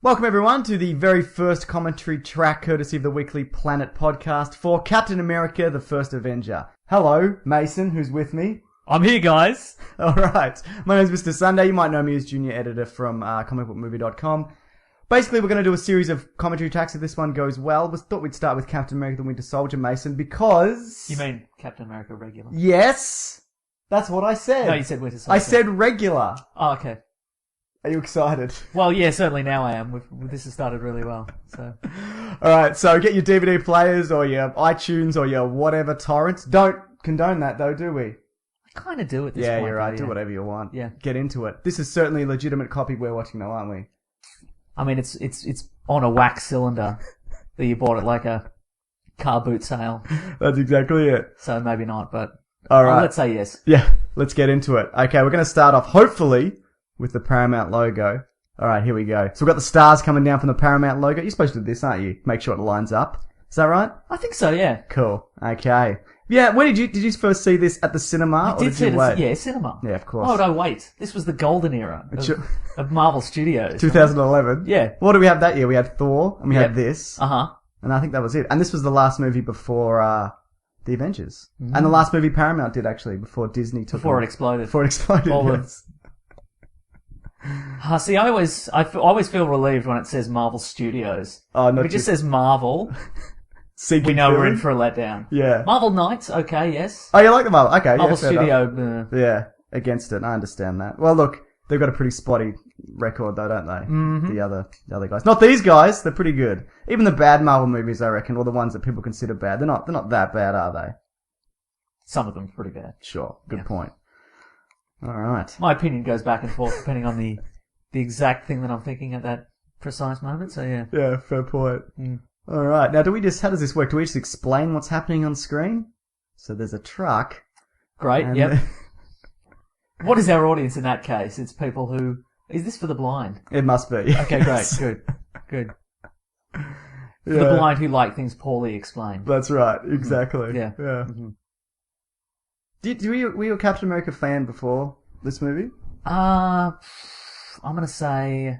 Welcome everyone to the very first commentary track courtesy of the Weekly Planet podcast for Captain America, the First Avenger. Hello, Mason, who's with me. I'm here, guys. Alright, my name's Mr. Sunday. You might know me as junior editor from comicbookmovie.com. Basically, we're going to do a series of commentary tracks if this one goes well. We thought we'd start with Captain America, the Winter Soldier, Mason, because... You mean Captain America regular? Yes! That's what I said. No, you said Winter Soldier. I said regular. Oh, okay. Are you excited? Well, yeah, certainly now I am. This has started really well. So, alright, so get your DVD players or your iTunes or your whatever torrents. Don't condone that though, do we? I kind of do at this point. Yeah, you're right. Though, Do yeah. whatever you want. Yeah. Get into it. This is certainly a legitimate copy we're watching now, aren't we? I mean, it's on a wax cylinder that you bought at like a car boot sale. That's exactly it. So maybe not, but alright. Let's say yes. Yeah, let's get into it. Okay, we're going to start off, hopefully, with the Paramount logo. Alright, here we go. So we've got the stars coming down from the Paramount logo. You're supposed to do this, aren't you? Make sure it lines up. Is that right? I think so, yeah. Cool. Okay. Yeah, where did you first see this at the cinema? I did see it, yeah, cinema. Yeah, of course. Why would I wait? This was the golden era of Marvel Studios. 2011? Right? Yeah. What did we have that year? We had Thor, and we had this. Uh-huh. And I think that was it. And this was the last movie before the Avengers. And the last movie Paramount did, actually, before Disney took Before it exploded. Before it exploded, yes. See, I always feel relieved when it says Marvel Studios. Oh, not if it just says Marvel, we know we're in for a letdown. Yeah. Marvel Knights, okay, yes. Oh, you like the Marvel? Okay, Marvel yeah, Studio, yeah, against it. I understand that. Well, look, they've got a pretty spotty record, though, don't they? Mm-hmm. The other guys. Not these guys. They're pretty good. Even the bad Marvel movies, I reckon, or the ones that people consider bad, they're not that bad, are they? Some of them are pretty bad. Sure. Good point. All right. My opinion goes back and forth depending on the exact thing that I'm thinking at that precise moment. So yeah. Yeah, fair point. Mm. All right. Now, how does this work? Do we just explain what's happening on screen? So there's a truck. Great. Yep. What is our audience in that case? It's people who. Is this for the blind? It must be. Okay, great. Good. Yeah. The blind who like things poorly explained. That's right. Exactly. Yeah. Yeah. Mm-hmm. Were you a Captain America fan before this movie? I'm gonna say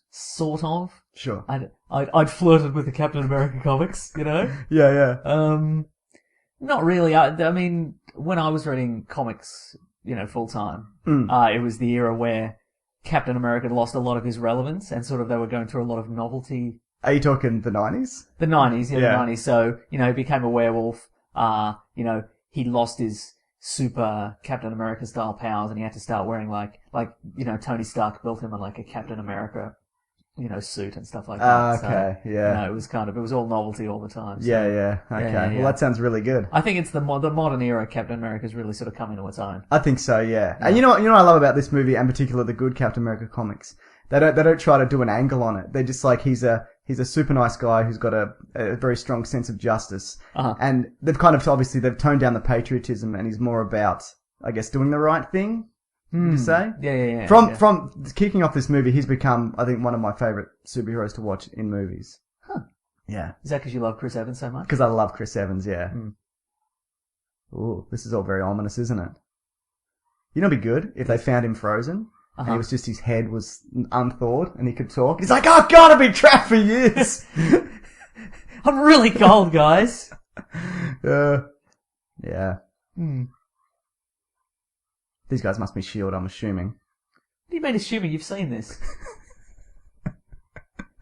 sort of. Sure. I'd flirted with the Captain America comics, you know. Yeah. Not really. I mean, when I was reading comics, full time, it was the era where Captain America lost a lot of his relevance, and sort of they were going through a lot of novelty. Are you talking the 90s? The 90s, yeah, the 90s. So he became a werewolf. He lost his super Captain America style powers, and he had to start wearing like Tony Stark built him a Captain America, suit and stuff like that. Okay, so, yeah. It was all novelty all the time. So, Yeah. Okay. Yeah. Well, that sounds really good. I think it's the modern era Captain America's really sort of come into its own. I think so, yeah. And you know what I love about this movie, and particularly the good Captain America comics? They don't try to do an angle on it. They're just like, he's a super nice guy who's got a very strong sense of justice. Uh-huh. And they've they've toned down the patriotism, and he's more about, I guess, doing the right thing. Would you say? Yeah. From kicking off this movie, he's become, I think, one of my favorite superheroes to watch in movies. Huh. Yeah. Is that because you love Chris Evans so much? Because I love Chris Evans, yeah. Mm. Ooh, this is all very ominous, isn't it? You know what'd be good? If they found him frozen, and it was just his head was unthawed, and he could talk. He's like, I've got to be trapped for years! I'm really cold, guys! Yeah. Hmm. These guys must be S.H.I.E.L.D., I'm assuming. What do you mean assuming you've seen this?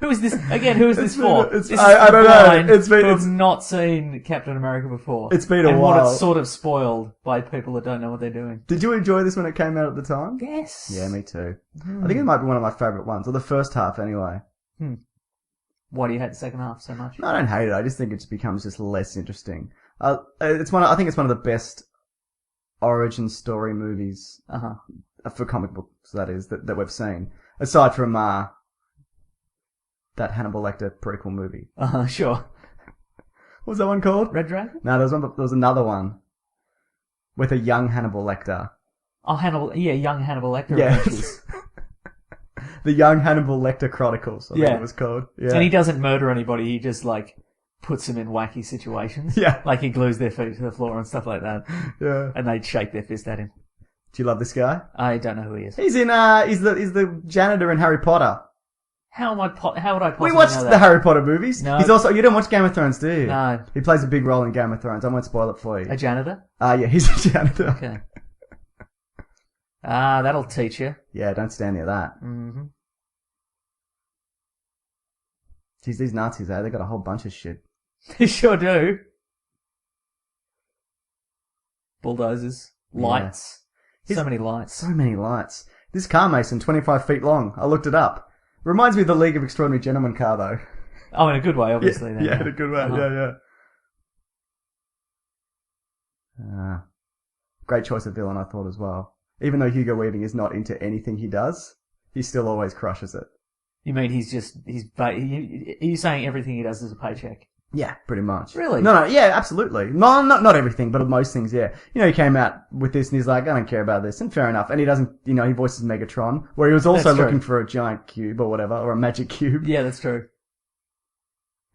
Who is this? Again, who is this for? I don't know. Who have not seen Captain America before. It's been a and while. And what it's sort of spoiled by people that don't know what they're doing. Did you enjoy this when it came out at the time? Yes. Yeah, me too. I think it might be one of my favourite ones, or the first half anyway. Why do you hate the second half so much? No, I don't hate it. I just think it just becomes just less interesting. I think it's one of the best origin story movies for comic books, that is, that we've seen. Aside from that Hannibal Lecter prequel movie. Sure. What was that one called? Red Dragon? No, there was another one with a young Hannibal Lecter. Oh, young Hannibal Lecter. Yeah. The Young Hannibal Lecter Chronicles, I think it was called. Yeah. And he doesn't murder anybody, he just puts them in wacky situations. Yeah. Like he glues their feet to the floor and stuff like that. Yeah. And they'd shake their fist at him. Do you love this guy? I don't know who he is. He's in, he's the janitor in Harry Potter. How would I possibly We watched know the that? Harry Potter movies. No. He's also... You don't watch Game of Thrones, do you? No. He plays a big role in Game of Thrones. I won't spoil it for you. A janitor? Yeah, he's a janitor. Okay. That'll teach you. Yeah, don't stand near that. Mm-hmm. Geez, these Nazis, they got a whole bunch of shit. They sure do. Bulldozers. Lights. So many lights. So many lights. This car, Mason, 25 feet long. I looked it up. Reminds me of the League of Extraordinary Gentlemen car, though. Oh, in a good way, obviously. Yeah, in a good way. Uh-huh. Yeah. Great choice of villain, I thought, as well. Even though Hugo Weaving is not into anything he does, he still always crushes it. You mean are you saying everything he does is a paycheck? Yeah, pretty much. Really? No, yeah, absolutely. No, not everything, but most things, yeah. You know, he came out with this and he's like, I don't care about this, and fair enough. And he doesn't, he voices Megatron, where he was also looking for a giant cube or whatever, or a magic cube. Yeah, that's true.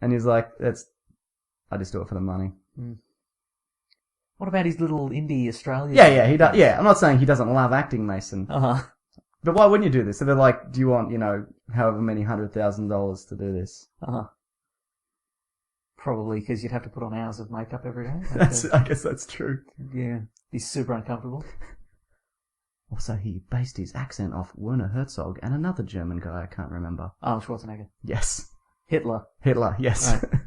And he's like, I just do it for the money. Mm. What about his little indie Australia? Yeah, he does. Yeah, I'm not saying he doesn't love acting, Mason. Uh-huh. But why wouldn't you do this? So they're like, do you want, however many $100,000 to do this? Uh-huh. Probably because you'd have to put on hours of makeup every day. I guess that's true. Yeah. He's super uncomfortable. Also, he based his accent off Werner Herzog and another German guy I can't remember. Arnold Schwarzenegger. Yes. Hitler, yes. Right.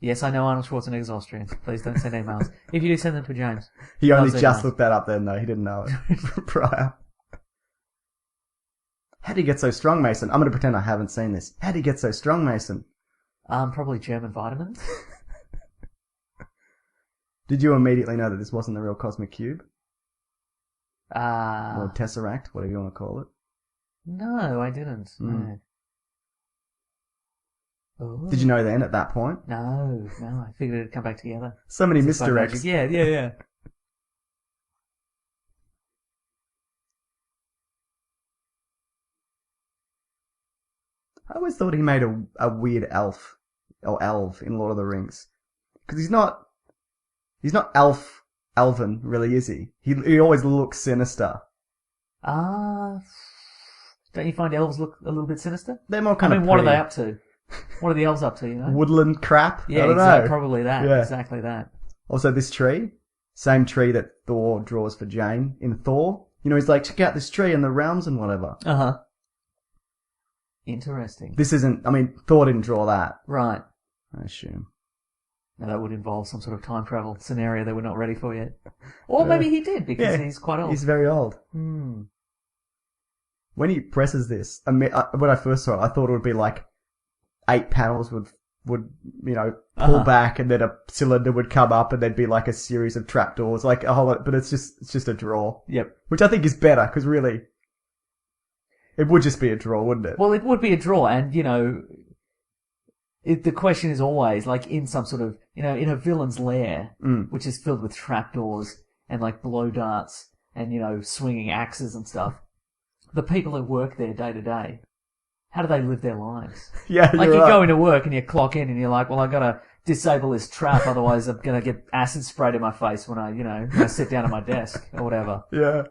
Yes, I know Arnold Schwarzenegger's Austrian. Please don't send emails. If you do, send them to James. He only just looked that up then, though. He didn't know it prior. How'd he get so strong, Mason? I'm going to pretend I haven't seen this. How'd he get so strong, Mason? Probably German vitamins. Did you immediately know that this wasn't the real Cosmic Cube? Or Tesseract, whatever you want to call it. No, I didn't. Mm. No. Ooh. Did you know then at that point? No. I figured it'd come back together. So many It's misdirects. Yeah. I always thought he made a weird elf in Lord of the Rings, because he's not elven, really, is he? He always looks sinister. Don't you find elves look a little bit sinister? They're more kind of. what are they up to? What are the elves up to? Woodland crap. Yeah, I don't exactly, know. probably that. Yeah. Exactly that. Also, this tree, same tree that Thor draws for Jane in Thor. He's like, check out this tree and the realms and whatever. Uh-huh. Interesting. This isn't. I mean, Thor didn't draw that. Right. I assume. Now that would involve some sort of time travel scenario that we're not ready for yet. Or maybe he did because he's quite old. He's very old. Hmm. When he presses this, when I first saw it, I thought it would be like 8 panels would pull back, and then a cylinder would come up, and there'd be like a series of trapdoors, like a whole lot. But it's just a draw. Yep. Which I think is better, because really, it would just be a draw, wouldn't it? Well, it would be a draw, and the question is always like in some sort of in a villain's lair, which is filled with trapdoors and like blow darts and swinging axes and stuff. The people who work there day to day, how do they live their lives? Yeah, like you're you right. go into work and you clock in and you're like, well, I gotta disable this trap, otherwise I'm gonna get acid sprayed in my face when I sit down at my desk or whatever. Yeah.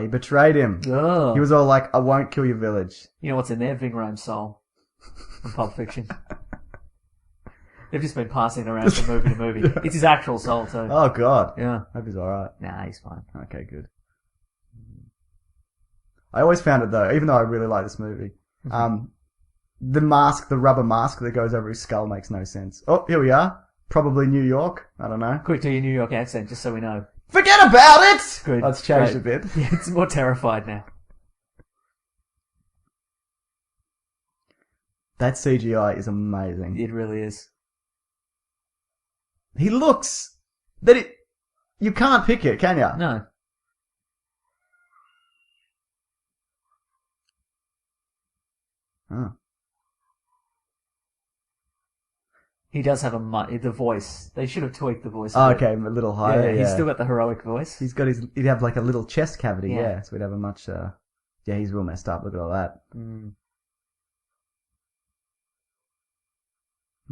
He betrayed him. Ugh. He was all like, I won't kill your village. You know what's in there? Ving Rhames' soul from Pulp Fiction. They've just been passing it around from movie to movie. Yeah. It's his actual soul too. Oh, God. Yeah. Hope he's alright. Nah, he's fine. Okay, good. I always found it, though, even though I really like this movie, the rubber mask that goes over his skull makes no sense. Oh, here we are. Probably New York. I don't know. Quick, do your New York accent, just so we know. Forget about it! Good. That's changed Great. a bit. Yeah, it's more terrified now. That CGI is amazing. It really is. He looks... You can't pick it, can you? No. Oh. He does have the voice. They should have tweaked the voice. Oh, a bit. okay, a little higher, yeah. He's still got the heroic voice. He'd have like a little chest cavity, Yeah. yeah. So we'd have a much, yeah, he's real messed up. Look at all that. Mm.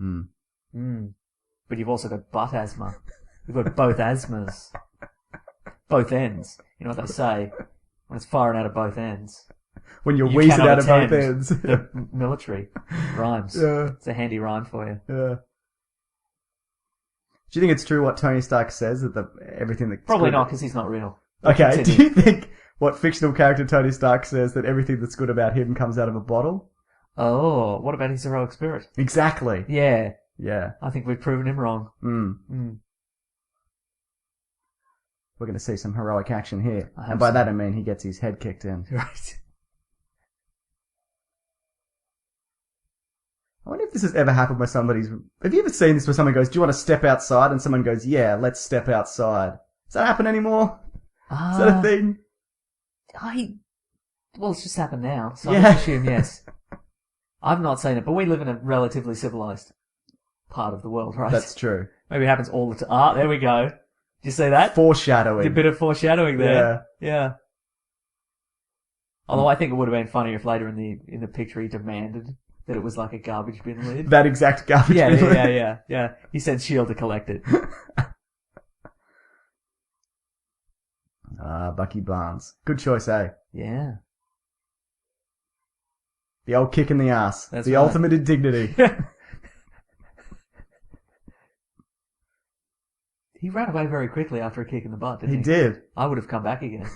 Mm. Mm. But you've also got butt asthma. You've got both asthmas. both ends. You know what they say? When it's firing out of both ends. When you're You wheezing cannot out of both attend ends. The military rhymes. Yeah. It's a handy rhyme for you. Yeah. Do you think it's true what Tony Stark says that everything that Probably not, because he's not real. Okay. Continue. Do you think what fictional character Tony Stark says that everything that's good about him comes out of a bottle? Oh, what about his heroic spirit? Exactly. Yeah. Yeah. I think we've proven him wrong. We're going to see some heroic action here. I hope And by so. that I mean he gets his head kicked in. Right. I wonder if this has ever happened where somebody's... Have you ever seen this where someone goes, do you want to step outside? And someone goes, yeah, let's step outside. Does that happen anymore? Is that a thing? Well, it's just happened now, so Yeah. I would assume yes. I've not seen it, but we live in a relatively civilized part of the world, right? That's true. Maybe it happens all the time. Ah, there we go. Did you see that? Foreshadowing. A bit of foreshadowing there. Yeah. Although I think it would have been funnier if later in the picture he demanded that it was like a garbage bin lid. That exact garbage bin lid. Yeah. He sent S.H.I.E.L.D. to collect it. Bucky Barnes. Good choice, eh? Yeah. The old kick in the ass. That's the right. ultimate indignity. He ran away very quickly after a kick in the butt, didn't he? He did. I would have come back again.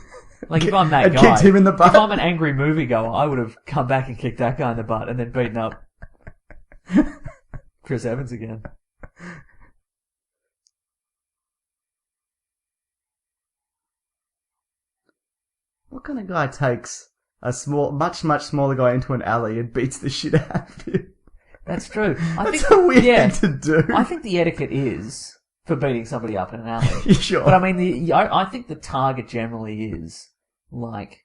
Like, if I'm that And guy, kicked him in the butt. if I'm an angry moviegoer, I would have come back and kicked that guy in the butt and then beaten up Chris Evans again. What kind of guy takes a much smaller guy into an alley and beats the shit out of him? That's true. That's a weird thing to do. I think the etiquette is for beating somebody up in an alley. Sure. But I mean, I think the target generally is like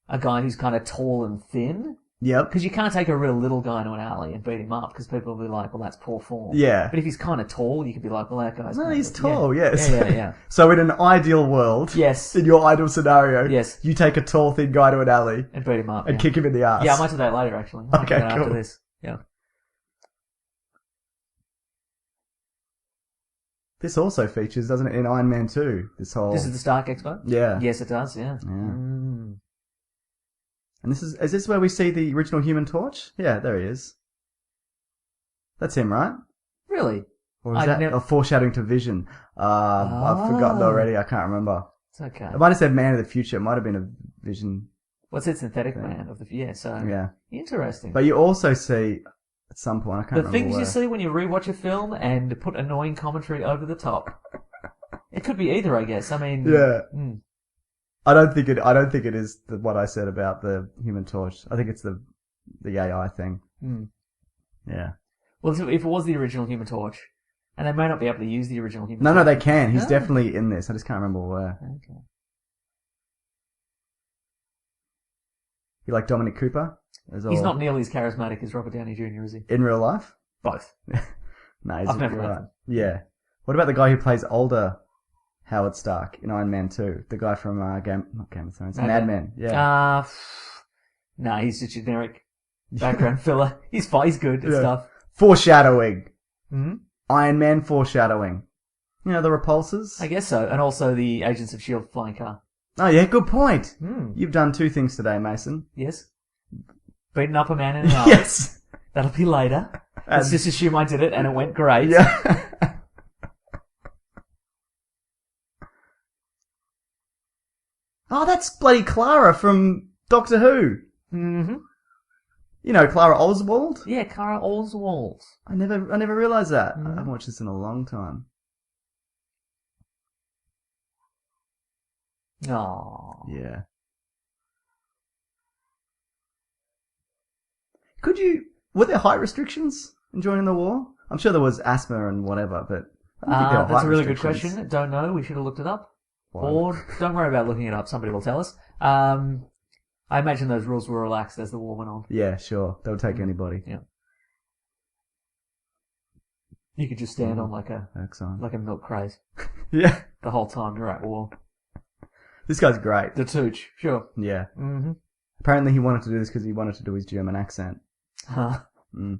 a guy who's kind of tall and thin. Yep. Because you can't take a real little guy into an alley and beat him up because people will be like, well, that's poor form. Yeah. But if he's kind of tall, you could be like, well, that guy's No, kind he's of, tall, yes. Yeah. So in an ideal world, Yes. in your ideal scenario, Yes. you take a tall, thin guy to an alley And beat him up. and kick him in the ass. Yeah, I might do that later, actually. I might Okay, do that cool. After this. Yeah. This also features, doesn't it, in Iron Man 2? This is the Stark Expo? Yeah. Yes, it does, yeah. Yeah. And is this where we see the original Human Torch? Yeah, there he is. That's him, right? Really? Or is that a foreshadowing to Vision? I've forgotten already. I can't remember. It's okay. It might have said Man of the Future. It might have been a Vision. What's it, Synthetic Man of the... Yeah, so... Yeah. Interesting. But you also see, at some point, I can't remember The things where. you see when you rewatch a film and put annoying commentary over the top. It could be either, I guess. I mean... Yeah. I don't think it is what I said about the Human Torch. I think it's the AI thing. Yeah. Well, if it was the original Human Torch, and they may not be able to use the original Human Torch. No, they can. He's Oh. definitely in this. I just can't remember where. Okay. You like Dominic Cooper? He's not nearly as charismatic as Robert Downey Jr., is he? In real life? Both. No, I've never met right. him. Yeah. What about the guy who plays older Howard Stark in Iron Man 2? The guy from not Game of Thrones, Mad Men. Yeah. No, he's a generic background filler. He's fine, he's good and stuff. Foreshadowing. Mm-hmm. Iron Man foreshadowing. You know, the repulsors? I guess so. And also the Agents of S.H.I.E.L.D. flying car. Oh yeah, good point. Hmm. You've done two things today, Mason. Yes. Beating up a man in an alley. Yes. That'll be later. Let's just assume I did it and it went great. Yeah. Oh, that's bloody Clara from Doctor Who. Mm-hmm. You know, Clara Oswald? Yeah, Clara Oswald. I never realised that. Mhm. I haven't watched this in a long time. Aww. Yeah. Were there height restrictions in joining the war? I'm sure there was asthma and whatever, but I don't think there were That's height a really good restrictions. question. Don't know. We should have looked it up. Why? Or don't worry about looking it up. Somebody will tell us. I imagine those rules were relaxed as the war went on. Yeah, sure. They'll take anybody. Yeah. You could just stand on like a milk crate Yeah. the whole time you're at war. This guy's great. The Tooch, sure. Yeah. Mm-hmm. Apparently he wanted to do this because he wanted to do his German accent. Huh.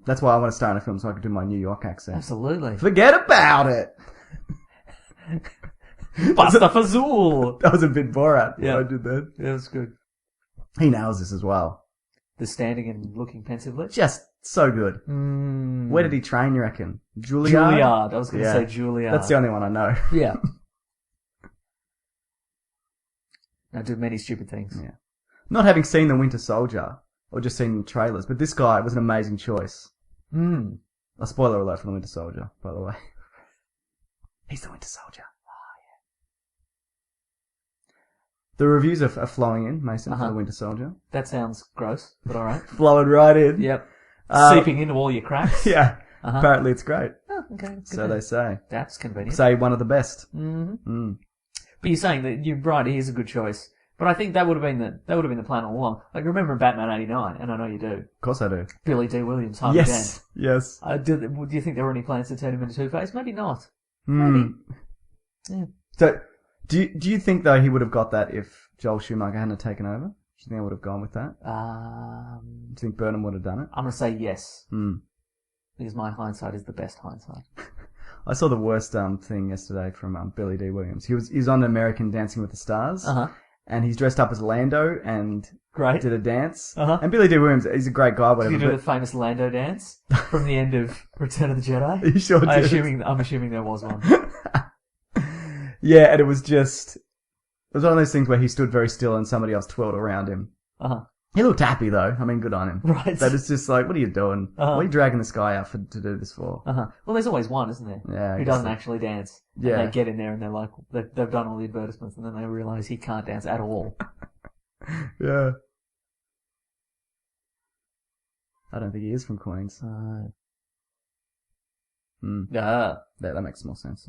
That's why I want to star in a film so I can do my New York accent. Absolutely. Forget about it! Buster Fazul. That was a bit Borat. Yeah. What I did there. Yeah, that's good. He nails this as well. The standing and looking pensively. Just so good. Mm. Where did he train, you reckon? Juilliard? Juilliard. I was going to Yeah. say Juilliard. That's the only one I know. Yeah. I do many stupid things. Yeah. Not having seen The Winter Soldier, or just seen the trailers, but this guy was an amazing choice. Mm. A spoiler alert for The Winter Soldier, by the way. He's the Winter Soldier. The reviews are flowing in, Mason, for The Winter Soldier. That sounds gross, but alright. Flowing right in. Yep. Seeping into all your cracks. Yeah. Apparently it's great. Oh, okay. So they say. That's convenient. Say one of the best. Mm-hmm. Mm. But you're saying that you're right, he is a good choice. But I think that would have been the plan all along. Like, remember in Batman 89, and I know you do. Of course I do. Billy D. Williams, Harvey Dent. Yes. Yes. Do you think there were any plans to turn him into Two-Face? Maybe not. Mm. Yeah. So, do you think though he would have got that if Joel Schumacher hadn't taken over? Do you think I would have gone with that? Do you think Burnham would have done it? I'm going to say yes. Mm. Because my hindsight is the best hindsight. I saw the worst thing yesterday from Billy D. Williams. He was on American Dancing with the Stars, and he's dressed up as Lando and Great. did a dance. And Billy D. Williams, he's a great guy. Whatever. Did you do the famous Lando dance from the end of Return of the Jedi? He sure did. I'm assuming there was one. Yeah, and it was one of those things where he stood very still and somebody else twirled around him. He looked happy though. I mean, good on him. Right. But it's just like, what are you doing? What are you dragging this guy out to do this for? Well, there's always one, isn't there? Yeah. Who doesn't actually dance. Yeah. And they get in there and they're like, they've done all the advertisements and then they realise he can't dance at all. Yeah. I don't think he is from Queens. Yeah. That makes more sense.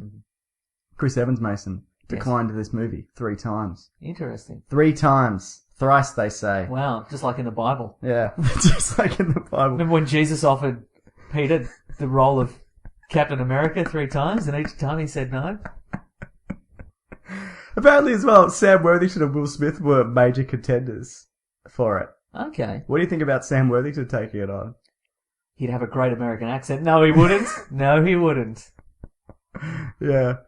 Chris Evans, Mason, declined to this movie 3 times. Interesting. 3 times. Thrice, they say. Wow, just like in the Bible. Yeah, just like in the Bible. Remember when Jesus offered Peter the role of Captain America 3 times and each time he said no? Apparently as well, Sam Worthington and Will Smith were major contenders for it. Okay. What do you think about Sam Worthington taking it on? He'd have a great American accent. No, he wouldn't. No, he wouldn't. Yeah.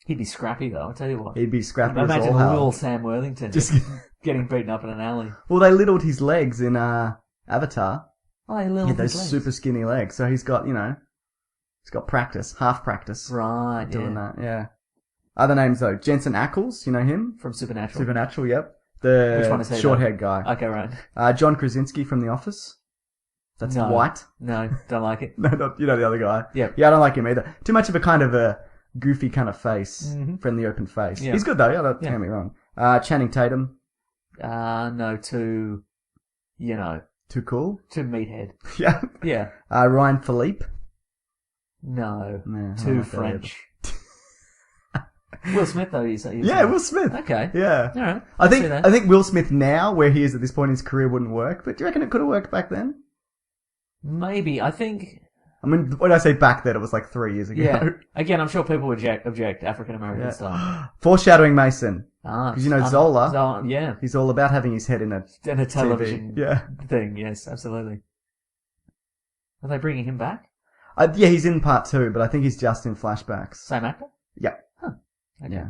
He'd be scrappy though, I'll tell you what. He'd be scrappy as Imagine all hell. little Sam Worthington just getting beaten up in an alley. Well, they littled his legs in Avatar. Oh, he He little had those legs. super skinny legs, so he's got, he's got practice, half practice. Right, Doing that, yeah. Other names though, Jensen Ackles, you know him? From Supernatural. Supernatural, yep. The Which one is he, short-haired guy. Okay, right. John Krasinski from The Office. That's No. white. No, don't like it. No, not, the other guy. Yep. Yeah, I don't like him either. Too much of a kind of a goofy kind of face. Friendly open face. Yeah. He's good though, don't get me wrong. Channing Tatum. No, too Too cool. too meathead. Yeah. Yeah. Ryan Philippe. No. Nah, I Too like that French. Will Smith though, you say? Yeah, Will Smith. Okay. Yeah. Alright. I think Will Smith now, where he is at this point in his career, wouldn't work. But do you reckon it could have worked back then? Maybe. I think... I mean, when I say back then, it was like 3 years ago. Yeah. Again, I'm sure people would object African American Yeah. style. Foreshadowing Mason. Ah. Because Zola, yeah. he's all about having his head in a And a television TV. Yeah. thing, yes, absolutely. Are they bringing him back? Yeah, he's in part 2, but I think he's just in flashbacks. Same actor? Yeah. Huh. Okay. Yeah.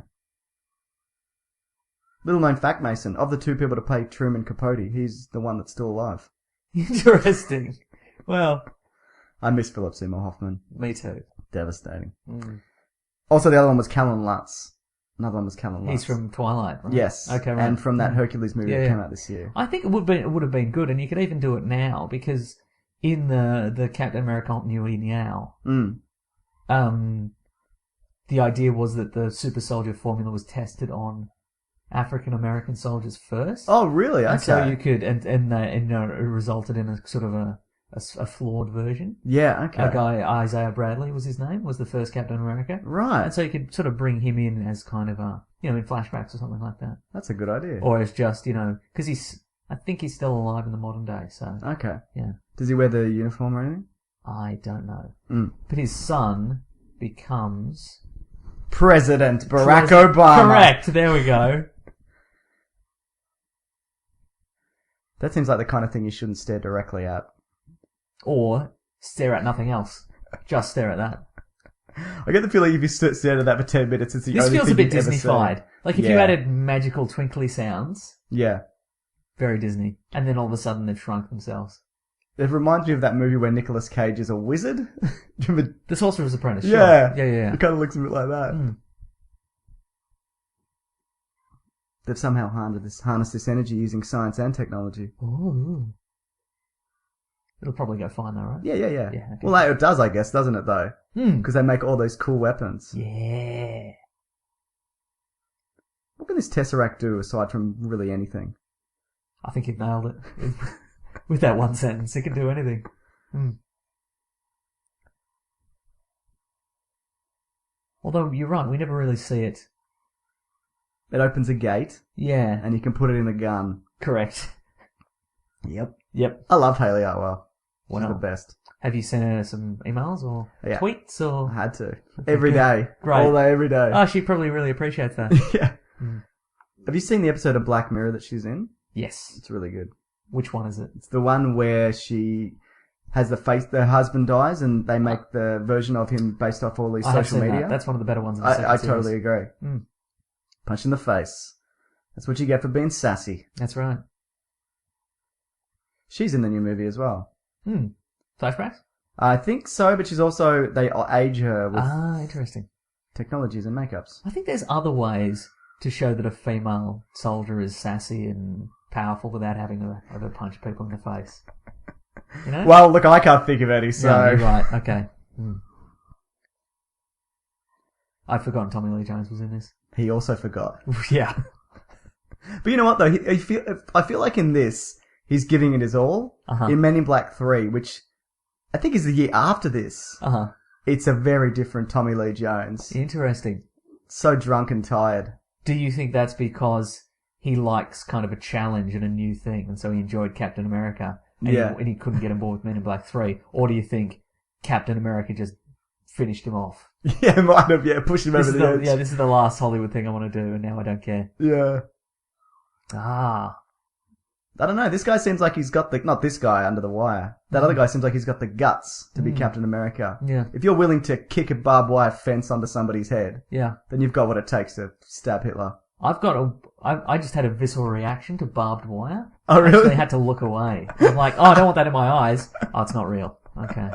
Little known fact, Mason, of the 2 people to play Truman Capote, he's the one that's still alive. Interesting. Well, I miss Philip Seymour Hoffman. me too. Devastating. Mm. Also, the other one was Callan Lutz. Another one was Callan Lutz. He's from Twilight, right? Yes. Okay, right. And from that Hercules movie that came out this year. I think it would have been good, and you could even do it now, because in the Captain America continuity now, the idea was that the super soldier formula was tested on African American soldiers first. Oh, really? Okay. And so you could, and it resulted in a sort of a flawed version. Yeah, okay. A guy, Isaiah Bradley was his name, was the first Captain America. Right. And so you could sort of bring him in as kind of in flashbacks or something like that. That's a good idea. Or as just, because I think he's still alive in the modern day, so. Okay. Yeah. Does he wear the uniform or anything? I don't know. Mm. But his son becomes... President Barack Obama. Correct, there we go. That seems like the kind of thing you shouldn't stare directly at. Or stare at nothing else. Just stare at that. I get the feeling if you stare at that for 10 minutes, it's the This only feels a thing bit you've ever Disney-fied. seen. Like if you added magical twinkly sounds, Yeah. very Disney. And then all of a sudden they've shrunk themselves. It reminds me of that movie where Nicolas Cage is a wizard. Do you remember? The Sorcerer's Apprentice. Yeah. Sure. Yeah. It kind of looks a bit like that. Mm. They've somehow harnessed this energy using science and technology. Ooh. It'll probably go fine though, right? Yeah. Okay. Well, it does, I guess, doesn't it, though? Because they make all those cool weapons. Yeah. What can this Tesseract do aside from really anything? I think you've nailed it. With that one sentence, it can do anything. Although, you're right, we never really see it. It opens a gate. Yeah. And you can put it in a gun. Correct. Yep. I love Hayley Atwell. She's Wow. the best. Have you sent her some emails or tweets or? I had to. Every day. Great. All day, every day. Oh, she probably really appreciates that. Yeah. Have you seen the episode of Black Mirror that she's in? Yes. It's really good. Which one is it? It's the one where she has her husband dies and they make the version of him based off all these I have social seen media. that. That's one of the better ones in the I second series. totally agree. Punch in the face. That's what you get for being sassy. That's right. She's in the new movie as well. Flashbacks? I think so, but they age her with interesting. technologies and makeups. I think there's other ways to show that a female soldier is sassy and powerful without having to ever punch people in the face. You know? Well, look, I can't think of any, so... Yeah, you're right. Okay. I'd forgotten Tommy Lee Jones was in this. He also forgot. Yeah. But you know what, though? I feel like in this, he's giving it his all. In Men in Black 3, which I think is the year after this, it's a very different Tommy Lee Jones. Interesting. So drunk and tired. Do you think that's because he likes kind of a challenge and a new thing, and so he enjoyed Captain America, and he couldn't get on board with Men in Black 3? Or do you think Captain America just finished him off? Yeah, might have, pushed him over the edge. Yeah, this is the last Hollywood thing I want to do, and now I don't care. Yeah. I don't know, this guy seems like he's got not this guy under the wire. That other guy seems like he's got the guts to be Captain America. Yeah. If you're willing to kick a barbed wire fence under somebody's head, then you've got what it takes to stab Hitler. I just had a visceral reaction to barbed wire. Oh, really? I actually had to look away. I'm like, I don't want that in my eyes. Oh, it's not real. Okay.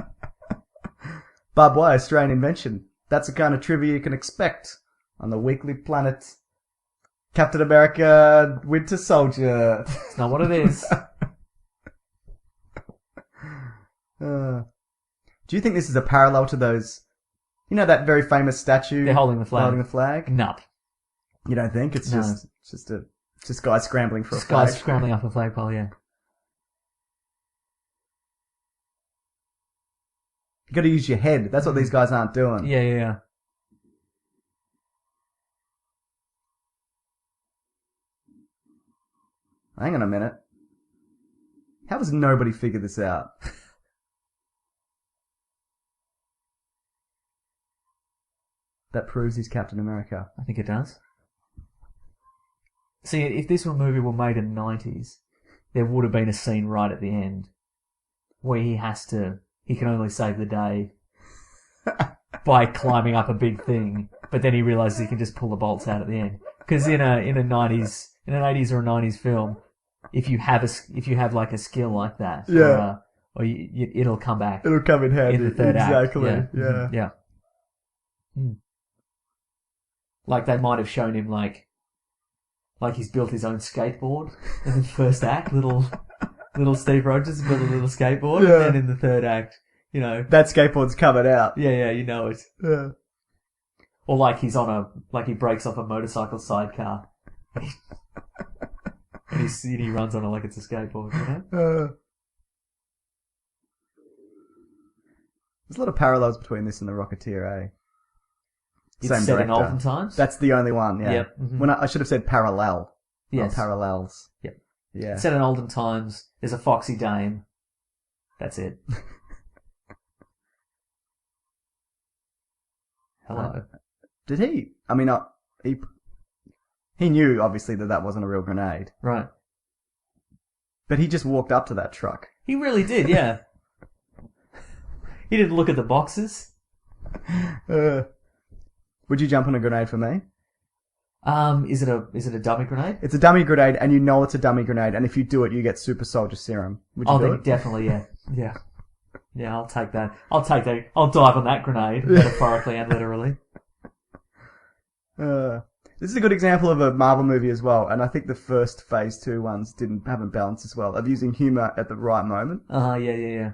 Barbed wire, Australian invention. That's the kind of trivia you can expect on the Weekly Planet. Captain America, Winter Soldier. It's not what it is. Do you think this is a parallel to those, that very famous statue? They're holding the flag. Holding the flag? No. You don't think? It's just guys scrambling for a flag. Guys scrambling up a flagpole, yeah. You gotta use your head. That's what these guys aren't doing. Yeah. Hang on a minute. How has nobody figured this out? That proves he's Captain America. I think it does. See, if this movie were made in the 90s, there would have been a scene right at the end where he can only save the day by climbing up a big thing, but then he realizes he can just pull the bolts out at the end. Because in an 80s or a 90s film, if you have like a skill like that, it'll come back. It'll come in handy. In the third act. Exactly. Yeah. Like they might have shown him like he's built his own skateboard in the first act. Little Steve Rogers built a little skateboard, and then in the third act, that skateboard's coming out. Yeah, you know it. Yeah. Or like he breaks off a motorcycle sidecar. And he runs on it like it's a skateboard, There's a lot of parallels between this and The Rocketeer, eh? It's Same set director. in olden times? That's the only one, yeah. Yep. Mm-hmm. When I should have said parallel, not Yes. parallels. Yep. Yeah. Set in olden times. There's a foxy dame. That's it. Hello. Did he? I mean, he knew, obviously, that wasn't a real grenade. Right. But he just walked up to that truck. He really did, yeah. He didn't look at the boxes. Would you jump on a grenade for me? Is it a dummy grenade? It's a dummy grenade, and you know it's a dummy grenade, and if you do it, you get super soldier serum. Would you do it? Definitely, yeah. Yeah. Yeah, I'll take that. I'll dive on that grenade, metaphorically and literally. This is a good example of a Marvel movie as well, and I think the first Phase 2 ones haven't balanced as well, of using humour at the right moment. Yeah.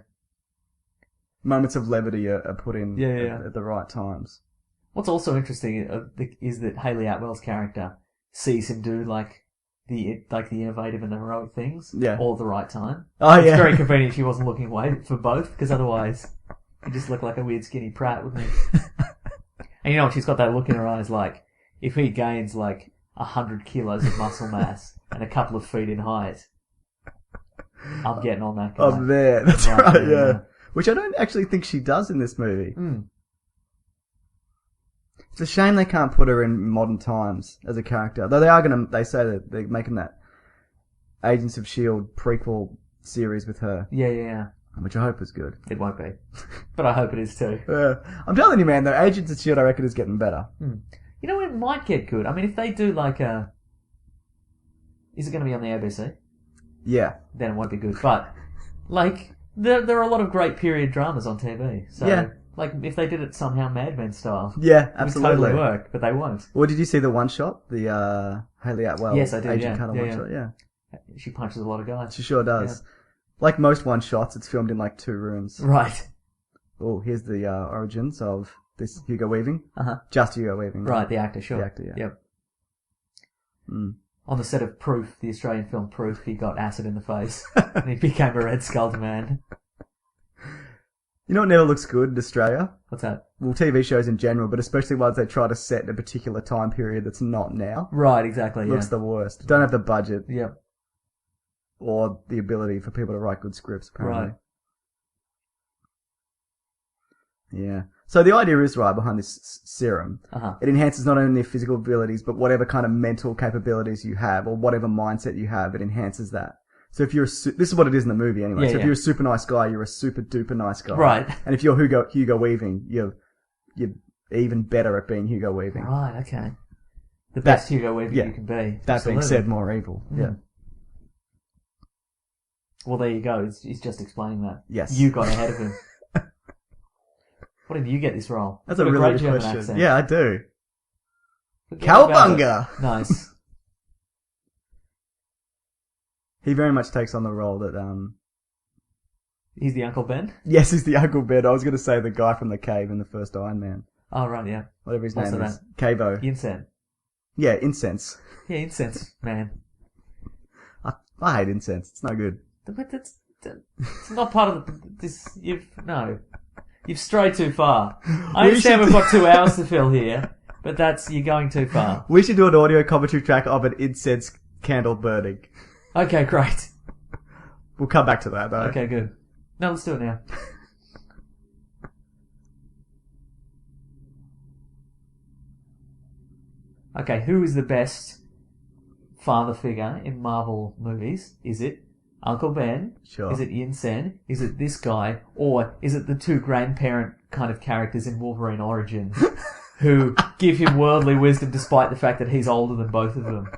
Moments of levity are put in at the right times. What's also interesting is that Hayley Atwell's character sees him do the innovative and the heroic things all at the right time. It's very convenient she wasn't looking away for both, because otherwise he'd just look like a weird skinny prat, wouldn't he? And you know what? She's got that look in her eyes like, if he gains 100 kilos of muscle mass and a couple of feet in height, I'm getting on that guy. I'm there. That's right, yeah. Which I don't actually think she does in this movie. It's a shame they can't put her in modern times as a character. Though they say that they're making that Agents of S.H.I.E.L.D. prequel series with her. Yeah. Which I hope is good. It won't be. But I hope it is too. I'm telling you, man, the Agents of S.H.I.E.L.D. I reckon is getting better. You know, it might get good. I mean, if they do is it going to be on the ABC? Yeah. Then it won't be good. But, there are a lot of great period dramas on TV. So, if they did it somehow Mad Men style. Yeah, absolutely. It would totally work, but they won't. Well, did you see the one shot? The Hayley Atwell Yes, I did, Agent Carter one shot? Yeah. She punches a lot of guys. She sure does. Yeah. Like most one shots, it's filmed in 2 rooms. Right. Oh, here's the origins of this Hugo Weaving. Just Hugo Weaving. Right, the actor, sure. The actor, yeah. Yep. On the set of Proof, the Australian film Proof, he got acid in the face. And he became a red skulled man. You know what never looks good in Australia? What's that? Well, TV shows in general, but especially ones they try to set in a particular time period that's not now. Right, exactly, Looks the worst. Don't have the budget. Yep. Or the ability for people to write good scripts, apparently. Right. Yeah. So the idea is right behind this serum. It enhances not only their physical abilities, but whatever kind of mental capabilities you have, or whatever mindset you have, it enhances that. So if you're this is what it is in the movie anyway. If you're a super nice guy, you're a super duper nice guy. Right. And if you're Hugo Weaving, you're even better at being Hugo Weaving. Right, okay. The best Hugo Weaving you can be. That being said, more evil. Yeah. Well, there you go. He's just explaining that. Yes. You got ahead of him. What did you get this role? That's a really great good German question. accent. Yeah, I do. Cowabunga! Nice. He very much takes on the role that, He's the Uncle Ben? Yes, he's the Uncle Ben. I was going to say the guy from the cave in the first Iron Man. Oh, right, yeah. Whatever his name is. Cavo. Incense. Yeah, Incense. Yeah, Incense, man. I hate incense. It's no good. But it's not part of this. You've strayed too far. I understand we've got 2 hours to fill here, but you're going too far. We should do an audio commentary track of an incense candle burning. Okay, great. We'll come back to that, though. Okay, good. No, let's do it now. Okay, who is the best father figure in Marvel movies? Is it Uncle Ben? Sure. Is it Ian Sen? Is it this guy? Or is it the 2 grandparent kind of characters in Wolverine Origins who give him worldly wisdom despite the fact that he's older than both of them?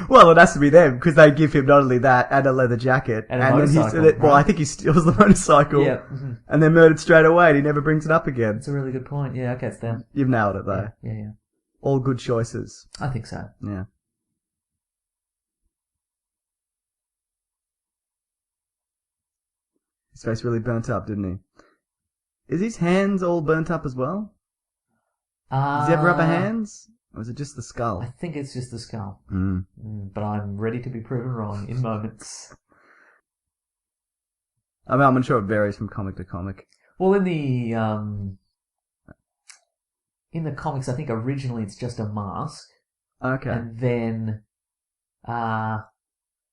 Well, it has to be them, because they give him not only that and a leather jacket. And a motorcycle. Well, I think he steals the motorcycle. Yeah. And they're murdered straight away and he never brings it up again. That's a really good point. Yeah, okay, it's them. You've nailed it, though. Yeah. All good choices. I think so. Yeah. His face really burnt up, didn't he? Is his hands all burnt up as well? Does he have rubber hands? Or is it just the skull? I think it's just the skull. But I'm ready to be proven wrong in moments. I mean, I'm sure it varies from comic to comic. Well, in the comics, I think originally it's just a mask. Okay. And then,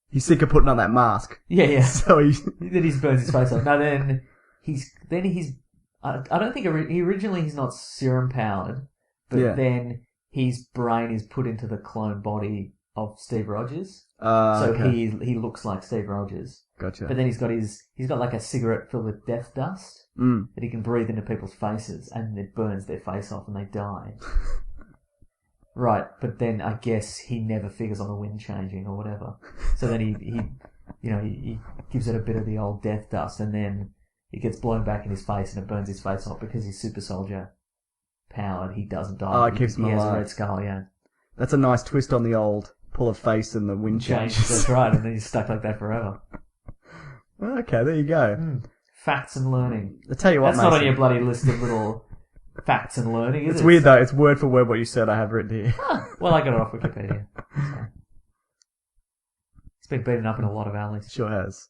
he's sick of putting on that mask. Yeah. So then he burns his face off. No, then he's. I don't think originally he's not serum powered, but then his brain is put into the clone body of Steve Rogers. So he looks like Steve Rogers. Gotcha. But then he's got like a cigarette filled with death dust that he can breathe into people's faces, and it burns their face off and they die. Right, but then I guess he never figures on the wind changing or whatever. So then he gives it a bit of the old death dust, and then it gets blown back in his face and it burns his face off because he's super soldier powered. He doesn't die. Oh, it keeps him alive. He has a red skull, yeah. That's a nice twist on the old pull of face and the wind changes. That's right, and then he's stuck like that forever. Okay, there you go. Facts and learning. I tell you what, that's not on your bloody list of little facts and learning, is it? It's weird though. It's word for word what you said. I have written here. Well, I got it off Wikipedia. So. It's been beaten up in a lot of alleys. Sure has.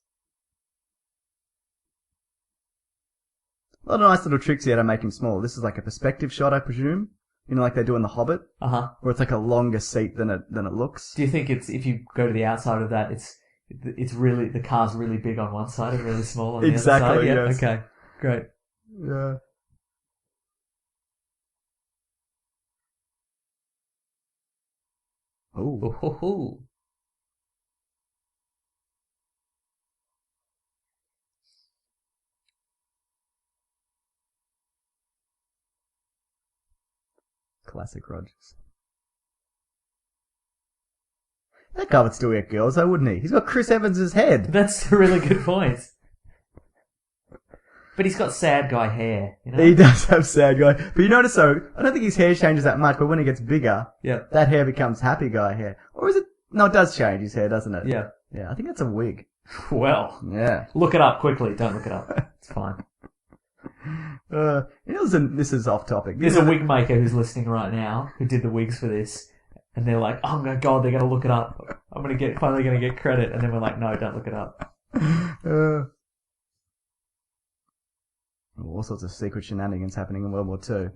A lot of nice little tricks here to make him small. This is like a perspective shot, I presume. You know, like they do in The Hobbit. Where it's like a longer seat than it looks. Do you think it's, if you go to the outside of that, it's really, the car's really big on one side and really small on the other side? Exactly, Yeah, yes. okay. Great. Yeah. Ooh. Classic Rogers. That guy would still get girls, though, wouldn't he? He's got Chris Evans' head. That's a really good point. But he's got sad guy hair, you know? He does have sad guy. But you notice though, I don't think his hair changes that much, but when he gets bigger, that hair becomes happy guy hair. Or is it? No, it does change his hair, doesn't it? Yeah. Yeah, I think that's a wig. Well. Yeah. Look it up quickly. Don't look it up. It's fine. This is off topic. There's a wig maker who's listening right now who did the wigs for this, and they're like, "Oh my god, they're gonna look it up. I'm finally gonna get credit." And then we're like, "No, don't look it up." All sorts of secret shenanigans happening in World War II.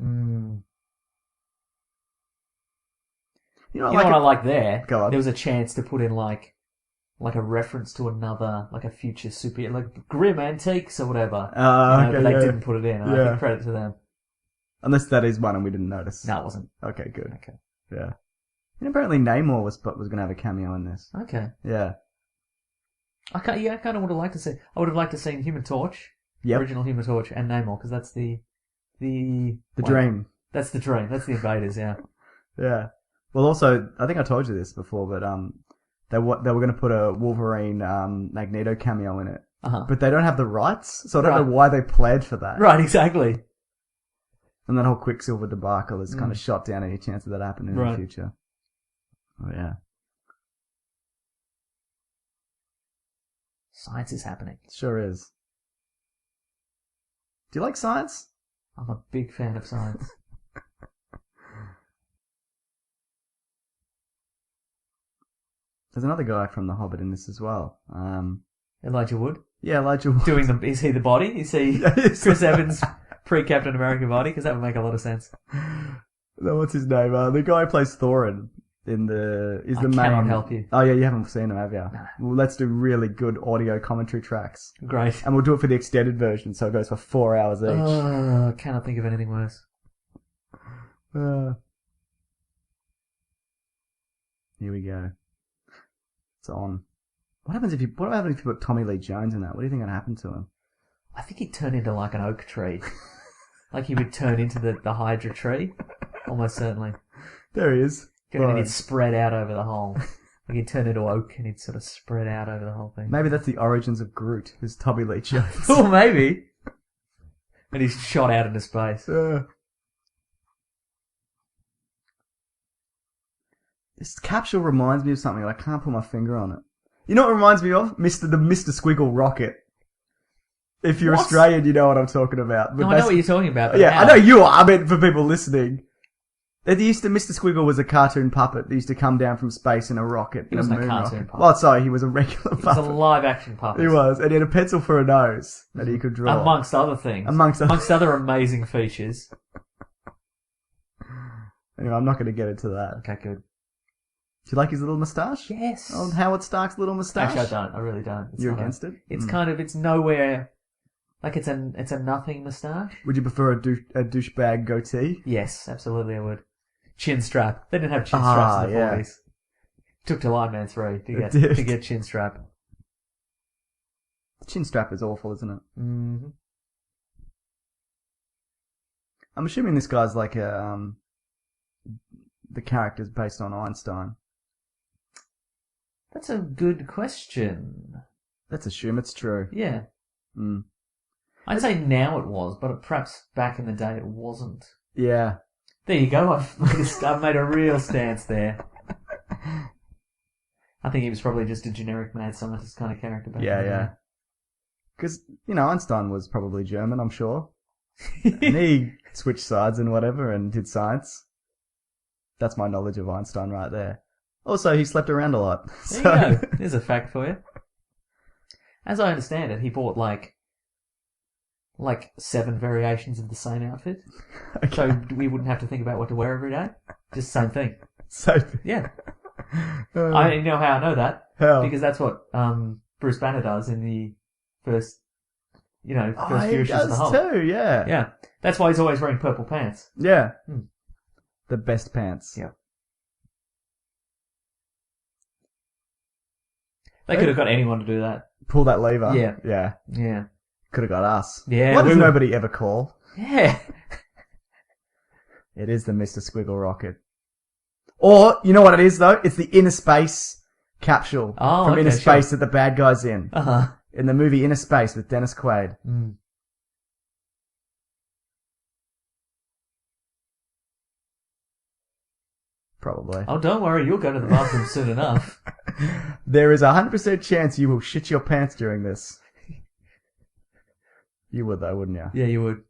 You know what I like there? Go on. There was a chance to put in like a reference to another, like a future super, like Grim Antiques or whatever. Okay, but they didn't put it in. And I give credit to them. Unless that is one and we didn't notice. No, it wasn't. Okay, good. Okay. Yeah. And apparently Namor was going to have a cameo in this. Okay. Yeah. I kind of would have liked to see. I would have liked to see Human Torch. Yep. Original Human Torch and Namor, because that's the dream. That's the dream. That's the invaders. Yeah. Yeah. Well, also, I think I told you this before, but they were going to put a Wolverine Magneto cameo in it, but they don't have the rights, so I don't know why they planned for that. Right. Exactly. And that whole Quicksilver debacle is kind of shot down any chance of that happening in the future. Oh yeah. Science is happening. Sure is. Do you like science? I'm a big fan of science. There's another guy from The Hobbit in this as well. Elijah Wood? Yeah, Elijah Wood. Is he the body? Is he Chris Evans' pre-Captain America body? Because that would make a lot of sense. No, what's his name? The guy who plays Thorin in the main. I cannot help you. Oh yeah, you haven't seen him, have you? No. Well, let's do really good audio commentary tracks. Great. And we'll do it for the extended version, so it goes for 4 hours each. I cannot think of anything worse. Here we go. It's on. What happens if you put Tommy Lee Jones in that? What do you think would happen to him? I think he'd turn into like an oak tree. Like he would turn into the Hydra tree. Almost certainly. There he is. And he'd spread out over the whole. Like he'd turn into oak and he'd sort of spread out over the whole thing. Maybe that's the origins of Groot, who's Tommy Lee Jones. Oh, maybe. And he's shot out into space. This capsule reminds me of something, I can't put my finger on it. You know what it reminds me of? The Mr. Squiggle rocket. If you're Australian, you know what I'm talking about. But no, I know what you're talking about. Yeah, I know you are. I mean, for people listening. Mr. Squiggle was a cartoon puppet that used to come down from space in a rocket. He wasn't a cartoon puppet. Well, sorry, he was a regular puppet. He was a live-action puppet. He was, and he had a pencil for a nose that he could draw. Amongst other things. Amongst other amazing features. Anyway, I'm not going to get into that. Okay, good. Do you like his little moustache? Yes. Oh, Howard Stark's little moustache? Actually, I don't. I really don't. You're against it? It's it's nowhere. Like it's a nothing moustache. Would you prefer a douchebag goatee? Yes, absolutely I would. Chin strap. They didn't have chin straps in the 40s. Took to Iron Man 3 It did. to get chin strap. Chin strap is awful, isn't it? Mm-hmm. I'm assuming this guy's like the character's based on Einstein. That's a good question. Let's assume it's true. Yeah. Mm. I'd say now it was, but perhaps back in the day it wasn't. Yeah. There you go. I've made a real stance there. I think he was probably just a generic mad scientist kind of character back then. Yeah. Because, Einstein was probably German, I'm sure. And he switched sides and whatever and did science. That's my knowledge of Einstein right there. Also, he slept around a lot. There you go. There's a fact for you. As I understand it, he bought like 7 variations of the same outfit. Okay. So we wouldn't have to think about what to wear every day. Just same thing. So, Yeah. I know how I know that. how? Because that's what Bruce Banner does in the first few he issues of the does Hulk. too, yeah. Yeah. That's why he's always wearing purple pants. Yeah. Hmm. The best pants. Yeah. They could have got anyone to do that. Pull that lever. Yeah. Yeah. Yeah. Could have got us. Yeah. Why does we would- nobody ever call? Yeah. It is the Mr. Squiggle rocket. Or, you know what it is though? It's the inner space capsule from okay, Inner sure. Space that the bad guy's in. Uh-huh. In the movie Inner Space with Dennis Quaid. Mm. Probably. Oh, don't worry. You'll go to the bathroom soon enough. There is a 100% chance you will shit your pants during this. You would though, wouldn't you? Yeah, you would.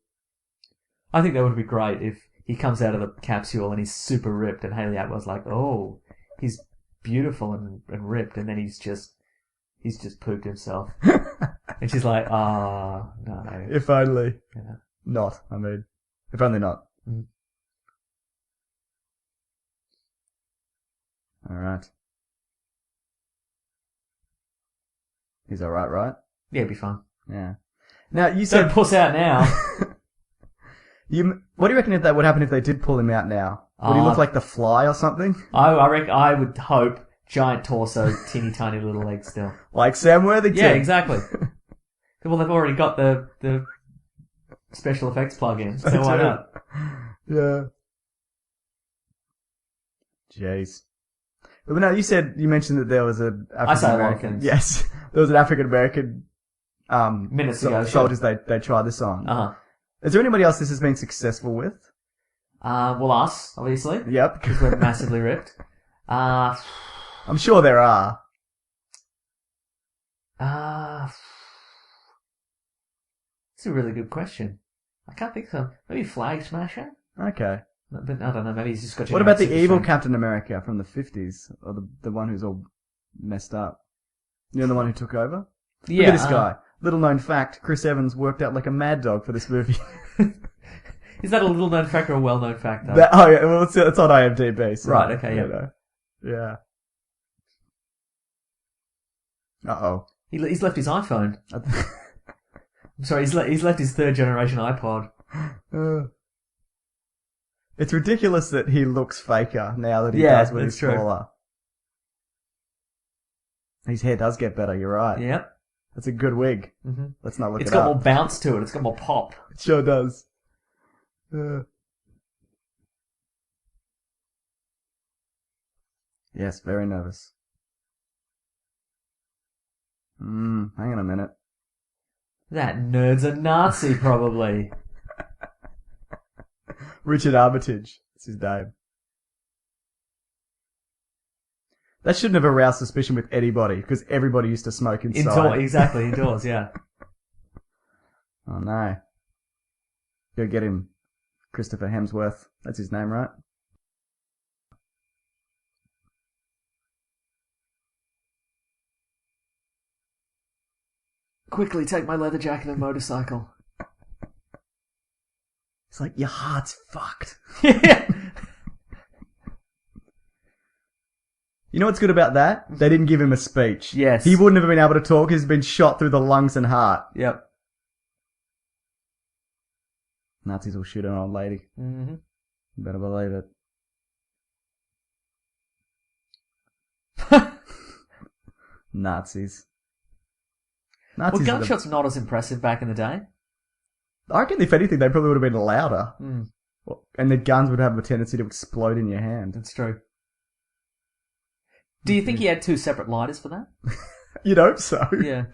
I think that would be great if he comes out of the capsule and he's super ripped and Haley Atwell's like, oh, he's beautiful and ripped, and then he's just pooped himself. And she's like, no. If only. Yeah. Not, I mean. If only not. Mm. Alright. He's alright, right? Yeah, it'd be fun. Yeah. Now, you Don't said... puss out now. What do you reckon if that would happen if they did pull him out now? Would he look like the Fly or something? I reckon, I would hope giant torso, teeny tiny little legs still. Like Sam Worthington? Yeah, exactly. Well, they've already got the special effects plug-in, so why not? Yeah. Jeez. But no, you mentioned that there was an I say a lot of African-American... things. Yes. There was an African-American Minutes ago, soldiers they tried this on. Uh-huh. Is there anybody else this has been successful with? Well, us, obviously. Yep. Because we're massively ripped. I'm sure there are. It's a really good question. I can't think so. Maybe Flag Smasher? Okay. But I don't know, maybe he's just got What about the super evil strength. Captain America from the 50s? Or the one who's all messed up? You know, the one who took over? Yeah, Look at this guy. Little known fact, Chris Evans worked out like a mad dog for this movie. Is that a little known fact or a well known fact, though? Yeah, well, it's on IMDb. So, Right, okay, yeah. you know. Yeah. Uh-oh. He's left his iPhone. I'm sorry, he's left his third generation iPod. It's ridiculous that he looks faker now that he Yeah, does when he's that's true. smaller. His hair does get better, you're right. Yep. That's a good wig. Mm-hmm. Let's not look It's it got up. more bounce to it. It's got more pop. It sure does. Yes, very nervous. Hang on a minute. That nerd's a Nazi, probably. Richard Armitage. That's his name. That shouldn't have aroused suspicion with anybody, because everybody used to smoke inside. Exactly, indoors, yeah. Oh no. Go get him. Christopher Hemsworth. That's his name, right? Quickly take my leather jacket and motorcycle. It's like, your heart's fucked. Yeah. You know what's good about that? They didn't give him a speech. Yes. He wouldn't have been able to talk. He's been shot through the lungs and heart. Yep. Nazis will shoot an old lady. Mm-hmm. You better believe it. Nazis. Were Nazis. gunshots not as impressive back in the day? I reckon if anything, they probably would have been louder. Mm, And the guns would have a tendency to explode in your hand. that's true. Do you think he had 2 separate lighters for that? You'd hope so. Yeah.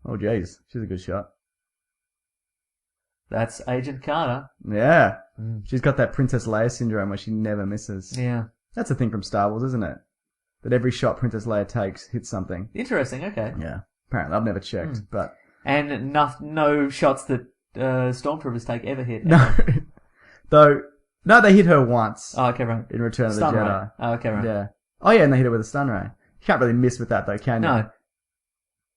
Oh, jeez. She's a good shot. That's Agent Carter. Yeah. Mm. She's got that Princess Leia syndrome where she never misses. Yeah. That's a thing from Star Wars, isn't it? That every shot Princess Leia takes hits something. Interesting, okay. Yeah. Apparently. I've never checked, but... And no shots that Stormtroopers take ever hit. No. Though... No, they hit her once. Oh, okay, right. In Return of the Stun ray. Jedi. Oh, okay, right. Yeah. Oh, yeah, and they hit her with a stun ray. You can't really miss with that, though, can you? No.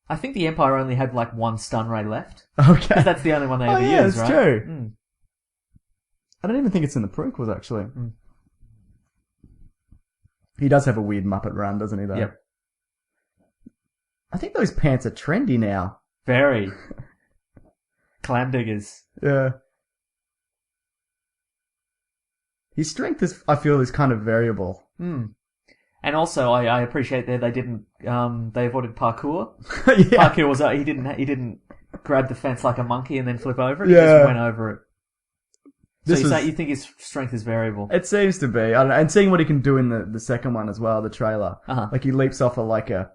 I think the Empire only had like 1 stun ray left. Okay. 'Cause that's the only one they ever yeah, used, that's right? true. Mm. I don't even think it's in the prequels, actually. Mm. He does have a weird Muppet run, doesn't he, though? Yep. I think those pants are trendy now. Very. Clam diggers. Yeah. His strength is, I feel, is kind of variable. Hmm. And also, I appreciate that they didn't, they avoided parkour. Yeah. Parkour was, he didn't grab the fence like a monkey and then flip over it. He Yeah. just went over it. So This was- you think his strength is variable? It seems to be. I don't know. And seeing what he can do in the second one as well, the trailer. Uh-huh. Like, he leaps off of like a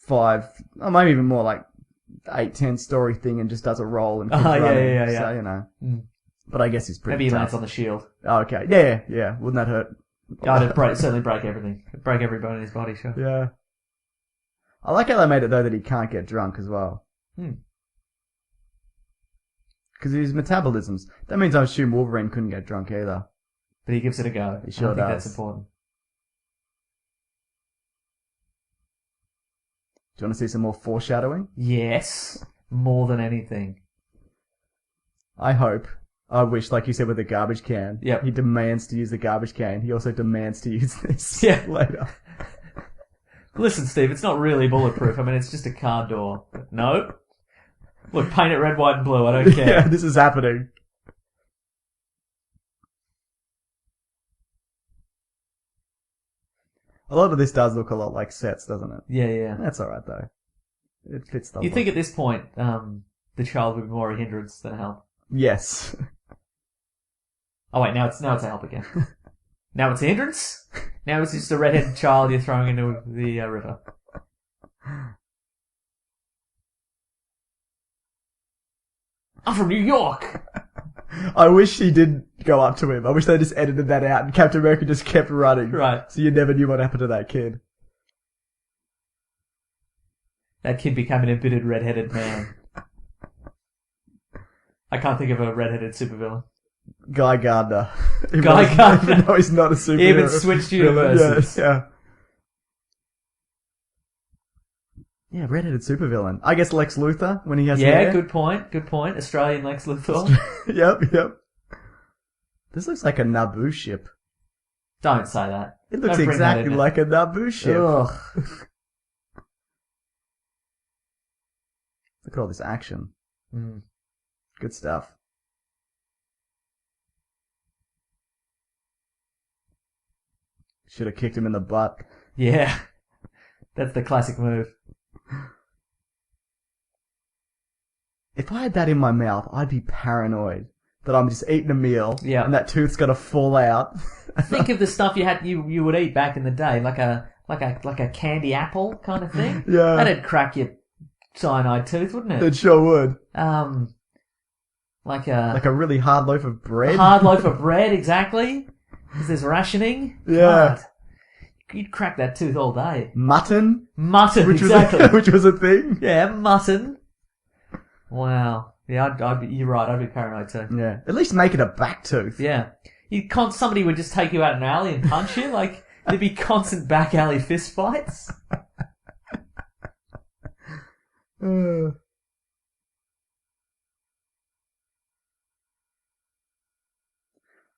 5, or maybe even more, like 8-10 story thing and just does a roll and keeps running. yeah. So, you know. Mm. But I guess he's pretty Maybe he tough. lands on the shield. Oh, okay. Yeah. Wouldn't that hurt? Yeah, it'd certainly break everything. It'd break every bone in his body, sure. Yeah. I like how they made it, though, that he can't get drunk as well. Hmm. Because of his metabolisms. That means I assume Wolverine couldn't get drunk either. But he gives it a go. He sure I think does. that's important. Do you want to see some more foreshadowing? Yes. More than anything. I hope. I wish, like you said with the garbage can. Yep. He demands to use the garbage can. He also demands to use this Yeah. later. Listen, Steve, it's not really bulletproof. I mean, it's just a car door. No. Look, paint it red, white, and blue. I don't care. Yeah, this is happening. A lot of this does look a lot like sets, doesn't it? Yeah. That's alright, though. It fits the You look. think at this point, the child would be more a hindrance than a help? Yes. Oh wait, now it's a help again. Now it's a hindrance? Now it's just a redheaded child you're throwing into the river. I'm from New York! I wish he didn't go up to him. I wish they just edited that out and Captain America just kept running. Right. So you never knew what happened to that kid. That kid became an embittered redheaded man. I can't think of a redheaded supervillain. Guy Gardner. Guy Gardner. Even though he's not a superhero. Even switched universes. Yeah. Yeah, redheaded supervillain. I guess Lex Luthor when he has hair. Yeah, good point. Australian Lex Luthor. Yep. This looks like a Naboo ship. Don't say that. It looks Don't bring that exactly in. like a Naboo ship. Ugh. Look at all this action. Mm. Good stuff. Should have kicked him in the butt. Yeah. That's the classic move. If I had that in my mouth, I'd be paranoid that I'm just eating a meal Yeah. and that tooth's gonna fall out. Think of the stuff you would eat back in the day, like a candy apple kind of thing. Yeah. That'd crack your cyanide tooth, wouldn't it? It sure would. Like a Like a really hard loaf of bread. hard loaf of bread, exactly. Because there's rationing. Yeah. God. You'd crack that tooth all day. Mutton, Mutton, which exactly. was which was a thing. Yeah, mutton. Wow. Yeah, I'd be, you're right. I'd be paranoid too. Yeah. At least make it a back tooth. Yeah. Somebody would just take you out in an alley and punch you. Like, there'd be constant back alley fist fights.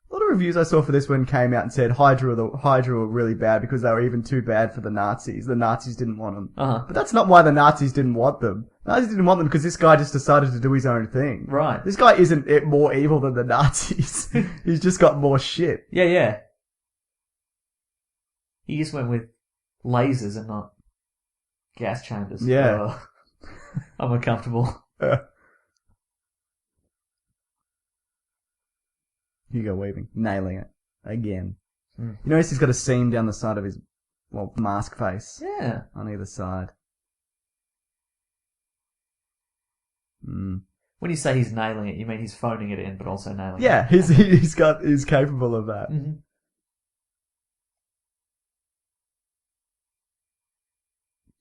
A lot of reviews I saw for this one came out and said Hydra were really bad because they were even too bad for the Nazis. The Nazis didn't want them. Uh-huh. But that's not why the Nazis didn't want them. The Nazis didn't want them because this guy just decided to do his own thing. Right. This guy isn't more evil than the Nazis. He's just got more shit. Yeah. He just went with lasers and not gas chambers. Yeah. I'm uncomfortable. Hugo Weaving, nailing it again. Mm. You notice he's got a seam down the side of his mask face. Yeah. On either side. Mm. When you say he's nailing it, you mean he's phoning it in, but also nailing it. Yeah, he's capable of that. Mm-hmm.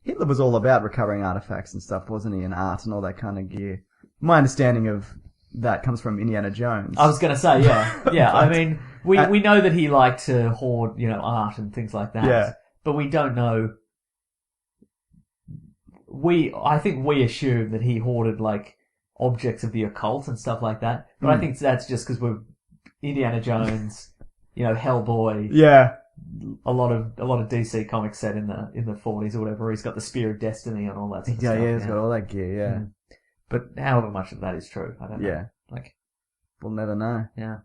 Hitler was all about recovering artifacts and stuff, wasn't he? And art and all that kind of gear. My understanding of that comes from Indiana Jones. I was going to say, yeah. Yeah, But- I mean, we know that he liked to hoard, art and things like that. Yeah. But we don't know. I think we assume that he hoarded, like, objects of the occult and stuff like that. But I think that's just because we're Indiana Jones, Hellboy. Yeah. A lot of DC comics set in the 40s or whatever. He's got the Spear of Destiny and all that sort of stuff. Yeah, he's got all that gear, yeah. Mm. But however much of that is true, I don't know. Yeah. Like, We'll never know. yeah.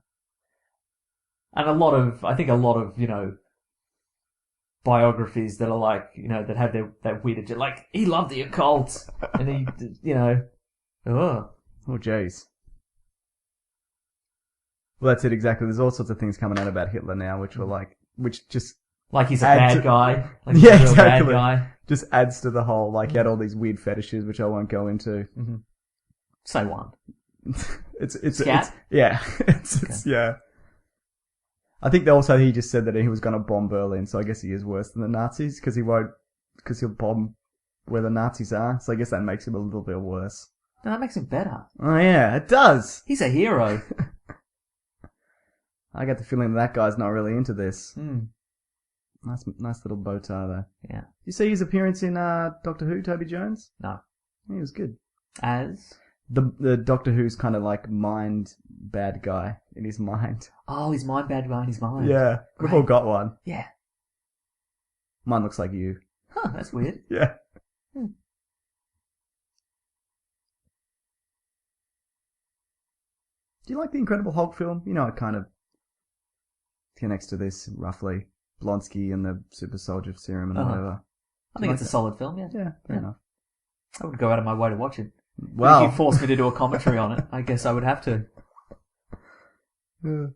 And I think a lot of, biographies that are like, that have that weird, like, he loved the occult, and he, oh. Oh, jeez. Well, that's it exactly. There's all sorts of things coming out about Hitler now, which just Like he's a Add bad to- guy. Like Yeah, he's a real exactly. bad guy. just adds to the whole, like, he had all these weird fetishes, which I won't go into. Mm-hmm. Say one. it's Scat? yeah. It's yeah. I think also he just said that he was going to bomb Berlin, so I guess he is worse than the Nazis, because he'll bomb where the Nazis are, so I guess that makes him a little bit worse. No, that makes him better. Oh yeah, it does! He's a hero. I get the feeling that guy's not really into this. Mm. Nice little bow tie though. Yeah. You see his appearance in Doctor Who, Toby Jones? No. He was good. As? The Doctor Who's kind of like mind bad guy in his mind. Oh, his mind bad guy in his mind. Yeah, we've Great. all got one. Yeah. Mine looks like you. Huh, that's weird. Yeah. Hmm. Do you like the Incredible Hulk film? You know, it kind of connects to this, roughly. Blonsky and the super soldier serum and Uh-huh. whatever. I think like it's a that? solid film, yeah. Yeah, fair Yeah. enough. I would go out of my way to watch it. But Well, if you forced me to do a commentary on it, I guess I would have to. Yeah.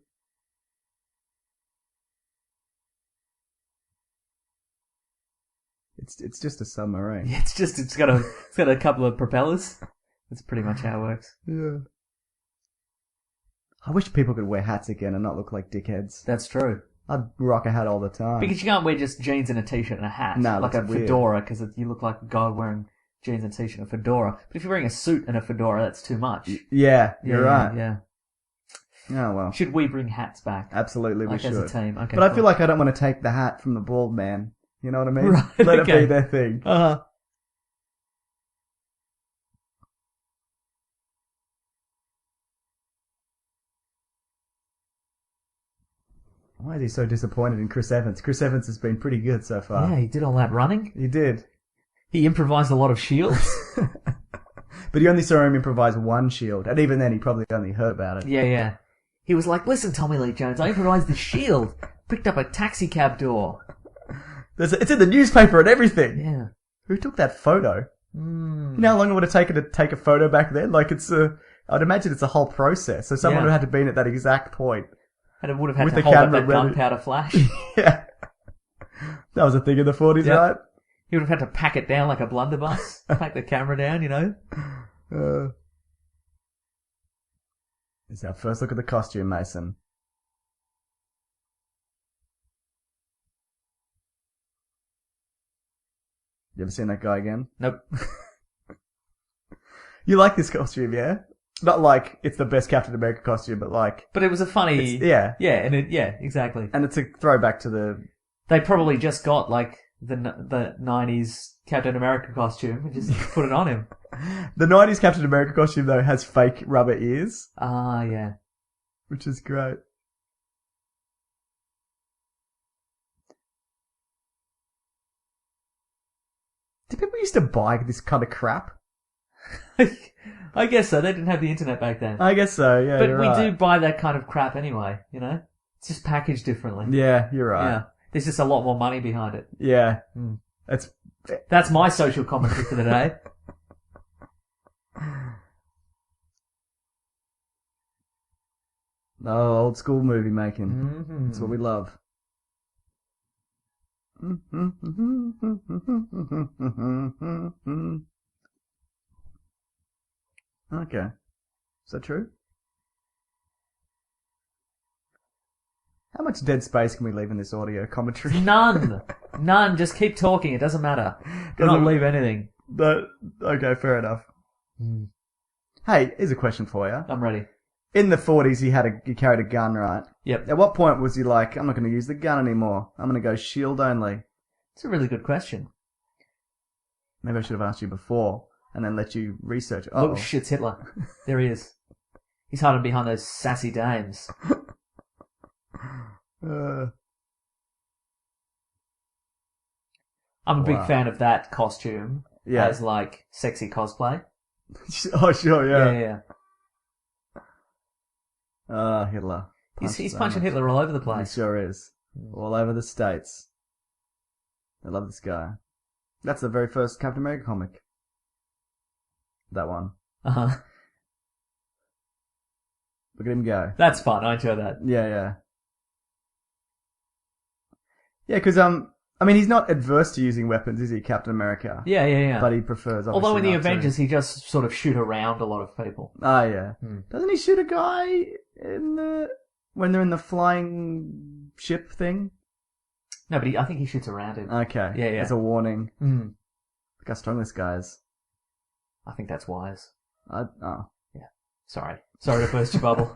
It's just a submarine. Yeah, it's got a couple of propellers. That's pretty much how it works. Yeah. I wish people could wear hats again and not look like dickheads. That's true. I'd rock a hat all the time. Because you can't wear just jeans and a t-shirt and a hat. No, like a that's weird. fedora, because you look like a guy wearing jeans and t-shirt and a fedora. But if you're wearing a suit and a fedora, that's too much. Yeah, you're right. Yeah. Oh well. Should we bring hats back? Absolutely, we Like as a should. team. Okay. But I cool. feel like I don't want to take the hat from the bald man. You know what I mean? Right, Let okay. it be their thing. Uh-huh. Why is he so disappointed in Chris Evans? Chris Evans has been pretty good so far. Yeah, he did all that running. He did. He improvised a lot of shields. But he only saw him improvise one shield. And even then, he probably only heard about it. Yeah. He was like, listen, Tommy Lee Jones, I improvised the shield. Picked up a taxi cab door. It's in the newspaper and everything. Yeah. Who took that photo? Mm. You know how long it would have taken to take a photo back then? Like, I'd imagine it's a whole process. So someone Yeah. would have had to be at that exact point. And it would have had With to the hold up camera that ready. gunpowder flash. Yeah. That was a thing in the 40s, Yep. right? He would have had to pack it down like a blunderbuss. Pack the camera down, you know? This is our first look at the costume, Mason. You ever seen that guy again? Nope. You like this costume, yeah? Not like it's the best Captain America costume, but like... But it was a funny... yeah. Yeah, exactly. And it's a throwback to the... They probably just got, like, the 90s Captain America costume and just put it on him. The 90s Captain America costume, though, has fake rubber ears, Ah, yeah. which is great. Did people used to buy this kind of crap? I guess so. They didn't have the internet back then. I guess so, yeah, But you're we right. do buy that kind of crap anyway, you know? It's just packaged differently. Yeah, you're right. Yeah. There's just a lot more money behind it. Yeah. Mm. It's That's my social commentary for the day. Oh, old school movie making. Mm-hmm. That's what we love. Okay. Is that true? How much dead space can we leave in this audio commentary? None. Just keep talking. It doesn't matter. Do not leave anything. Okay, fair enough. Mm. Hey, here's a question for you. I'm ready. In the 40s, he carried a gun, right? Yep. At what point was he like, I'm not going to use the gun anymore. I'm going to go shield only? It's a really good question. Maybe I should have asked you before and then let you research. Look, shit's Hitler. There he is. He's hiding behind those sassy dames. I'm a big fan of that costume as like sexy cosplay. Oh, sure, Yeah. Hitler. He's punching Hitler all over the place. He sure is. All over the States. I love this guy. That's the very first Captain America comic. That one. Uh-huh. Look at him go. That's fun. I enjoy that. Yeah, because, he's not adverse to using weapons, is he, Captain America? Yeah. But he prefers, obviously, although in the not Avengers, to. he just sort of shoot around a lot of people. Oh, yeah. Doesn't he shoot a guy when they're in the flying ship thing? No, but I think he shoots around him. Okay. Yeah. As a warning. Mm. Look how strong this guy is. I think that's wise. Yeah. Sorry to burst your bubble.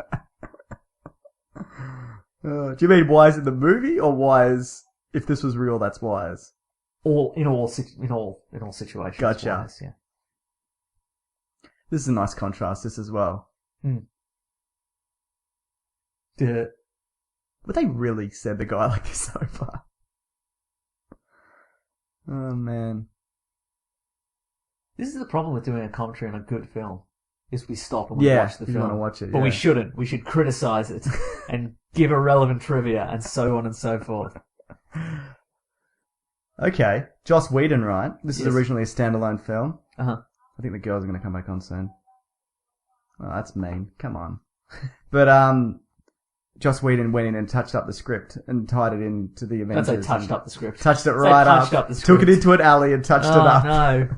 Do you mean wise in the movie or wise if this was real? That's wise. In all situations. Gotcha. Wise, yeah. This is a nice contrast. This as well. Mm. Would they really send the guy like this over? Oh man. This is the problem with doing a commentary on a good film. Is we stop and we watch the film. you want to watch it. But we shouldn't. We should criticize it and give irrelevant trivia and so on and so forth. Okay. Joss Whedon, right? This is originally a standalone film. Uh-huh. I think the girls are going to come back on soon. Oh, that's mean. Come on. But, Joss Whedon went in and touched up the script and tied it into the Avengers. Don't say touched up the script. Touched it right up. Touched up the script. Took it into an alley and touched it up. No.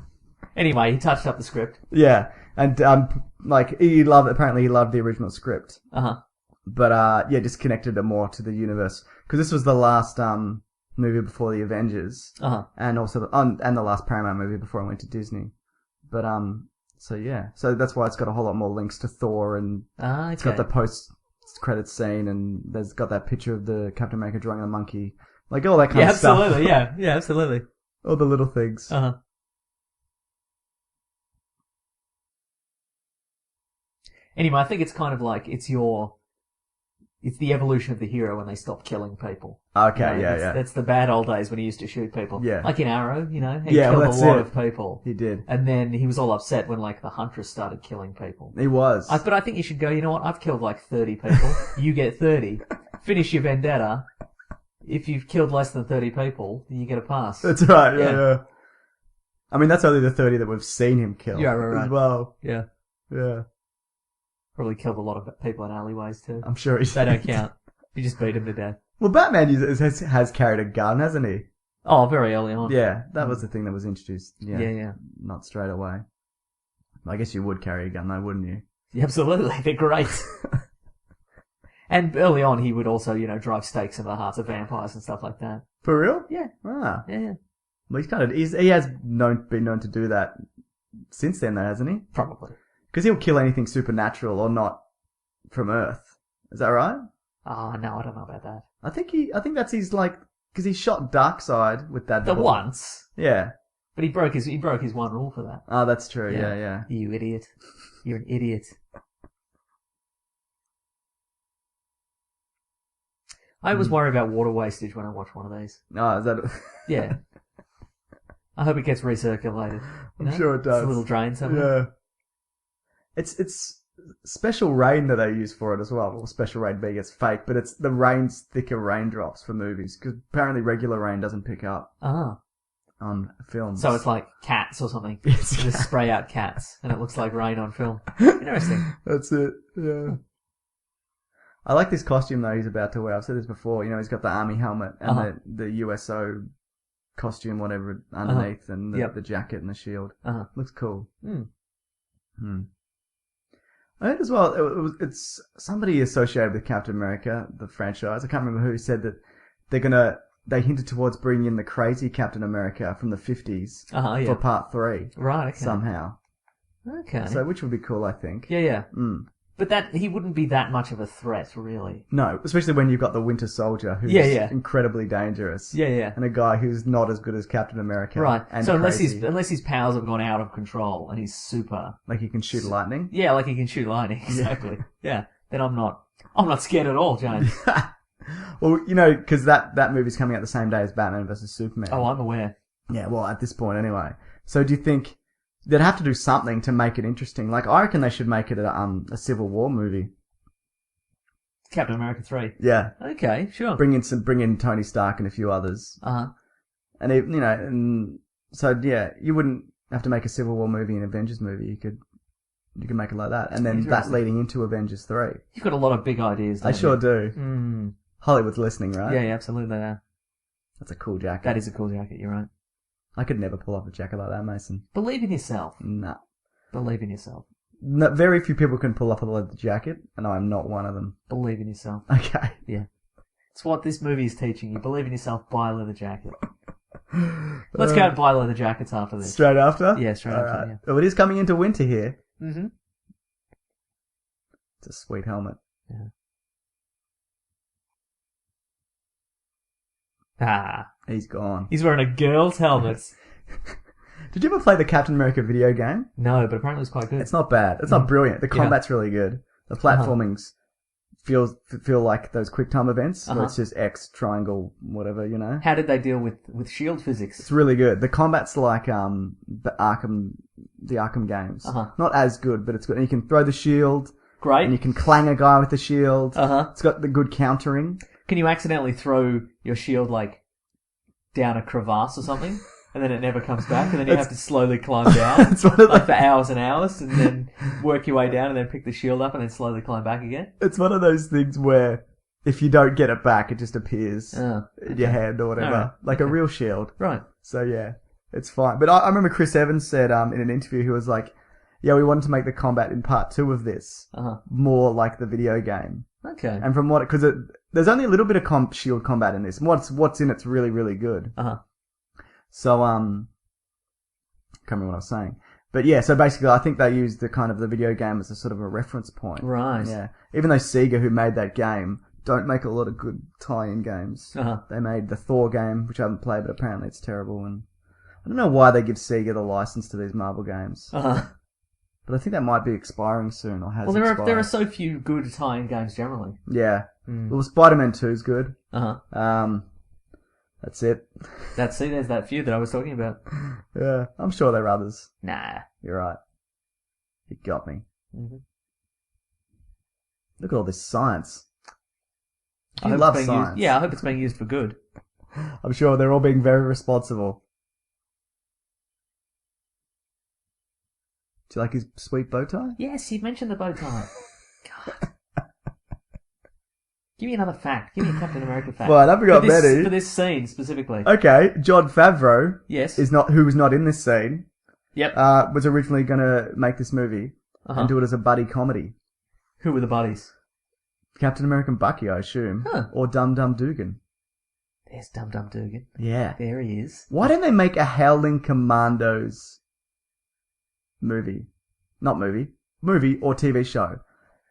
Anyway, he touched up the script. Yeah. And, apparently he loved the original script. Uh-huh. But, just connected it more to the universe. Because this was the last, movie before the Avengers. Uh-huh. And also, and the last Paramount movie before I went to Disney. But, so that's why it's got a whole lot more links to Thor and it's got the post-credits scene and there's got that picture of the Captain America drawing a monkey. Like, all that kind of stuff. Absolutely. Yeah, absolutely. All the little things. Uh-huh. Anyway, I think it's kind of like, it's the evolution of the hero when they stop killing people. Okay, You know, yeah. That's the bad old days when he used to shoot people. Yeah. Like in Arrow, he Yeah, killed well, a lot that's of people. He did. And then he was all upset when, like, the Huntress started killing people. He was. But I think you should go, you know what, I've killed like 30 people. You get 30. Finish your vendetta. If you've killed less than 30 people, then you get a pass. That's right, yeah. I mean, that's only the 30 that we've seen him kill. Yeah, right. As well. Yeah. Yeah. Probably killed a lot of people in alleyways too. I'm sure They don't count. You just beat him to death. Well, Batman has carried a gun, hasn't he? Oh, very early on. Yeah, that was the thing that was introduced. Yeah. Not straight away. I guess you would carry a gun though, wouldn't you? Yeah, absolutely. They're great. And early on, he would also, drive stakes in the hearts of vampires and stuff like that. For real? Yeah. Ah. Yeah. Well, he has been known to do that since then though, hasn't he? Probably. Because he'll kill anything supernatural or not from Earth. Is that right? Oh, no, I don't know about that. I think that's his, because he shot Darkseid with that. The once. Yeah. But he broke his one rule for that. Oh, that's true. Yeah. You idiot. You're an idiot. I always worry about water wastage when I watch one of these. Oh, is that... Yeah. I hope it gets recirculated. I'm sure it does. It's a little drain somewhere. Yeah. It's special rain that they use for it as well. Well, special rain being it's fake, but it's the rain's thicker raindrops for movies because apparently regular rain doesn't pick up. Ah. on films. So it's like cats or something. It's You just spray out cats, and it looks like rain on film. Interesting. That's it. Yeah. I like this costume though he's about to wear. I've said this before. You know, he's got the army helmet and the USO costume, whatever, underneath, and the jacket and the shield. Looks cool. I heard as well, it's somebody associated with Captain America, the franchise. I can't remember who said that they hinted towards bringing in the crazy Captain America from the 50s for part 3. Right, okay. Somehow. Okay. So, which would be cool, I think. Yeah. But he wouldn't be that much of a threat, really. No, especially when you've got the Winter Soldier, who's incredibly dangerous. Yeah. And a guy who's not as good as Captain America. Right. And so crazy. unless his powers have gone out of control and he's super... Like he can shoot lightning? Yeah, like he can shoot lightning, exactly. Yeah. Then I'm not scared at all, James. Well, you know, because that movie's coming out the same day as Batman vs. Superman. Oh, I'm aware. Yeah, well, at this point anyway. So do you think they'd have to do something to make it interesting? Like, I reckon they should make it a Civil War movie. Captain America 3. Yeah. Okay, sure. Bring in Tony Stark and a few others. And so you wouldn't have to make a Civil War movie and Avengers movie. You could make it like that, and then that leading into Avengers 3. You've got a lot of big ideas. I sure do. Hollywood's listening, right? Yeah, absolutely. Yeah. That's a cool jacket. That is a cool jacket. You're right. I could never pull off a jacket like that, Mason. Believe in yourself. Nah. Believe in yourself. No, very few people can pull off a leather jacket, and I'm not one of them. Believe in yourself. Okay. Yeah. It's what this movie is teaching you. Believe in yourself, buy a leather jacket. Let's go and buy leather jackets after this. Straight after? Yeah, straight after, right. yeah. Well, it is coming into winter here. Mm-hmm. It's a sweet helmet. Yeah. Ah. He's gone. He's wearing a girl's helmet. Did you ever play the Captain America video game? No, but apparently it's quite good. It's not bad. It's not brilliant. The combat's really good. The platformings feel like those quick time events where it's just X, triangle, whatever, you know? How did they deal with shield physics? It's really good. The combat's like the Arkham games. Not as good, but it's good. And you can throw the shield. Great. And you can clang a guy with the shield. It's got the good countering. Can you accidentally throw your shield like down a crevasse or something? And then it never comes back, and then you have to slowly climb down, like for hours and hours, and then work your way down, and then pick the shield up, and then slowly climb back again. It's one of those things where if you don't get it back, it just appears in your hand or whatever, like a real shield. Right. So yeah, it's fine. But I remember Chris Evans said in an interview, he was like, "Yeah, we wanted to make the combat in part 2 of this more like the video game." Okay. And from what, because there's only a little bit of shield combat in this. And what's in it's really, really good. So, can't remember what I was saying. But yeah, so basically I think they used the video game as a sort of a reference point. Right. Yeah. Even though Sega, who made that game, don't make a lot of good tie-in games. They made the Thor game, which I haven't played, but apparently it's terrible. And I don't know why they give Sega the license to these Marvel games. But I think that might be expiring soon, or has expired. Well, there are so few good tie-in games generally. Yeah. Well, Spider-Man 2 is good. That's it. There's that few that I was talking about. Yeah, I'm sure there are others. Nah. You're right. You got me. Mm-hmm. Look at all this science. I love science. I hope it's being used for good. I'm sure they're all being very responsible. Do you like his sweet bow tie? Yes, you mentioned the bow tie. God. Give me another fact. Give me a Captain America fact. Fine, I've got many. For this scene specifically. Okay, Jon Favreau. Yes. Who was not in this scene. Yep. Was originally going to make this movie and do it as a buddy comedy. Who were the buddies? Captain America and Bucky, I assume. Or Dum Dum Dugan. There's Dum Dum Dugan. Yeah. There he is. Why don't they make a Howling Commandos movie? Not movie. Movie or TV show.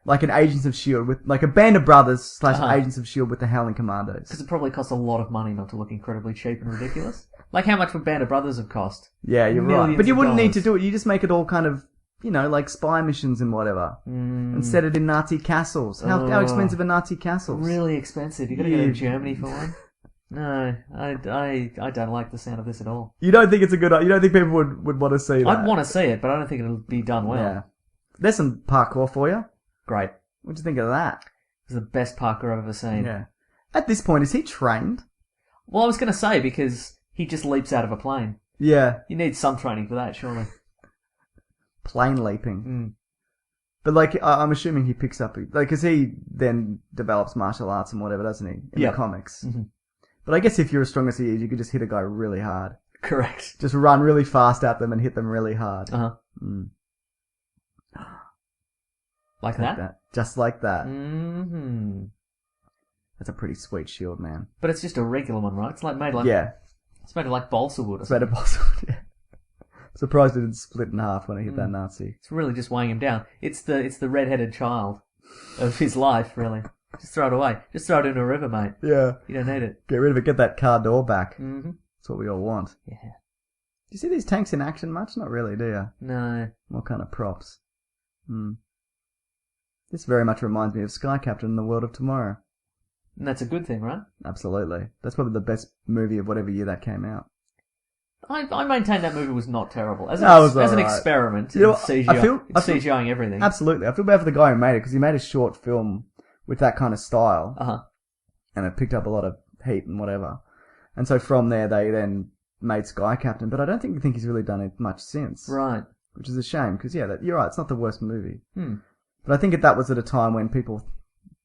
Like an Agents of S.H.I.E.L.D. with, like a Band of Brothers / Agents of S.H.I.E.L.D. with the Howling Commandos. Because it probably costs a lot of money not to look incredibly cheap and ridiculous. Like how much would Band of Brothers have cost? Yeah, you're right. But you wouldn't need to do it. You just make it all kind of, like spy missions and whatever. And set it in Nazi castles. How expensive are Nazi castles? Really expensive. You gotta go to Germany for one. No, I don't like the sound of this at all. You don't think it's a good idea? You don't think people would want to see that? I'd want to see it, but I don't think it'll be done well. Yeah. There's some parkour for you. Great. What do you think of that? It's the best parkour I've ever seen. Yeah. At this point, is he trained? Well, I was going to say, because he just leaps out of a plane. Yeah. You need some training for that, surely. Plane leaping. Mm. But like, I'm assuming he picks up, like, because he then develops martial arts and whatever, doesn't he? In Yep. the comics. Mm-hmm. But I guess if you're as strong as he is, you could just hit a guy really hard. Correct. Just run really fast at them and hit them really hard. Uh-huh. Mm. Like that? Just like that. Mm-hmm. That's a pretty sweet shield, man. But it's just a regular one, right? It's like made like Yeah. It's made of like balsa wood or It's made something. of balsa wood, yeah. Surprised it didn't split in half when I hit that Nazi. It's really just weighing him down. It's the red-headed child of his life, really. Just throw it away. Just throw it in a river, mate. Yeah. You don't need it. Get rid of it. Get that car door back. Mm-hmm. That's what we all want. Yeah. Do you see these tanks in action much? Not really, do you? No. What kind of props? This very much reminds me of Sky Captain in the World of Tomorrow. And that's a good thing, right? Absolutely. That's probably the best movie of whatever year that came out. I maintain that movie was not terrible. As was an alright. experiment You know, in CGIing everything. Absolutely. I feel bad for the guy who made it, because he made a short film with that kind of style. Uh-huh. And it picked up a lot of heat and whatever. And so from there, they then made Sky Captain, but I don't think he's really done it much since. Right. Which is a shame, because, yeah, you're right, it's not the worst movie. But I think that was at a time when people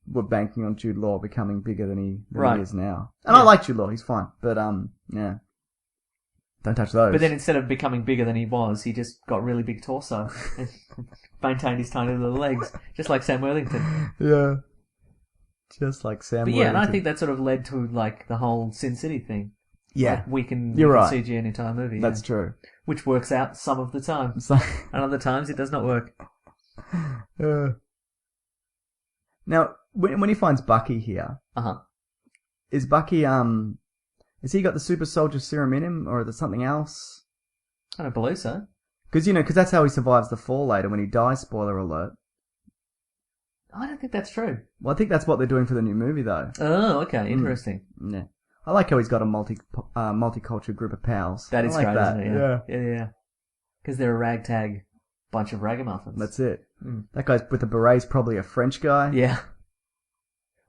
were banking on Jude Law becoming bigger than he is now. And I like Jude Law, he's fine. But, yeah. Don't touch those. But then instead of becoming bigger than he was, he just got really big torso and maintained his tiny little legs, just like Sam Worthington. Yeah. Just like Sam But Worthington. yeah, and I think that sort of led to like the whole Sin City thing. Yeah. Like we can right. CG an entire movie. That's true. Which works out some of the time. So, and other times it does not work. now, when he finds Bucky here, Uh-huh. is Bucky, has he got the super soldier serum in him, or is there something else? I don't believe so. Because, that's how he survives the fall later when he dies, spoiler alert. I don't think that's true. Well, I think that's what they're doing for the new movie, though. Oh, okay. Interesting. Yeah. I like how he's got a multicultural group of pals. That is I like great, that. isn't it? Yeah. Because they're a ragtag bunch of ragamuffins. That's it. That guy with the beret's probably a French guy. Yeah.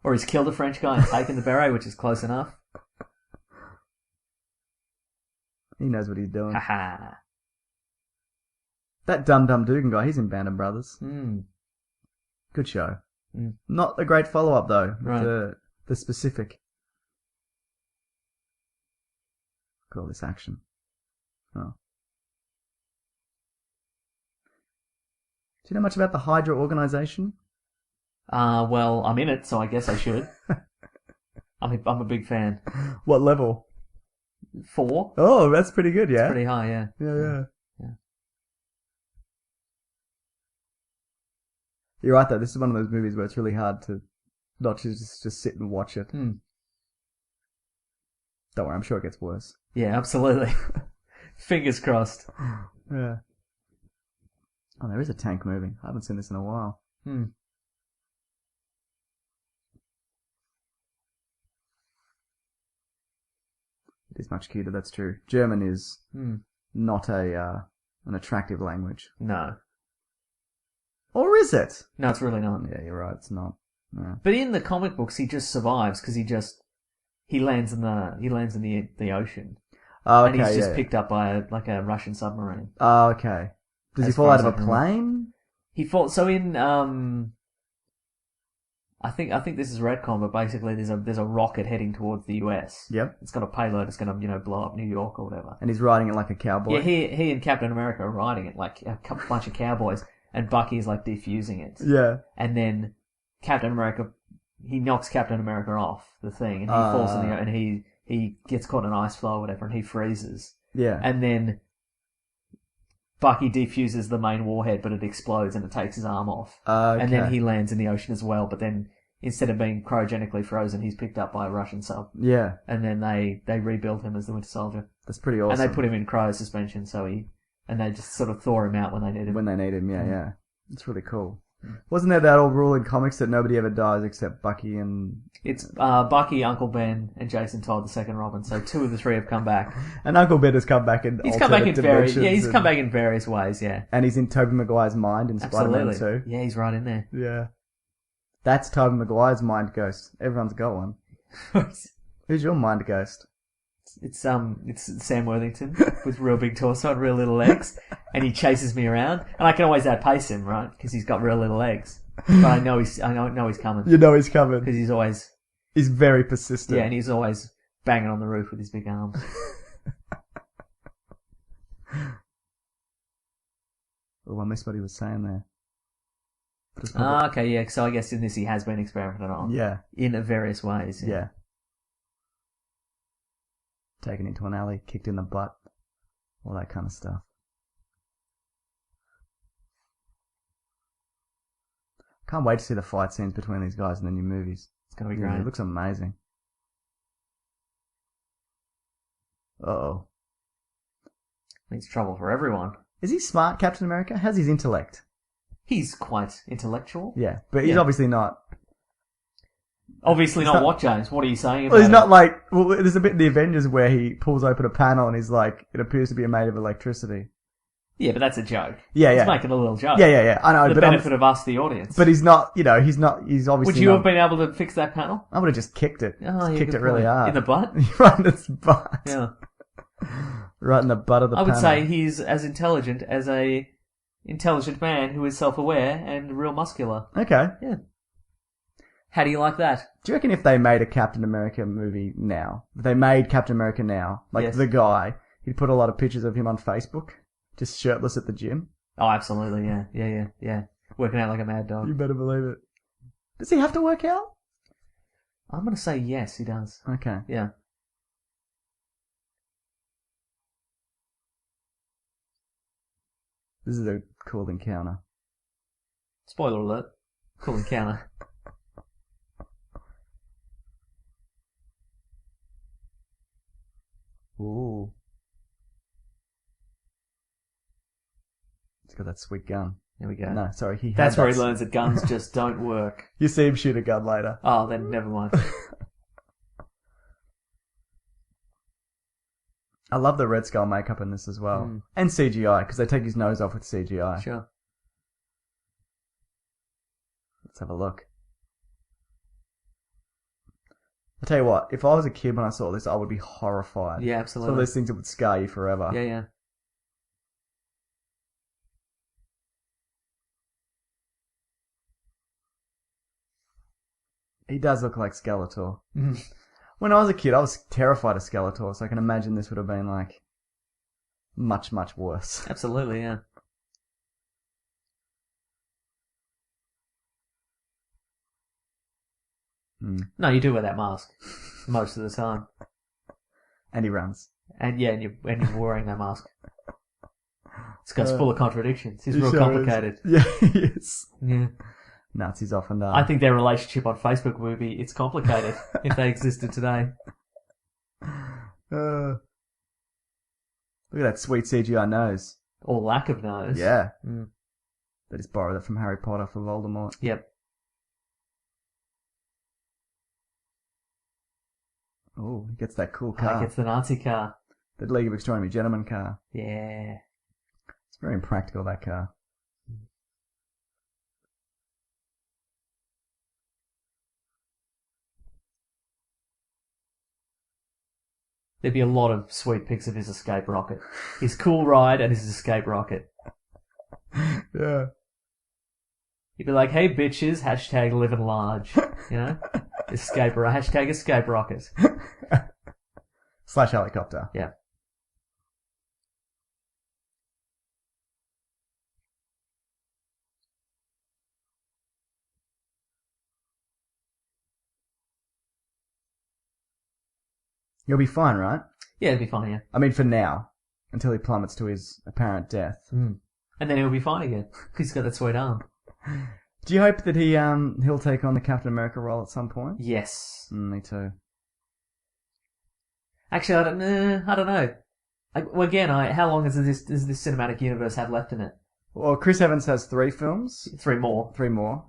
Or he's killed a French guy and taken the beret, which is close enough. He knows what he's doing. Haha. That Dum Dugan guy, he's in Band of Brothers. Good show. Not a great follow-up, though. Right. The specific. Look at all this action. Oh. Do you know much about the Hydra organization? Well, I'm in it, so I guess I should. I'm a big fan. What level? 4? Oh, that's pretty good, yeah? It's pretty high, yeah. Yeah. You're right, though. This is one of those movies where it's really hard to not just sit and watch it. Don't worry, I'm sure it gets worse. Yeah, absolutely. Fingers crossed. Yeah. Oh, there is a tank moving. I haven't seen this in a while. It is much cuter, that's true. German is not an attractive language. No. Or is it? No, it's really not. Yeah, you're right, it's not. No. But in the comic books, he just survives because he lands in the ocean. Oh, okay, and he's just picked up by a Russian submarine. Oh, okay. Does he fall out of a plane? He falls. So in I think this is retcon, but basically there's a rocket heading towards the US. Yep. It's got a payload. It's going to blow up New York or whatever. And he's riding it like a cowboy. Yeah, he and Captain America are riding it like a bunch of cowboys, and Bucky's like defusing it. Yeah. And then Captain America, he knocks Captain America off the thing, and he falls in the and he gets caught in ice flow or whatever, and he freezes. Yeah. And then Bucky defuses the main warhead, but it explodes and it takes his arm off. Okay. And then he lands in the ocean as well, but then instead of being cryogenically frozen, he's picked up by a Russian sub. Yeah. And then they rebuild him as the Winter Soldier. That's pretty awesome. And they put him in cryo suspension, and they just sort of thaw him out when they need him. When they need him, yeah. It's really cool. Wasn't there that old rule in comics that nobody ever dies except Bucky and... It's Bucky, Uncle Ben, and Jason Todd, the second Robin. So 2 of the 3 have come back. And Uncle Ben has come back in He's come back in dimensions come back in various ways, yeah. And he's in Tobey Maguire's mind in Spider-Man 2. Yeah, he's right in there. Yeah. That's Tobey Maguire's mind ghost. Everyone's got one. Who's your mind ghost? it's Sam Worthington with real big torso and real little legs, and he chases me around, and I can always outpace him, right? Because he's got real little legs. But I know he's coming. You know he's coming. Because He's very persistent. Yeah, and he's always banging on the roof with his big arms. Oh, I missed what he was saying there. Okay, yeah. So I guess in this he has been experimented on. Yeah. In various ways. Yeah. Taken into an alley, kicked in the butt, all that kind of stuff. Can't wait to see the fight scenes between these guys in the new movies. It's going to be great. It looks amazing. Uh-oh. Means trouble for everyone. Is he smart, Captain America? How's his intellect? He's quite intellectual. Yeah, but he's obviously not... Obviously not what, James? What are you saying about Well, he's not like... Well, there's a bit in the Avengers where he pulls open a panel and he's like, it appears to be made of electricity. Yeah, but that's a joke. Yeah, He's making a little joke. Yeah. I know, For the benefit of us, the audience. But he's not, he's obviously Would you have been able to fix that panel? I would have just kicked it. Oh, Kicked it really hard. In the butt? Right in its butt. Yeah. Right in the butt of the panel. I would say he's as intelligent as a intelligent man who is self-aware and real muscular. Okay. Yeah. How do you like that? Do you reckon if they made a Captain America movie now, if they made Captain America now, like Yes. the guy, he'd put a lot of pictures of him on Facebook, just shirtless at the gym? Oh, absolutely, yeah. Working out like a mad dog. You better believe it. Does he have to work out? I'm going to say yes, he does. Okay. Yeah. This is a cool encounter. Spoiler alert. Cool encounter. Ooh. He's got that sweet gun. There we go. No, sorry, he had That's where that he learns that guns just don't work. You see him shoot a gun later. Oh, then never mind. I love the Red Skull makeup in this as well. Mm. And CGI, because they take his nose off with CGI. Sure. Let's have a look. I'll tell you what, if I was a kid when I saw this, I would be horrified. Yeah, It's one absolutely. of those things that would scar you forever. Yeah. He does look like Skeletor. Mhm. When I was a kid, I was terrified of Skeletor, so I can imagine this would have been, like, much, much worse. Absolutely, yeah. Mm. No, you do wear that mask most of the time. And he runs. And yeah, and you're wearing that mask. This guy's full of contradictions. He's He real sure complicated. is. Yeah, he is. Yeah. Nazis often are. I think their relationship on Facebook would be, it's complicated if they existed today. Look at that sweet CGI nose. Or lack of nose. Yeah. Mm. They just borrowed that from Harry Potter for Voldemort. Yep. Oh, he gets that cool He car. gets the Nazi car. The League of Extraordinary Gentlemen car. Yeah. It's very impractical, that car. There'd be a lot of sweet pics of his escape rocket. His cool ride and his escape rocket. Yeah. He'd be like, hey bitches, hashtag living large. You know? Hashtag escape rocket. Slash helicopter. Yeah. You'll be fine, right? Yeah, it'd be fine, yeah. I mean, for now. Until he plummets to his apparent death. Mm. And then he'll be fine again. He's got that sweet arm. Do you hope that he'll take on the Captain America role at some point? Yes. Me too. Actually, I don't know. How long does this cinematic universe have left in it? Well, Chris Evans has 3 films. 3 more. 3 more.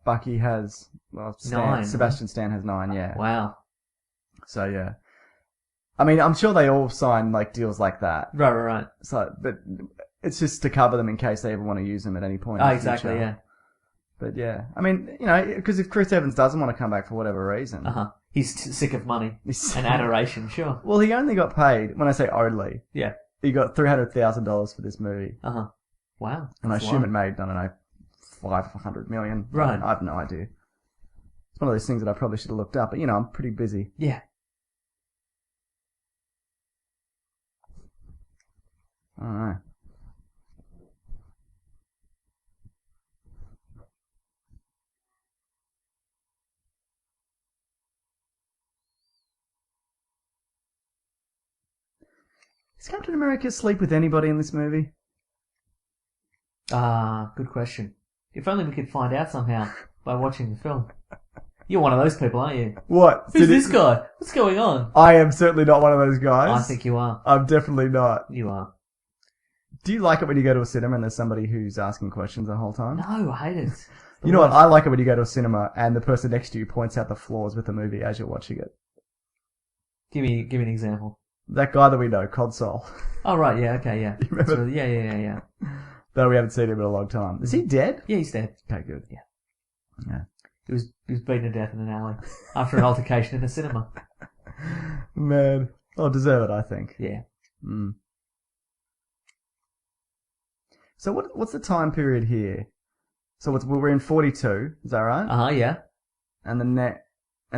Bucky has... Well, 9. Sebastian Stan has 9, yeah. Wow. So, yeah. I mean, I'm sure they all sign, like, deals like that. Right. So, but it's just to cover them in case they ever want to use them at any point. Oh, in the exactly, future. yeah. But, yeah. I mean, because if Chris Evans doesn't want to come back for whatever reason... He's sick of money He's- and adoration, sure. Well, he only got paid, when I say only, Yeah. he got $300,000 for this movie. Uh-huh. Wow. And I that's a assume lot. it made, I don't know, 500 million. Right. I have no idea. It's one of those things that I probably should have looked up, but I'm pretty busy. Yeah. I don't know. Does Captain America sleep with anybody in this movie? Good question. If only we could find out somehow by watching the film. You're one of those people, aren't you? What? Who's this guy? What's going on? I am certainly not one of those guys. I think you are. I'm definitely not. You are. Do you like it when you go to a cinema and there's somebody who's asking questions the whole time? No, I hate it. You know what? I like it when you go to a cinema and the person next to you points out the flaws with the movie as you're watching it. Give me an example. That guy that we know, Console. Oh, right, yeah, okay, yeah. You remember? Really, yeah. Though we haven't seen him in a long time. Is he dead? Yeah, he's dead. Okay, good. Yeah. He was beaten to death in an alley after an altercation in a cinema. Man. I'll deserve it, I think. Yeah. Mm. So what's the time period here? So we're in 42, is that right? Uh-huh, yeah. And then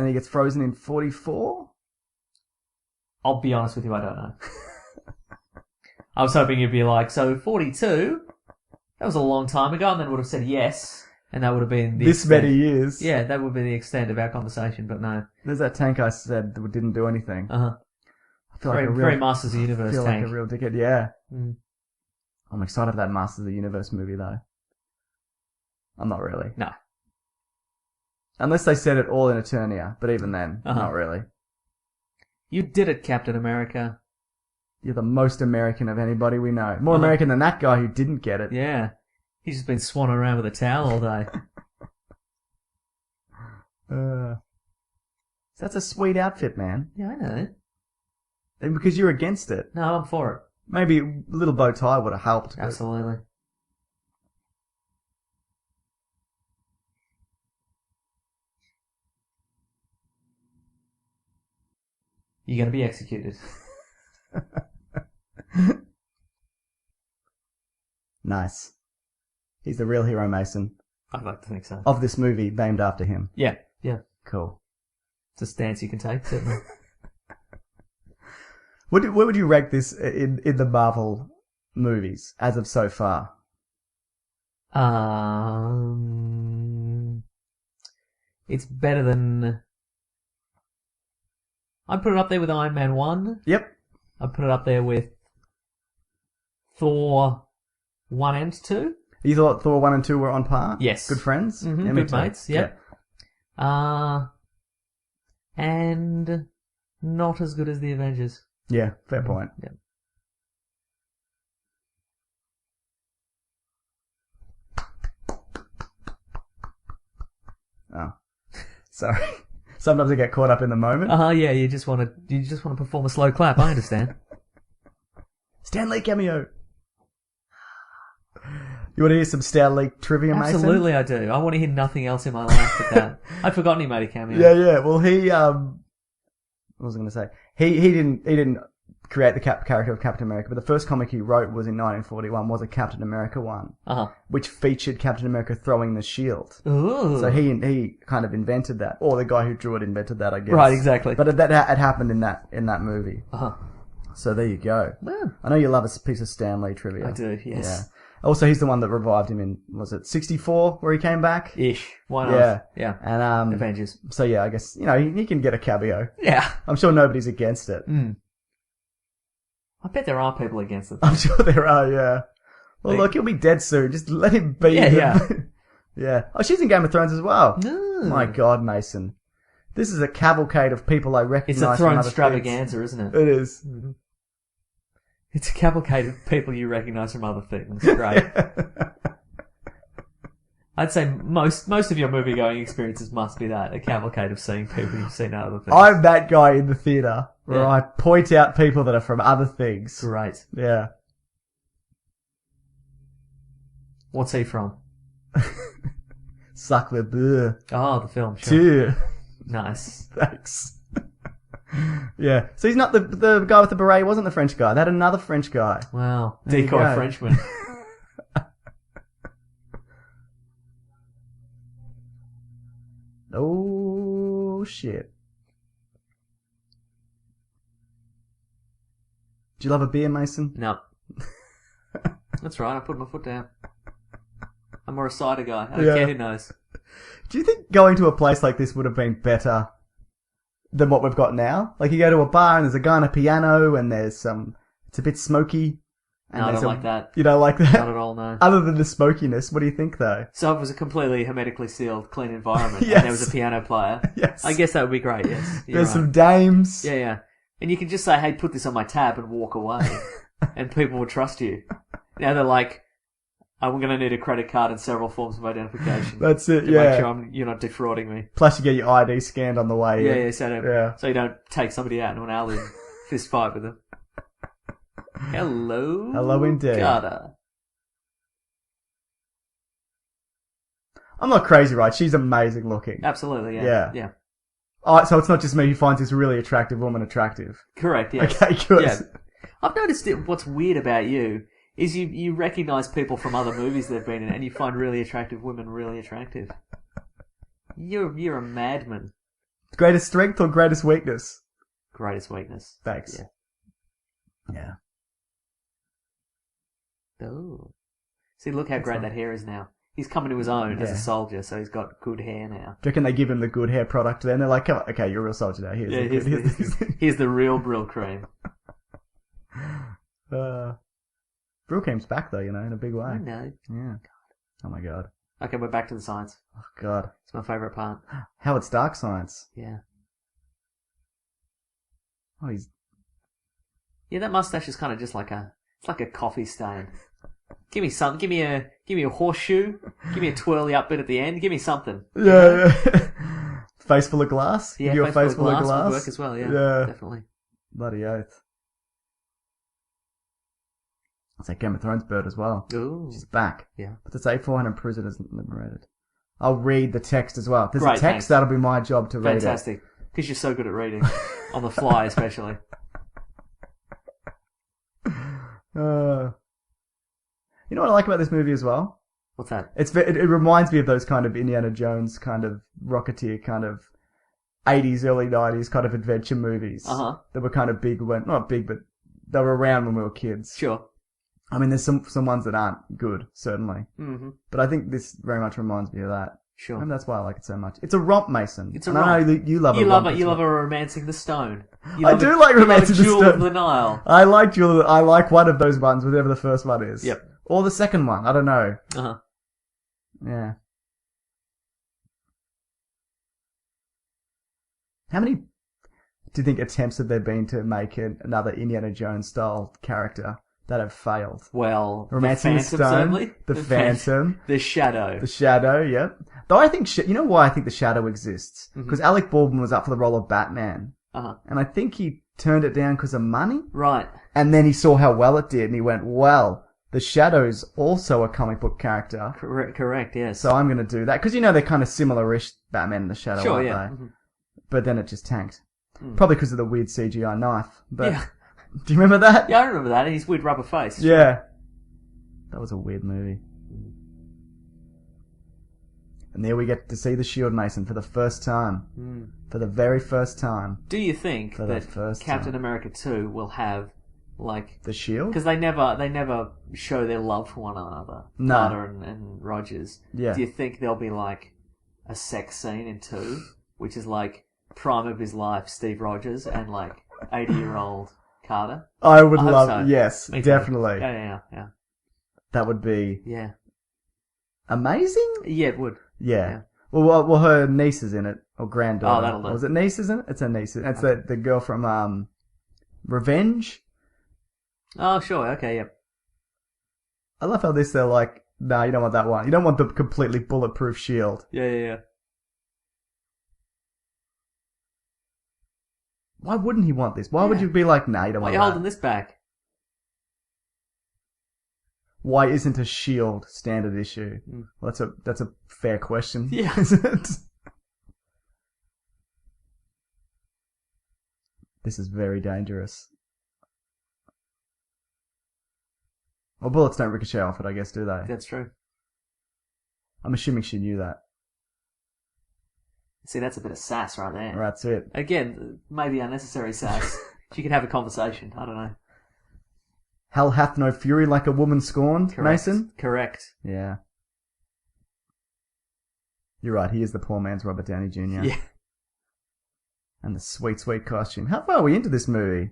he gets frozen in 44? I'll be honest with you, I don't know. I was hoping you'd be like, so 42? That was a long time ago, and then would have said yes, and that would have been the This extent. many years. Yeah, that would be the extent of our conversation, but no. There's that tank I said that didn't do anything. Uh-huh. I feel Very Masters of the Universe tank. like a real dickhead. Yeah. Mm. I'm excited for that Masters of the Universe movie, though. I'm not really. No. Unless they said it all in Eternia, but even then, Uh-huh. not really. You did it, Captain America. You're the most American of anybody we know. More American than that guy who didn't get it. Yeah. He's just been swanning around with a towel all day. That's a sweet outfit, man. Yeah, I know. And because you're against it. No, I'm for it. Maybe a little bow tie would have helped. but- Absolutely. You're going to be executed. Nice. He's the real hero, Mason. I'd like to think so. Of this movie, named after him. Yeah. Cool. It's a stance you can take, certainly. Where would you rank this in the Marvel movies as of so far? It's better than... I'd put it up there with Iron Man 1. Yep. I'd put it up there with Thor 1 and 2. You thought Thor 1 and 2 were on par? Yes. Good friends? Mm-hmm, Yeah, me good too. mates, yep. And not as good as the Avengers. Yeah, fair point. Yeah. Oh. Sorry. Sometimes I get caught up in the moment. Yeah, you just want to perform a slow clap, I understand. Stan Lee cameo. You want to hear some Stan Lee trivia, Mason? Absolutely I do. I want to hear nothing else in my life but that. I'd forgotten he made a cameo. Yeah. Well, what was I going to say? He didn't create the character of Captain America, but the first comic he wrote was in 1941, was a Captain America one, which featured Captain America throwing the shield. Ooh. So he kind of invented that, or the guy who drew it invented that, I guess. Right, exactly. But that had happened in that movie. So there you go. Well, I know you love a piece of Stan Lee trivia. I do, yes. Yeah. Also, he's the one that revived him in, was it 64 where he came back? Ish. Why not? Yeah. Yeah. And Avengers. So yeah, I guess he can get a cameo. Yeah. I'm sure nobody's against it. I bet there are people against it. I'm sure there are. Yeah. Well, look, he'll be dead soon. Just let him be. Yeah. Yeah. Oh, she's in Game of Thrones as well. No. My God, Mason. This is a cavalcade of people I recognize. It's a from throne other extravaganza, isn't it? It is. Mm-hmm. It's a cavalcade of people you recognise from other things. Great. I'd say most of your movie-going experiences must be that, a cavalcade of seeing people you've seen in other things. I'm that guy in the theatre where Yeah. I point out people that are from other things. Great. Yeah. What's he from? Suck the bleu. Oh, the film, sure. Too. Nice. Thanks. Yeah. So he's not the guy with the beret. Wasn't the French guy. They had another French guy. Wow. There you Decoy go. Frenchman. Oh shit. Do you love a beer, Mason? No. That's right, I put my foot down. I'm more a cider guy. I don't care who knows. Do you think going to a place like this would have been better than what we've got now? Like you go to a bar and there's a guy on a piano and there's it's a bit smoky. And No, I there's don't like that. You don't like that? Not at all, no. Other than the smokiness, what do you think though? So if it was a completely hermetically sealed, clean environment, Yes. and there was a piano player, Yes. I guess that would be great, yes. You're There's right. some dames. Yeah, yeah. And you can just say, hey, put this on my tab and walk away. And people will trust you. Now they're like, I'm going to need a credit card and several forms of identification. That's it, to yeah. make sure you're not defrauding me. Plus you get your ID scanned on the way Yeah, in. yeah, so you don't take somebody out into an alley and fist fight with them. Hello. Hello indeed. Carter. I'm not crazy, right? She's amazing looking. Absolutely, yeah. Yeah. Yeah. Oh, so it's not just me who finds this really attractive woman attractive. Correct, yes. Okay, good. Yeah. I've noticed that what's weird about you is you recognise people from other movies they've been in and you find really attractive women really attractive. You're a madman. Greatest strength or greatest weakness? Greatest weakness. Thanks. Yeah. Yeah. Oh. See, look how That's great fine. that hair is now. He's coming to his own as Yeah. a soldier, so he's got good hair now. Do you reckon they give him the good hair product then? They're like, come on, okay, you're a real soldier now. Here's the real Brill cream. Brill cream's back though, in a big way. I know. Yeah. Oh my god. Okay, we're back to the science. Oh god. It's my favourite part. Howard's Dark Science. Yeah. Oh, he's... Yeah, that mustache is kind of just like it's like a coffee stain. Give me something. Give me a horseshoe. Give me a twirly up bit at the end. Give me something. Yeah. Face full of glass? Yeah, Give you a face full of would glass? work as well. Yeah, Yeah. definitely. Bloody oath. It's that Game of Thrones bird as well. Ooh. She's back. Yeah. But it's A400 prisoners liberated. I'll read the text as well. If there's Great, a text, thanks. that'll be my job to read it. Fantastic. Because you're so good at reading. On the fly, especially. You know what I like about this movie as well? What's that? It reminds me of those kind of Indiana Jones kind of Rocketeer kind of 80s, early 90s kind of adventure movies. Uh-huh. That were kind of big, not big, but they were around when we were kids. Sure. I mean, there's some ones that aren't good, certainly. Mm-hmm. But I think this very much reminds me of that. Sure. And that's why I like it so much. It's a romp, Mason. It's a and I know romp. you love a You romp. love it. as You well. love a romancing the stone. I do like Romancing the Jewel Stone. of the Nile. I like Jewel. I like one of those ones, whatever the first one is. Yep. Or the second one. I don't know. Uh-huh. Yeah. How many do you think attempts have there been to make another Indiana Jones style character that have failed? Well, Romancing the the Phantom, Stone, certainly. the Phantom, The Shadow. the Shadow. Yep. Though I think you know why I think the Shadow exists because Alec Baldwin was up for the role of Batman, Uh-huh. and I think he turned it down because of money. Right. And then he saw how well it did, and he went, "Well, the Shadow's also a comic book character, Correct, yes. so I'm going to do that." Because they're kind of similar-ish, Batman and the Shadow, Sure, aren't yeah. they? Mhm. But then it just tanked. Probably because of the weird CGI knife. But Yeah. do you remember that? Yeah, I remember that. And his weird rubber face. Yeah. That was a weird movie. And there we get to see the Shield, Mason, for the first time. For the very first time. Do you think For the that first Captain time. America 2 will have, like... The Shield? Because they never show their love for one another. No. Carter and Rogers. Yeah. Do you think there'll be, like, a sex scene in 2? Which is, like, prime of his life, Steve Rogers, and, like, 80-year-old Carter? I would hope love... so. Yes, Me too. definitely. Yeah. That would be Yeah. amazing? Yeah, it would. Yeah. Yeah. Well, her niece is in it, or granddaughter. Oh, that'll do. Was it niece, isn't it? It's her niece. It's the girl from Revenge. Oh, sure. Okay, yep. I love how they're like, nah, you don't want that one. You don't want the completely bulletproof shield. Yeah. Why wouldn't he want this? Why would Yeah. you be like, nah, you don't Why are want you that? holding this back? Why isn't a shield standard issue? Well, that's a fair question, Yeah. isn't it? This is very dangerous. Well, bullets don't ricochet off it, I guess, do they? That's true. I'm assuming she knew that. See, that's a bit of sass right there. That's it. Again, maybe unnecessary sass. She could have a conversation. I don't know. Hell hath no fury like a woman scorned, Correct. Mason? Correct. Yeah. You're right, he is the poor man's Robert Downey Jr. Yeah. And the sweet, sweet costume. How far are we into this movie?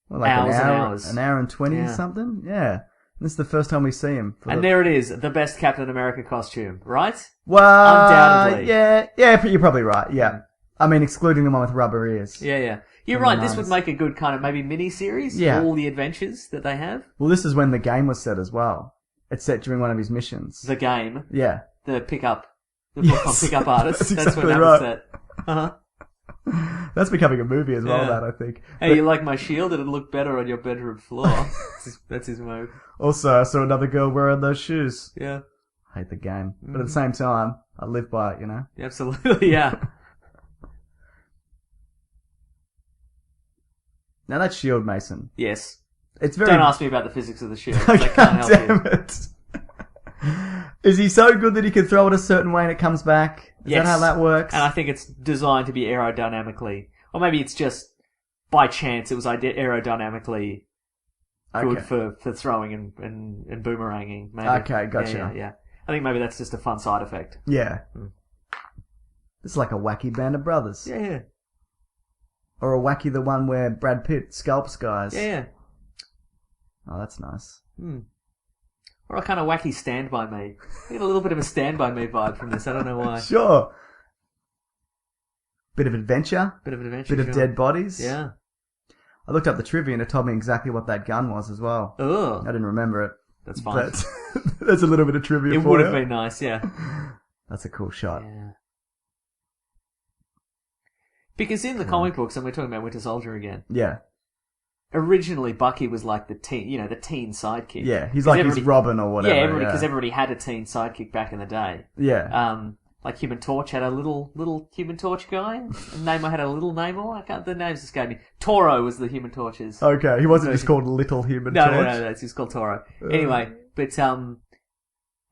Well, like Hours an and hour, hours. An hour and 20 Yeah. something? Yeah. And this is the first time we see him. And there it is, the best Captain America costume, right? Well, Undoubtedly. yeah, you're probably right, yeah. I mean, excluding the one with rubber ears. Yeah, yeah. You're From the right, this would 90s. make a good kind of maybe mini-series. Yeah. All the adventures that they have. Well, this is when the game was set as well. It's set during one of his missions. The game, Yeah. the book on pickup artists. That's That's when exactly that was right. set. Uh-huh. That's becoming a movie as well, Yeah. that, I think. Hey, you like my shield? It'd look better on your bedroom floor. That's his move. Also, I saw another girl wearing those shoes. Yeah. I hate the game. But at the same time, I live by it, you know? Absolutely, yeah. Now that's Shield, Mason. Yes. It's very... Don't ask me about the physics of the shield. 'cause I can't help Damn you. it. Is he so good that he can throw it a certain way and it comes back? Is Yes. that how that works? And I think it's designed to be aerodynamically, or maybe it's just by chance it was aerodynamically good for throwing and boomeranging. Maybe. Okay, gotcha. Yeah. I think maybe that's just a fun side effect. Yeah. It's like a wacky band of brothers. Yeah. Or a wacky the one where Brad Pitt scalps guys. Yeah. Oh, that's nice. Or a kind of wacky Stand By Me. I get a little bit of a Stand By Me vibe from this. I don't know why. Sure. Bit of adventure. Bit of an adventure. Bit of dead bodies. Yeah. I looked up the trivia and it told me exactly what that gun was as well. Ugh. I didn't remember it. That's fine. But that's a little bit of trivia It for would you. have been nice, yeah. That's a cool shot. Yeah. Because in the comic books, and we're talking about Winter Soldier again, Yeah. originally Bucky was like the teen sidekick. Yeah. He's like his Robin or whatever. Yeah, because everybody had a teen sidekick back in the day. Yeah. Like Human Torch had a little Human Torch guy. And Namor had a little Namor. I can't. The names escape me. Toro was the Human Torch's. Okay, he wasn't just called Little Human No, Torch. no, it's called Toro. Anyway, but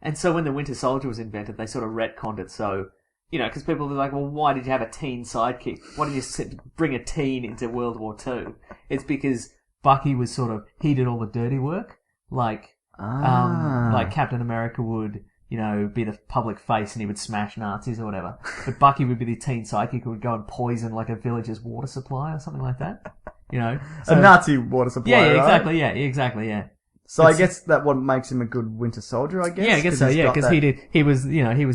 and so when the Winter Soldier was invented, they sort of retconned it. So because people were like, well, why did you have a teen sidekick? Why did you bring a teen into World War II? It's because Bucky was he did all the dirty work, like Captain America would. Be the public face and he would smash Nazis or whatever. But Bucky would be the teen sidekick who would go and poison like a village's water supply or something like that. So, a Nazi water supply, yeah, right? exactly, yeah, exactly, yeah. So I guess that what makes him a good Winter Soldier, I guess? Yeah, I guess so, he's yeah, got because that- he was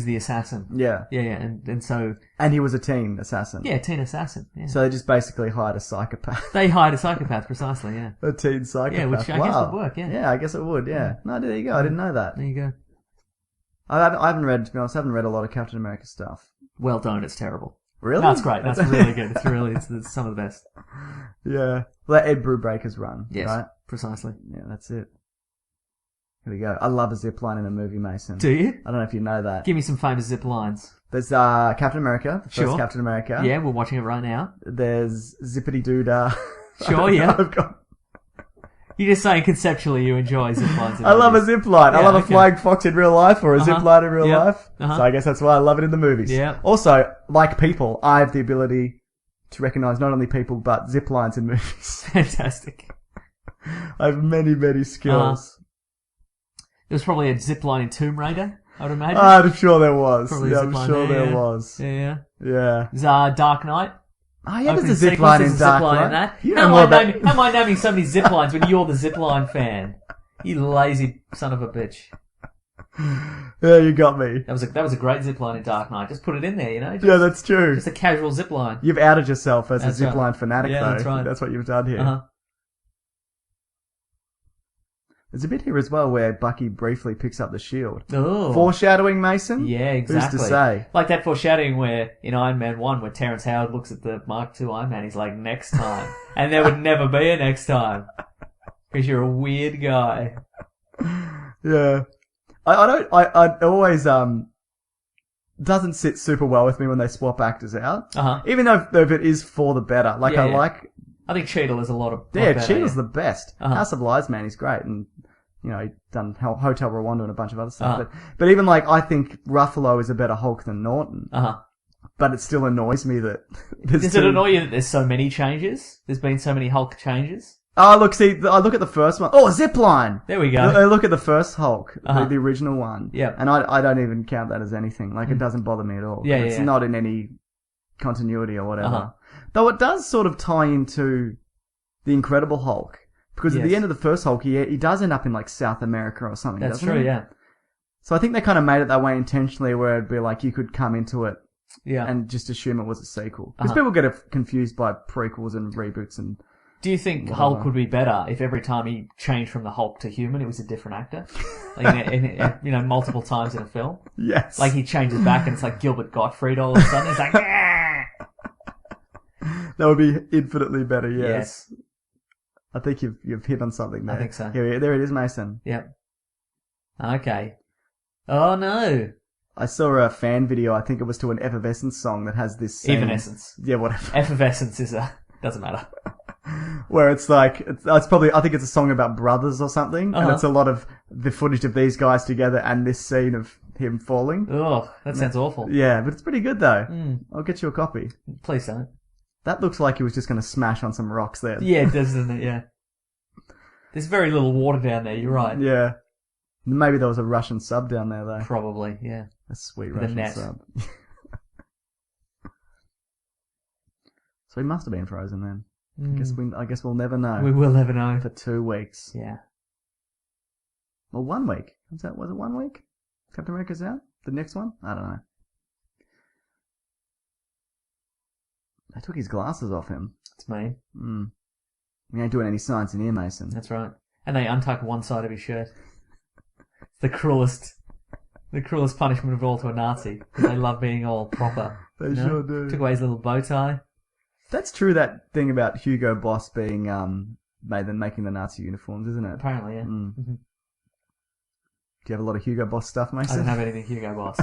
the assassin. Yeah. Yeah, and so, And he was a teen assassin. yeah, teen assassin, yeah. So they just basically hired a psychopath. They hired a psychopath, precisely, yeah. A teen psychopath. Yeah, which I guess would work, yeah. Yeah, I guess it would, yeah. No, there you go. I didn't know that. There you go. I haven't read, to be honest, I haven't read a lot of Captain America stuff. Well done, it's terrible. Really? That's great, that's really good. It's some of the best. Yeah. Well, that Ed Brubaker's run, Yes, right? precisely. Yeah, that's it. Here we go. I love a zip line in a movie, Mason. Do you? I don't know if you know that. Give me some famous zip lines. There's Captain America, the first Sure. Captain America. Yeah, we're watching it right now. There's Zippity Doodah. Sure, yeah. I've got... You're just saying conceptually you enjoy zip lines. I love a zip line. I Yeah, love a okay. flying fox in real life or a zip line in real Yep. life. Uh-huh. So I guess that's why I love it in the movies. Yeah. Also, like people, I have the ability to recognize not only people but zip lines in movies. Fantastic. I have many, many skills. There's probably a zip line in Tomb Raider, I would imagine. I'm sure there was. Probably a Yeah, zip I'm line sure there, there yeah. was. Yeah. Yeah. There's Dark Knight. Oh, yeah, there's Opening a zip sequence, line there's in a Dark zip line in Knight. that. You How know am more I about... naming- how am I naming so many zip lines when you're the zip line fan? You lazy son of a bitch. Yeah, you got me. That was a great zip line in Dark Knight. Just put it in there, Just, Yeah, that's true. just a casual zip line. You've outed yourself as That's a zip right. line fanatic, Yeah, though. that's right. That's what you've done here. Uh-huh. There's a bit here as well where Bucky briefly picks up the shield. Oh. Foreshadowing, Mason? Yeah, exactly. Who's to say? Like that foreshadowing where in Iron Man 1 where Terrence Howard looks at the Mark II Iron Man, he's like, next time. And there would never be a next time. Because you're a weird guy. Yeah. I always, doesn't sit super well with me when they swap actors out. Uh-huh. Even though if it is for the better. Like, Yeah, I yeah. like I think Cheadle is a lot Yeah, better, Cheadle's the best. Uh-huh. House of Lies, man, he's great, and he's done Hotel Rwanda and a bunch of other stuff. Uh-huh. But even I think Ruffalo is a better Hulk than Norton. Uh-huh. But it still annoys me that Does it annoy you that there's so many changes? There's been so many Hulk changes? Oh, look, see, I look at the first one. Oh, zipline! There we go. I look at the first Hulk, Uh-huh. the original one. Yeah. And I don't even count that as anything. It doesn't bother me at all. Yeah, It's yeah. not in any continuity or whatever. Uh-huh. Though it does sort of tie into the Incredible Hulk. Because at the Yes. end of the first Hulk, he does end up in South America or something, That's doesn't true, he? yeah. So I think they kind of made it that way intentionally, where it'd be you could come into it Yeah. and just assume it was a sequel. Because Uh-huh. people get confused by prequels and reboots and... Do you think Hulk would be better if every time he changed from the Hulk to human, it was a different actor? Multiple times in a film? Yes. He changes back and it's like Gilbert Gottfried all of a sudden. It's like, "Ah!" That would be infinitely better, yes. Yes. I think you've hit on something there. I think so. There it is, Mason. Yep. Okay. Oh no. I saw a fan video, I think it was to an Effervescence song that has this scene. Evanescence. Yeah, whatever. Effervescence doesn't matter. Where it's it's probably, I think it's a song about brothers or something, and it's a lot of the footage of these guys together and this scene of him falling. Oh, that sounds awful. Yeah, but it's pretty good though. I'll get you a copy. Please don't. That looks like he was just going to smash on some rocks there. Yeah, it does, doesn't it? Yeah. There's very little water down there, you're right. Yeah. Maybe there was a Russian sub down there though. Probably, yeah. A sweet The Russian net. sub. So he must have been frozen then. I guess we'll never know. We will never know. For 2 weeks. Yeah. Well, 1 week. Was it 1 week? Captain America's out? The next one? I don't know. They took his glasses off him. It's mean. We ain't doing any science in here, Mason. That's right. And they untuck one side of his shirt. The cruelest punishment of all to a Nazi. Because they love being all proper. They sure do. Took away his little bow tie. That's true, that thing about Hugo Boss being making the Nazi uniforms, isn't it? Apparently, yeah. Do you have a lot of Hugo Boss stuff, Mason? I don't have anything Hugo Boss.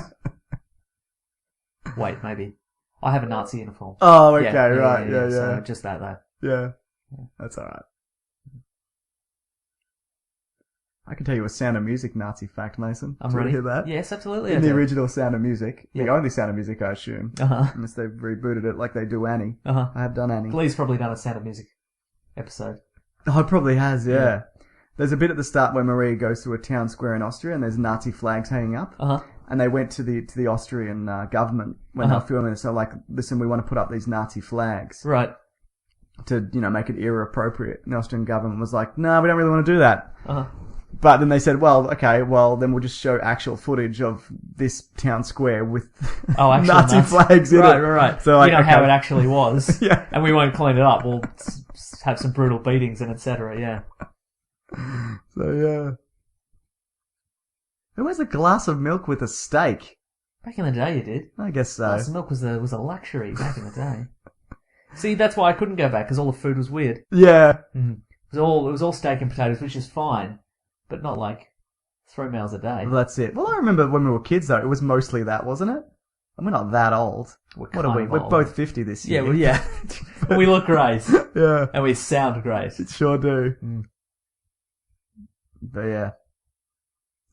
Wait, maybe. I have a Nazi uniform. Oh, okay, right. Yeah. So just that, though. Yeah. That's alright. I can tell you a Sound of Music Nazi fact, Mason. I'm Do you ready. hear that? Yes, absolutely. In the original Sound of Music, the Yeah. only Sound of Music, I assume, Uh-huh. unless they've rebooted it like they do Annie. Uh-huh. I have done Annie. Glee's probably done a Sound of Music episode. Oh, it probably has, yeah. Yeah. There's a bit at the start where Maria goes to a town square in Austria and there's Nazi flags hanging up. Uh-huh. And they went to the Austrian government when they were filming it. So listen, we want to put up these Nazi flags Right. to, make it era appropriate. And the Austrian government was like, no, we don't really want to do that. Uh-huh. But then they said, well, okay, then we'll just show actual footage of this town square with Nazi flags in it. Right. So how it actually was. Yeah. And we won't clean it up. We'll have some brutal beatings and etc. Yeah. So, yeah. Who has a glass of milk with a steak? Back in the day, you did. I guess so. Glass of milk was a luxury back in the day. See, that's why I couldn't go back, because all the food was weird. Yeah. It was all steak and potatoes, which is fine, but not 3 meals a day. Well, that's it. Well, I remember when we were kids, though, it was mostly that, wasn't it? And we're not that old. What are we? We're both 50 this year. Yeah. We look great. Yeah. And we sound great. It sure do. But yeah.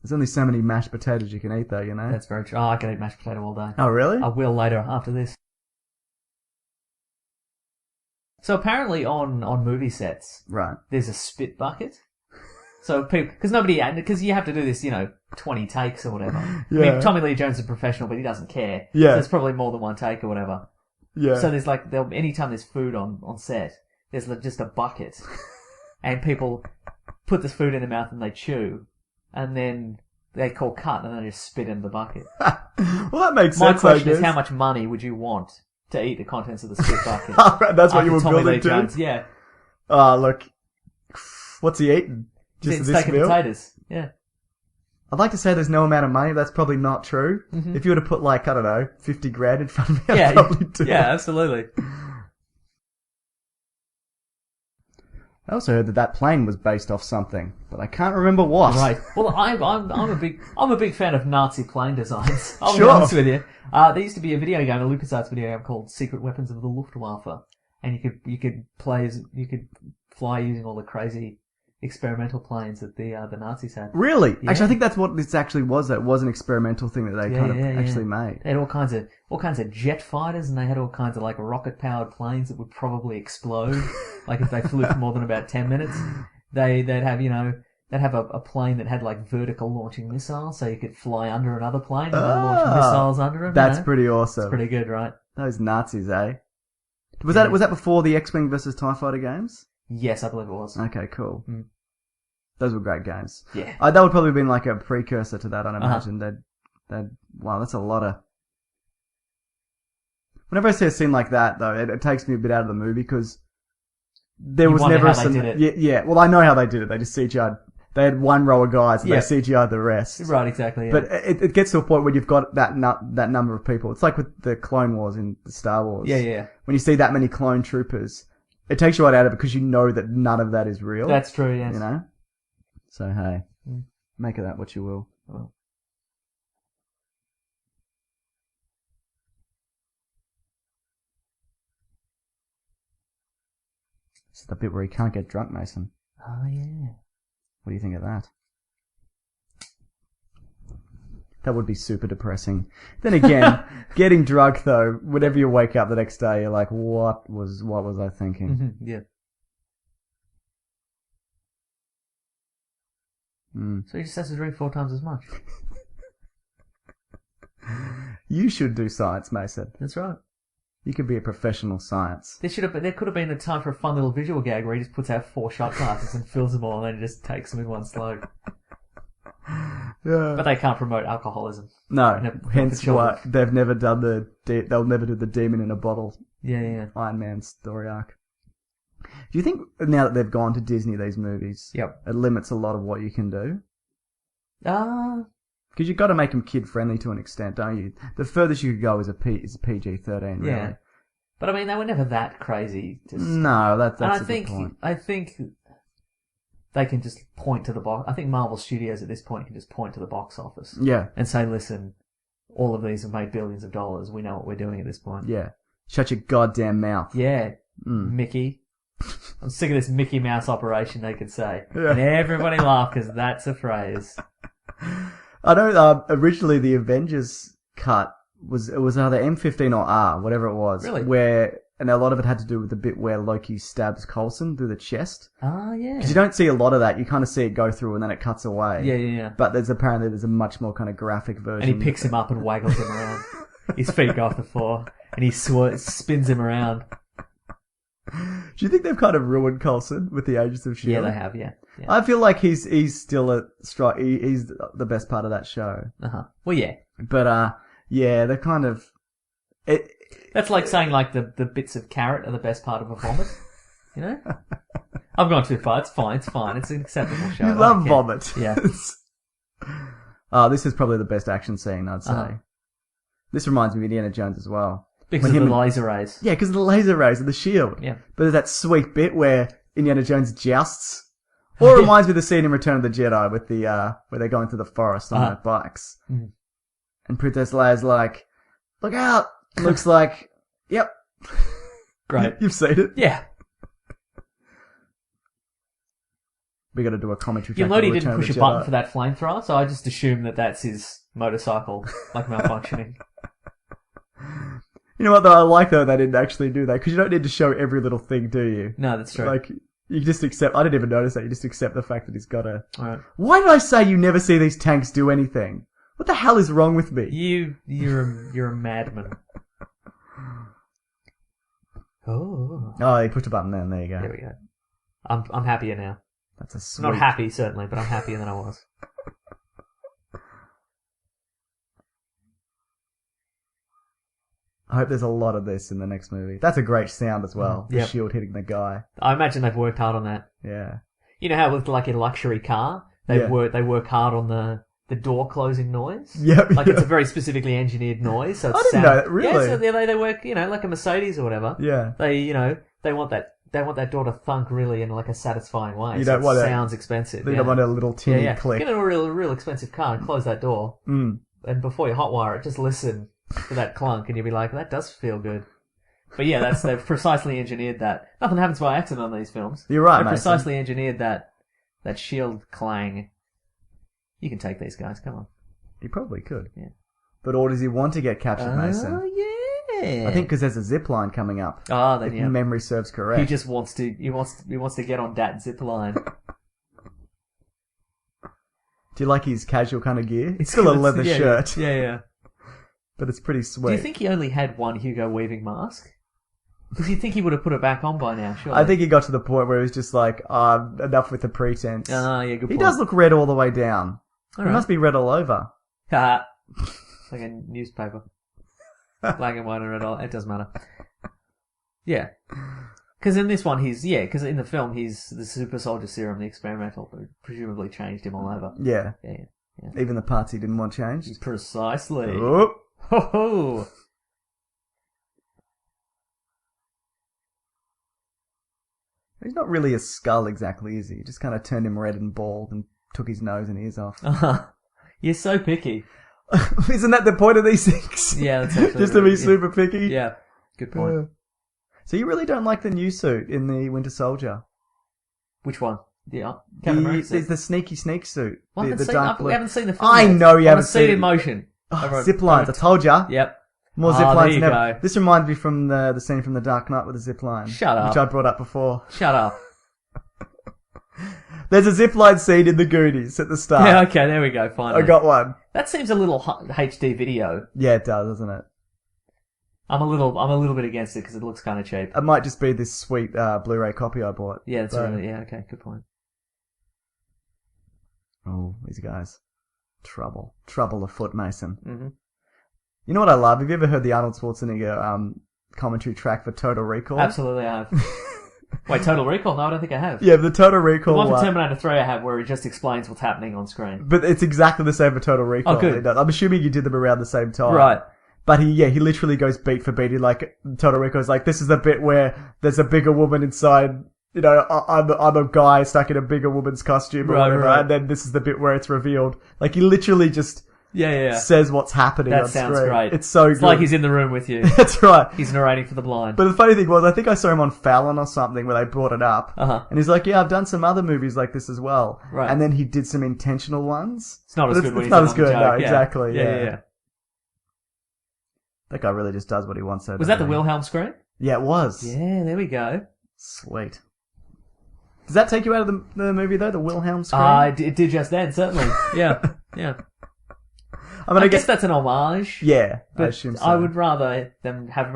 There's only so many mashed potatoes you can eat, though, That's very true. Oh, I can eat mashed potato all day. Oh, really? I will later after this. So apparently on movie sets, Right. there's a spit bucket. So people, because you have to do this, 20 takes or whatever. Yeah. I mean, Tommy Lee Jones is a professional, but he doesn't care. Yeah. So there's probably more than one take or whatever. Yeah. So there's anytime there's food on set, there's just a bucket. And people put this food in their mouth and they chew. And then they call cut and then they just spit in the bucket. Well, that makes My sense, question I is, guess. how much money would you want to eat the contents of the spit bucket? Right, that's what you were After Tommy building Lee to? Jones, yeah. Look. What's he eating? Just It's this steak and meal? potatoes, yeah. I'd like to say there's no amount of money, but that's probably not true. Mm-hmm. If you were to put 50 grand in front of me, Yeah, I'd probably do yeah, it. absolutely. I also heard that plane was based off something, but I can't remember what. Right. Well, I'm a big fan of Nazi plane designs. I'll be Sure. honest with you. There used to be a video game, a LucasArts video game called Secret Weapons of the Luftwaffe, and you could fly using all the crazy experimental planes that the Nazis had. Really? Yeah. Actually, I think that's what this actually was. That was an experimental thing that they actually made. They had all kinds of jet fighters, and they had all kinds of like rocket powered planes that would probably explode, like if they flew for more than about 10 minutes. They'd have a plane that had like vertical launching missiles, so you could fly under another plane and launch missiles under them. That's pretty awesome. It's pretty good, right? Those Nazis, eh? Was that before the X-Wing versus TIE Fighter games? Yes, I believe it was. Okay, cool. Mm. Those were great games. Yeah. That would probably have been like a precursor to that, I'd imagine. Wow, that's a lot of... Whenever I see a scene like that, though, it takes me a bit out of the movie, because there was never a... They did it. Yeah, well, I know how they did it. They just CGI'd... They had one row of guys, and they CGI'd the rest. Right, exactly, yeah. But it gets to a point where you've got that number of people. It's like with the Clone Wars in Star Wars. Yeah. When you see that many clone troopers, it takes you right out of it, because you know that none of that is real. That's true, yes. You know? So, hey, make of that what you will. Well. This is the bit where he can't get drunk, Mason. Oh, yeah. What do you think of that? That would be super depressing. Then again, getting drunk though, whenever you wake up the next day, you're like, what was I thinking? Mm-hmm. Yeah. So he just has to drink 4 times as much. You should do science, Mason. That's right. You could be a professional science. There could have been a time for a fun little visual gag where he just puts out 4 shot glasses and fills them all, and then he just takes them in one slug. Yeah. But they can't promote alcoholism. No, hence why they've never done they'll never do the demon in a bottle. Yeah. Iron Man story arc. Do you think now that they've gone to Disney, these movies, it limits a lot of what you can do? Because you've got to make them kid-friendly to an extent, don't you? The furthest you could go is a PG-13, really. Yeah. But I mean, they were never that crazy. No, that's a good point. I think they can just point to the box. I think Marvel Studios at this point can just point to the box office. Yeah. And say, listen, all of these have made billions of dollars. We know what we're doing at this point. Yeah. Shut your goddamn mouth. Yeah. Mickey. I'm sick of this Mickey Mouse operation, they could say. Yeah. And everybody laughed because that's a phrase. I know originally the Avengers cut was either M15 or R, whatever it was. Really? And a lot of it had to do with the bit where Loki stabs Coulson through the chest. Oh, yeah. Because you don't see a lot of that. You kind of see it go through and then it cuts away. Yeah. But there's a much more kind of graphic version. And he picks him up and waggles him around. His feet go off the floor. And he spins him around. Do you think they've kind of ruined Coulson with the Agents of S.H.I.E.L.D.? Yeah, they have, yeah. I feel like he's still he's the best part of that show. Uh-huh. Well, yeah. But, yeah, they're kind of... That's like saying, like, the bits of carrot are the best part of a vomit. You know? I've gone too far. It's fine. It's an acceptable show. You love vomit. Yeah. This is probably the best action scene, I'd say. Uh-huh. This reminds me of Indiana Jones as well. Because of the laser rays. Yeah, because of the laser rays and the shield. Yeah. But there's that sweet bit where Indiana Jones jousts. Or it reminds me of the scene in Return of the Jedi with the, where they're going through the forest on their bikes. Mm. And Princess Leia's like, look out! Looks like, yep. Great. You've seen it. Yeah. We gotta do a commentary. You'll note he didn't push a button for that flamethrower, so I just assume that that's his motorcycle, like, malfunctioning. You know what, though? I like, though, they didn't actually do that, because you don't need to show every little thing, do you? No, that's true. Like, you just accept... I didn't even notice that. You just accept the fact that he's got a... All right. Why did I say you never see these tanks do anything? What the hell is wrong with me? You're a madman. Oh, he pushed a button there, and there you go. There we go. I'm happier now. That's a sweet... Not happy, certainly, but I'm happier than I was. I hope there's a lot of this in the next movie. That's a great sound as well. The shield hitting the guy. I imagine they've worked hard on that. Yeah. You know how with like a luxury car, they work hard on the door closing noise? Yep. Like it's a very specifically engineered noise. So it's I didn't know that, really. Yeah, so they work, like a Mercedes or whatever. Yeah. They want that door to thunk really in like a satisfying way. You don't want it sounds expensive. You don't want a little tinny click. Get in a real expensive car and close that door. Mm. And before you hotwire it, just listen to that clunk and you'll be like, that does feel good. But yeah, they've precisely engineered that. Nothing happens by accident on these films. You're right, They've Mason. precisely engineered that shield clang. You can take these guys, come on. He probably could. Yeah. But or does he want to get captured, Mason? Oh, yeah. I think because there's a zip line coming up. Oh, then if yeah. memory serves correct. He just wants to. He wants to get on that zip line. Do you like his casual kind of gear? It's still a leather shirt. Yeah. But it's pretty sweet. Do you think he only had one Hugo Weaving mask? Because you think he would have put it back on by now, surely. I think he got to the point where he was just like, enough with the pretense. Yeah, good point. He does look red all the way down. All He right. must be red all over. Like a newspaper. Black and white and red all. It doesn't matter. Yeah. Because in this one, because in the film, he's the super soldier serum, the experimental, presumably changed him all over. Yeah. Yeah. Even the parts he didn't want changed. Precisely. Oh. Ho ho! He's not really a skull exactly, is he? He just kind of turned him red and bald and took his nose and ears off. You're so picky. Isn't that the point of these things? Yeah, that's actually just to be super picky? Yeah, good point. So you really don't like the new suit in the Winter Soldier? Which one? Yeah, Captain America suit. There's the sneaky sneak suit. Well, the dark blue. we haven't seen the film I yet. know you haven't seen it seen in motion. Zip lines, I told ya. Yep. More zip there lines you than ever. go. This reminds me from the scene from The Dark Knight with the zip line. Shut up. Which I brought up before. Shut up. There's a zip line scene in the Goonies at the start. Yeah, okay, there we go, finally. I got one. That seems a little HD video. Yeah, it does, doesn't it? I'm a little bit against it because it looks kind of cheap. It might just be this sweet Blu-ray copy I bought. Yeah, that's really, okay, good point. Oh, these guys. Trouble afoot, Mason. Mm-hmm. You know what I love? Have you ever heard the Arnold Schwarzenegger commentary track for Total Recall? Absolutely, I have. Wait, Total Recall? No, I don't think I have. Yeah, the Total Recall. The one for Terminator 3 I have where he just explains what's happening on screen. But it's exactly the same for Total Recall. Oh, good. I'm assuming you did them around the same time. Right. But he literally goes beat for beat. He Total Recall is like, this is the bit where there's a bigger woman inside. You know, I'm a guy stuck in a bigger woman's costume or whatever. Right. And then this is the bit where it's revealed. Like, he literally just says what's happening on screen. That sounds great. It's so good. It's like he's in the room with you. That's right. He's narrating for the blind. But the funny thing was, I think I saw him on Fallon or something where they brought it up. Uh-huh. And he's like, yeah, I've done some other movies like this as well. Right. And then he did some intentional ones. It's not as good when it's he's not as good, joke. no, exactly. Yeah. That guy really just does what he wants. Was that the Wilhelm screen? Yeah, it was. Yeah, there we go. Sweet. Does that take you out of the movie though, the Wilhelm screen? It did just then, certainly. Yeah. I guess that's an homage. Yeah, but I assume so. I would rather them have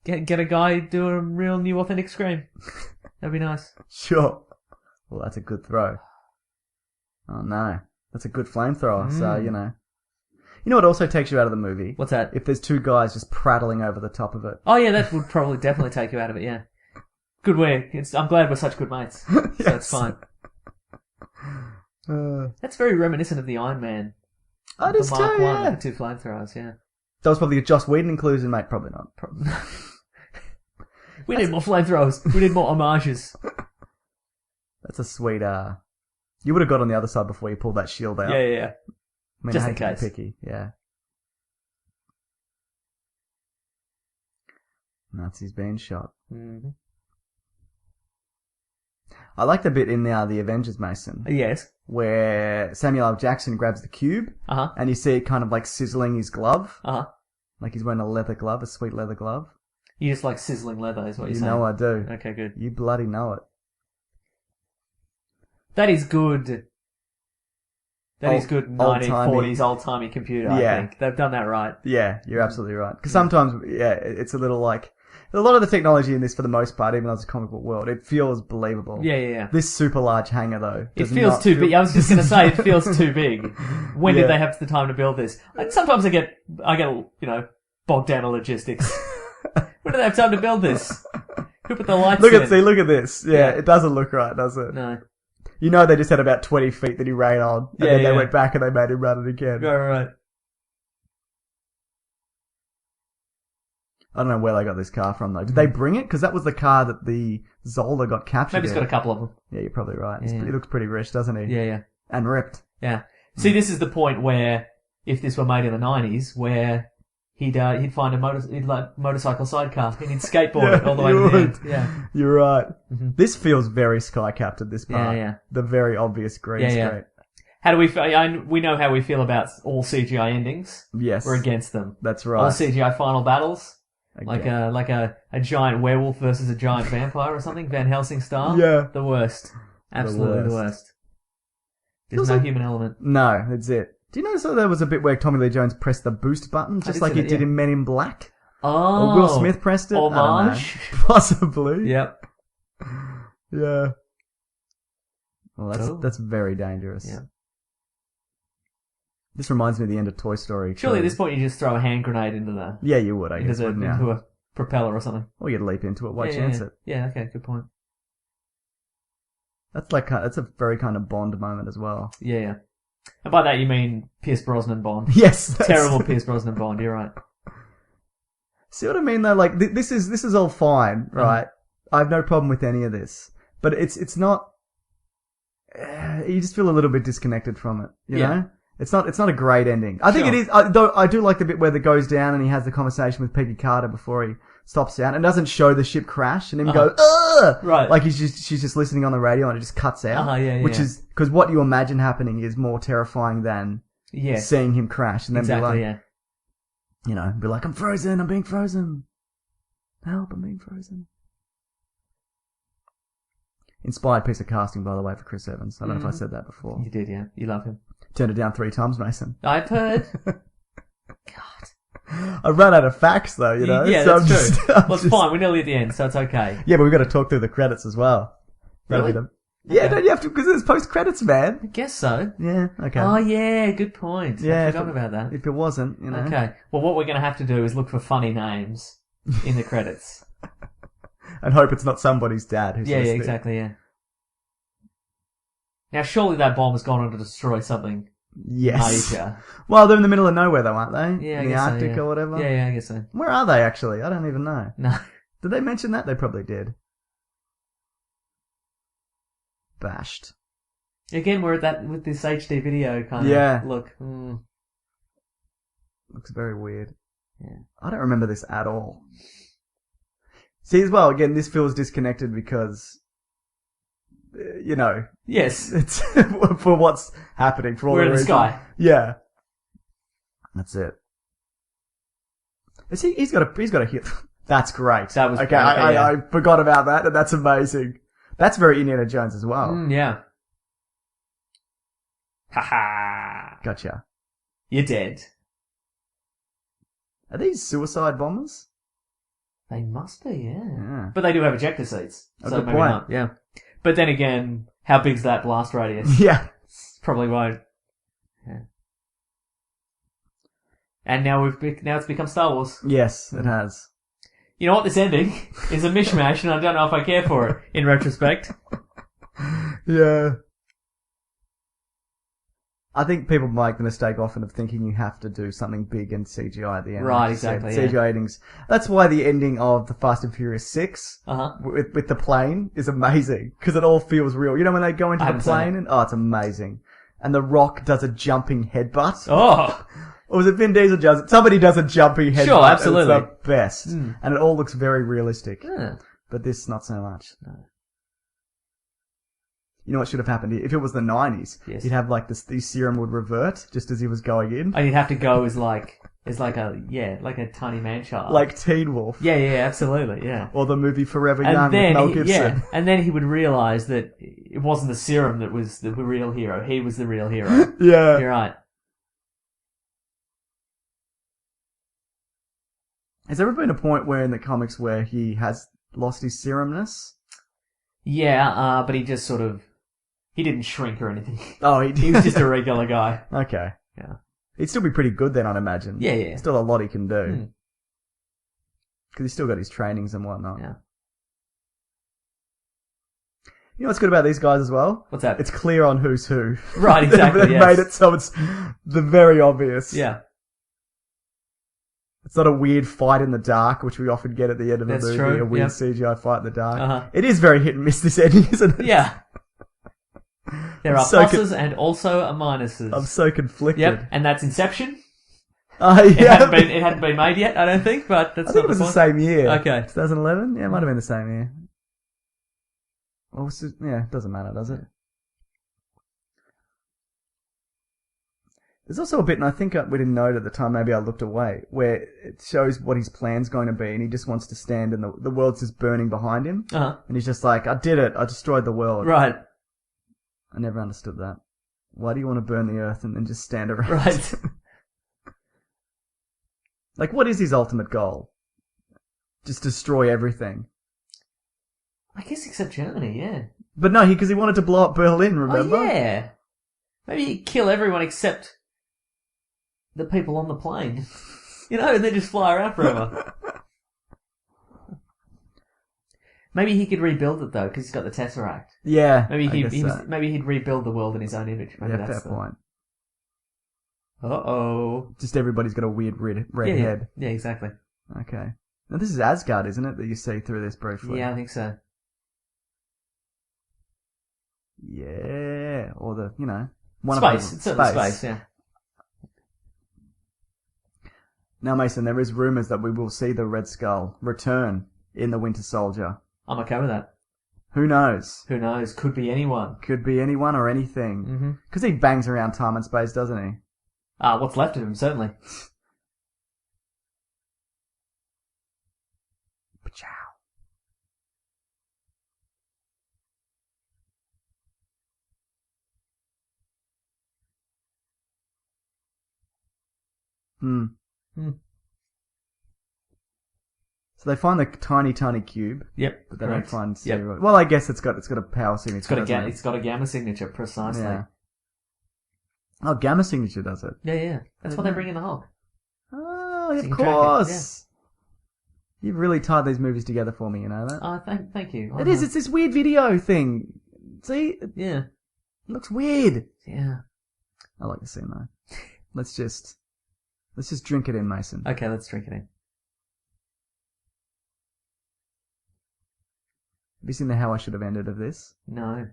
get a guy do a real new authentic scream. That'd be nice. Sure. Well, that's a good throw. Oh no, that's a good flamethrower. So you know what also takes you out of the movie? What's that? If there's two guys just prattling over the top of it. Oh yeah, that would probably definitely take you out of it. Yeah. Good work. I'm glad we're such good mates. Yes. So it's fine. That's very reminiscent of the Iron Man. It is the Mark too, 1 with the two flamethrowers, yeah. That was probably a Joss Whedon inclusion, mate. Probably not. We need more flamethrowers. We need more homages. That's a sweet, you would have got on the other side before you pulled that shield out. Yeah. I mean, Just I in hate to be case. picky, yeah. Nazis being shot. Mm-hmm. I like the bit in the Avengers, Mason. Yes. Where Samuel L. Jackson grabs the cube, and you see it kind of like sizzling his glove. Like he's wearing a leather glove, a sweet leather glove. You just like sizzling leather, is what you're saying. You know I do. Okay, good. You bloody know it. That is good. That is good 1940s old-timey computer, I think. They've done that right. Yeah, you're absolutely right. Because sometimes, it's a little like... A lot of the technology in this, for the most part, even though it's a comic book world, it feels believable. Yeah. This super large hangar, though, it feels too big. I was just going to say, it feels too big. When did they have the time to build this? Sometimes I get bogged down in logistics. When did they have time to build this? Who put the lights in? Look at this. Yeah, it doesn't look right, does it? No. You know they just had about 20 feet that he ran on, and then they went back and they made him run it again. Right. I don't know where they got this car from, though. Did they bring it? Because that was the car that the Zola got captured. Maybe he's got a couple of them. Yeah, you're probably right. He looks pretty rich, doesn't he? Yeah. And ripped. Yeah. See, this is the point where, if this were made in the 90s, where he'd find motorcycle sidecar and he'd skateboard it all the way to the end. Yeah. You're right. Mm-hmm. This feels very Sky Captain, this part. Yeah. The very obvious green screen. How do we know how we feel about all CGI endings. Yes. We're against them. That's right. All CGI final battles. Again. Like a giant werewolf versus a giant vampire or something, Van Helsing style. Yeah. The worst. Absolutely the worst. There's no human element. No, that's it. Do you notice that there was a bit where Tommy Lee Jones pressed the boost button, just like he did in Men in Black? Oh. Or Will Smith pressed it? Homage? Possibly. Yep. Yeah. Well, that's very dangerous. Yeah. This reminds me of the end of Toy Story. Surely at this point you just throw a hand grenade into the... Yeah, you would, I guess. Into a propeller or something. Or you'd leap into it. Why chance it? Yeah, okay, good point. That's a very kind of Bond moment as well. Yeah. And by that you mean Pierce Brosnan Bond. Yes. Terrible Pierce Brosnan Bond, you're right. See what I mean though? Like, this is all fine, right? I have no problem with any of this. But it's not... you just feel a little bit disconnected from it, you know? It's not a great ending. I think it is, though I do like the bit where it goes down and he has the conversation with Peggy Carter before he stops down and doesn't show the ship crash and him go, ugh! Right. Like she's just listening on the radio and it just cuts out. Which is, because what you imagine happening is more terrifying than seeing him crash and then be like, you know, be like, I'm frozen, I'm being frozen. Help, I'm being frozen. Inspired piece of casting, by the way, for Chris Evans. I don't know if I said that before. You did, yeah. You love him. Turned it down 3 times, Mason. I've heard. God. I've run out of facts, though, you know? Yeah, so that's true. Well, it's fine. We're nearly at the end, so it's okay. Yeah, but we've got to talk through the credits as well. Really? Yeah, don't you have to? Because there's post-credits, man. I guess so. Yeah, okay. Oh, yeah, good point. Yeah, I forgot about that. If it wasn't, you know. Okay. Well, what we're going to have to do is look for funny names in the credits. And hope it's not somebody's dad who's listening. Yeah, exactly, yeah. Now, surely that bomb has gone on to destroy something major. Well, they're in the middle of nowhere, though, aren't they? Yeah, in the Arctic or whatever. Yeah, I guess so. Where are they, actually? I don't even know. No. Did they mention that? They probably did. Bashed. Again, we're at that with this HD video kind of look. Looks very weird. Yeah. I don't remember this at all. See, as well, again, this feels disconnected because... you know. Yes. It's for what's happening. For all we're in the sky. Yeah. That's it. He's got a hit. That's great. That was okay. I forgot about that, and that's amazing. That's very Indiana Jones as well. Yeah. Haha. Gotcha. You're dead. Are these suicide bombers? They must be, yeah. But they do have ejector seats. So good maybe point. not. Yeah. But then again, how big's that blast radius? Yeah. Probably won't. Yeah. And now it's become Star Wars. Yes, it has. You know what? This ending is a mishmash, and I don't know if I care for it in retrospect. Yeah. I think people make the mistake often of thinking you have to do something big and CGI at the end. Right, exactly. CGI endings. That's why the ending of the Fast and Furious 6 with the plane is amazing because it all feels real. You know when they go into the plane and it's amazing. And The Rock does a jumping headbutt. Oh. Or was it Vin Diesel does it? Somebody does a jumping headbutt. Sure, absolutely. It's the best. And it all looks very realistic. Yeah. But this, not so much. No. You know what should have happened? If it was the 90s, you'd have like the serum would revert just as he was going in. And you'd have to go as like a tiny man-child. Like Teen Wolf. Yeah, absolutely, yeah. Or the movie Forever Young with Mel Gibson. Yeah, and then he would realise that it wasn't the serum that was the real hero. He was the real hero. Yeah. You're right. Has there ever been a point where in the comics where he has lost his serumness? Yeah, but he just sort of... He didn't shrink or anything. Oh, he did. He was just a regular guy. Okay. Yeah. He'd still be pretty good then, I'd imagine. Yeah. Still a lot he can do. Because he's still got his trainings and whatnot. Yeah. You know what's good about these guys as well? What's that? It's clear on who's who. Right, exactly, They've made it so it's the very obvious. Yeah. It's not a weird fight in the dark, which we often get at the end of a movie. True. A weird CGI fight in the dark. Uh-huh. It is very hit and miss, this ending, isn't it? Yeah. There are pluses and also minuses. I'm so conflicted. Yep, and that's Inception. Yeah. It hadn't been made yet, I don't think, but that's I think not it was the the point. same year. Okay. 2011? Yeah, it might have been the same year. Yeah, it doesn't matter, does it? There's also a bit, and I think we didn't know it at the time, maybe I looked away, where it shows what his plan's going to be, and he just wants to stand, and the world's just burning behind him. Uh-huh. And he's just like, I did it, I destroyed the world. Right. I never understood that. Why do you want to burn the earth and then just stand around? Right. Like, what is his ultimate goal? Just destroy everything. I guess except Germany, yeah. But no, because he wanted to blow up Berlin, remember? Oh, yeah. Maybe he'd kill everyone except the people on the plane. You know, and then just fly around forever. Maybe he could rebuild it, though, because he's got the Tesseract. Yeah. Maybe maybe he'd rebuild the world in his own image. Maybe Yeah, fair point. Uh-oh. Just everybody's got a weird red head. Yeah, exactly. Okay. Now this is Asgard, isn't it, that you see through this briefly? Yeah, I think so. Yeah. Or the, Space. It's certainly space, yeah. Now, Mason, there is rumours that we will see the Red Skull return in the Winter Soldier. I'm okay with that. Who knows? Who knows? Could be anyone. Could be anyone or anything. Because he bangs around time and space, doesn't he? What's left of him, certainly. Pachow. So they find the tiny cube. Yep. But they don't find Zero. Well, I guess it's got a power signature. It's got a gamma signature, precisely. Yeah. Oh, gamma signature does it. Yeah. That's why they bring in the Hulk. Oh, So of you can track it, course. You've really tied these movies together for me, you know that? Oh, thank you. It is. It's this weird video thing. See? Yeah. It looks weird. Yeah. I like the scene though. Let's just drink it in, Mason. Okay, let's drink it in. Have you seen the How I Should Have Ended of this? No.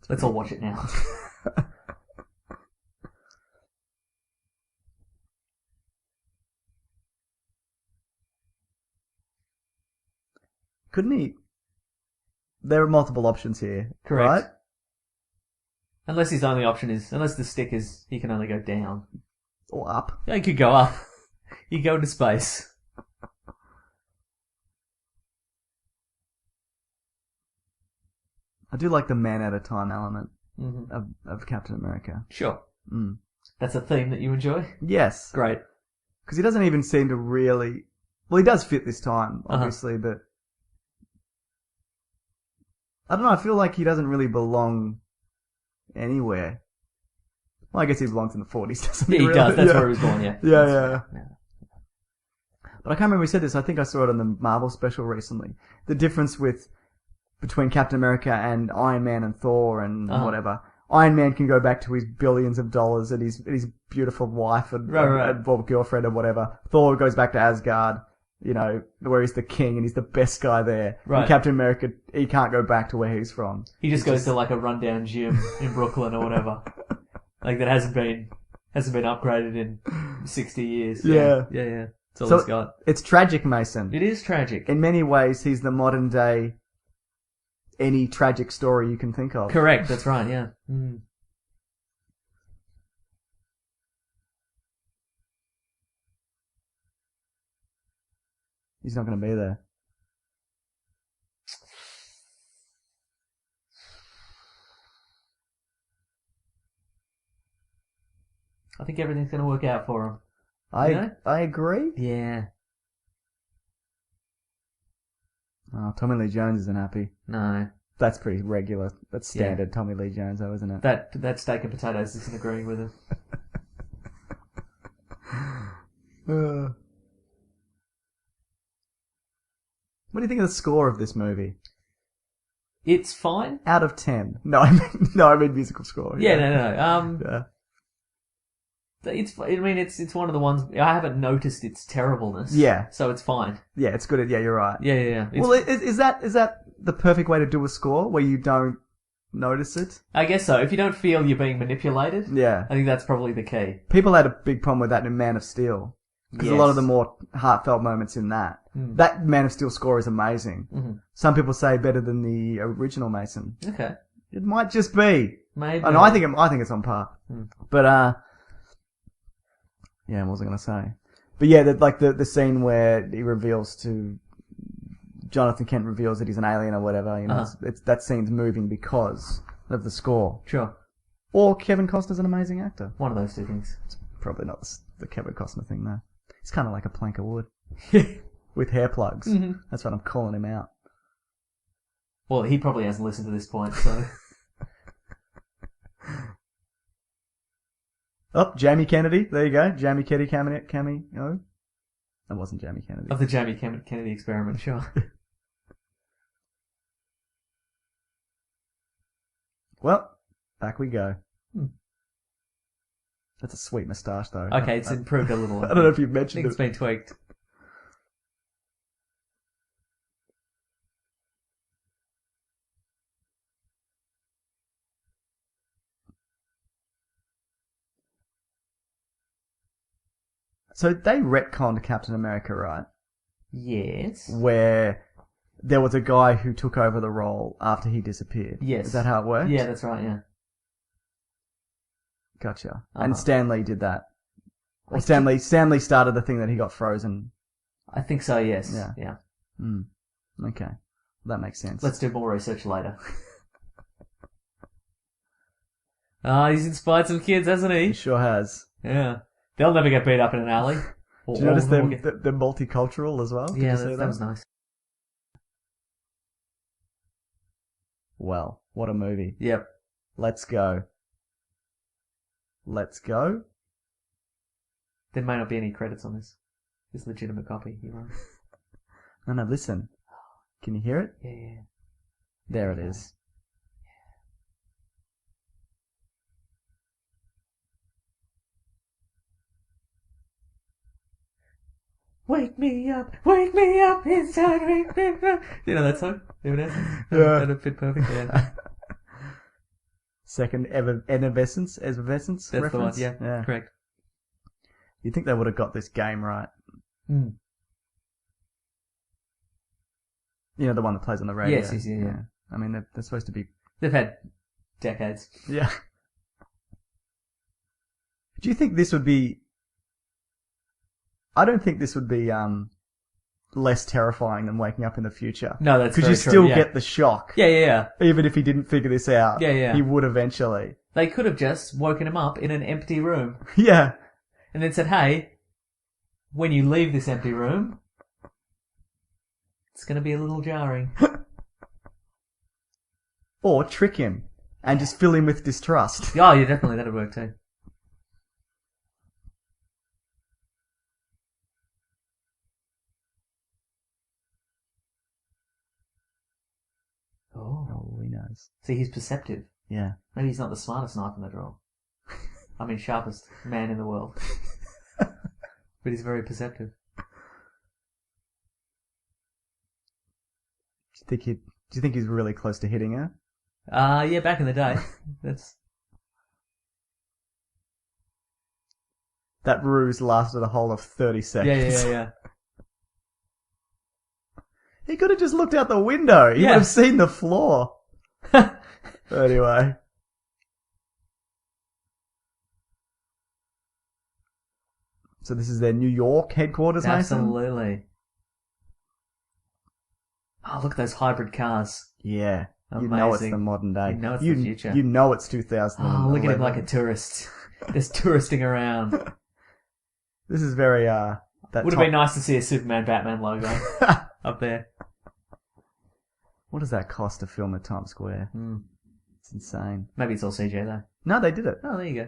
Let's all watch it now. Couldn't he? There are multiple options here. Correct. Right? Unless the stick is, he can only go down. Or up. Yeah, he could go up. You could go into space. I do like the man at a time element Mm-hmm. of Captain America. Sure. Mm. That's a theme that you enjoy? Yes. Great. Because he doesn't even seem to really... Well, he does fit this time, obviously, but... I don't know, I feel like he doesn't really belong anywhere. Well, I guess he belongs in the 40s, doesn't he? Yeah, he really? does. That's where he was born, yeah. Yeah. But I can't remember we said this. I think I saw it on the Marvel special recently. The difference between Captain America and Iron Man and Thor and whatever. Iron Man can go back to his billions of dollars and his beautiful wife and girlfriend or whatever. Thor goes back to Asgard, where he's the king and he's the best guy there. Right. And Captain America, he can't go back to where he's from. He just goes to like a rundown gym in Brooklyn or whatever. Like that hasn't been upgraded in 60 years. Yeah. That's all he's got. It's tragic, Mason. It is tragic. In many ways, he's the modern day any tragic story you can think of. Correct, that's right, yeah. Mm. He's not going to be there. I think everything's going to work out for him. I agree. Yeah. Oh, Tommy Lee Jones isn't happy. No. That's pretty regular. That's standard Tommy Lee Jones, though, isn't it? That steak and potatoes isn't agreeing with him. What do you think of the score of this movie? It's fine. Out of 10. No, I mean musical score. Yeah, no. It's one of the ones I haven't noticed its terribleness. Yeah. So it's fine. Yeah, it's good. Yeah, you're right. Yeah. Well, is that the perfect way to do a score where you don't notice it. I guess so. If you don't feel you're being manipulated, Yeah. I think that's probably the key. People had a big problem with that in Man of Steel. Because a lot of the more heartfelt moments in that. That Man of Steel score is amazing. Mm-hmm. Some people say better than the original Mason. Okay. It might just be. Maybe. And I think it's on par. But yeah, what was I gonna say? But yeah, the scene where he reveals to Jonathan Kent reveals that he's an alien or whatever. You know, it's that scene's moving because of the score. Sure. Or Kevin Costner's an amazing actor. One of those two things. It's probably not the Kevin Costner thing though. He's kind of like a plank of wood with hair plugs. Mm-hmm. That's what I'm calling him out. Well, he probably hasn't listened to this point, so. Oh, Jamie Kennedy. There you go. Jamie Kennedy cameo. That wasn't Jamie Kennedy. Of the Jamie Kennedy experiment, sure. Well, back we go. That's a sweet moustache, though. Okay, it's improved a little. I don't know if you've I mentioned think it's been tweaked. So they retconned Captain America, right? Yes. Where there was a guy who took over the role after he disappeared. Yes. Is that how it worked? Yeah, that's right, yeah. Gotcha. And Stan Lee did that. Or Stan Lee started the thing that he got frozen. I think so, yes. Yeah. Okay. That makes sense. Let's do more research later. He's inspired some kids, hasn't he? He sure has. Yeah. They'll never get beat up in an alley. Do you notice they're multicultural as well? Did yeah, you see that was nice. Well, what a movie. Yep. Let's go. Let's go. There may not be any credits on this. It's a legitimate copy. You know. No, listen. Can you hear it? Yeah. There it is. Wake me up, inside, wake me up. You know that song? Evanescence? Yeah. That'd fit perfect, yeah. Second Evanescence That's reference? the one, yeah, correct. You'd think they would have got this game right. Mm. You know, the one that plays on the radio. Yes, yeah. I mean, they're supposed to be... They've had decades. Yeah. Do you think this would be... I don't think this would be less terrifying than waking up in the future. No, that's very because you true, still get the shock. Yeah. Even if he didn't figure this out. Yeah. He would eventually. They could have just woken him up in an empty room. Yeah. And then said, hey, when you leave this empty room, it's going to be a little jarring. Or trick him and just fill him with distrust. Oh, yeah, definitely. That would work too. Oh, he knows. See, he's perceptive. Yeah. Maybe he's not the smartest knife in the drawer. I mean, sharpest man in the world. But he's very perceptive. Do you think he's really close to hitting her? Yeah, back in the day. That ruse lasted a whole of 30 seconds. Yeah. He could have just looked out the window. He would have seen the floor. Anyway. So this is their New York headquarters, Mason? Absolutely. Oh, look at those hybrid cars. Yeah. Amazing. You know it's the modern day. You know it's the future. You know it's 2011. Oh, look at him like a tourist. Just touristing around. This is very, Would have been nice to see a Superman-Batman logo up there. What does that cost to film at Times Square? It's insane. Maybe it's all CG though. No, they did it. Oh, there you go.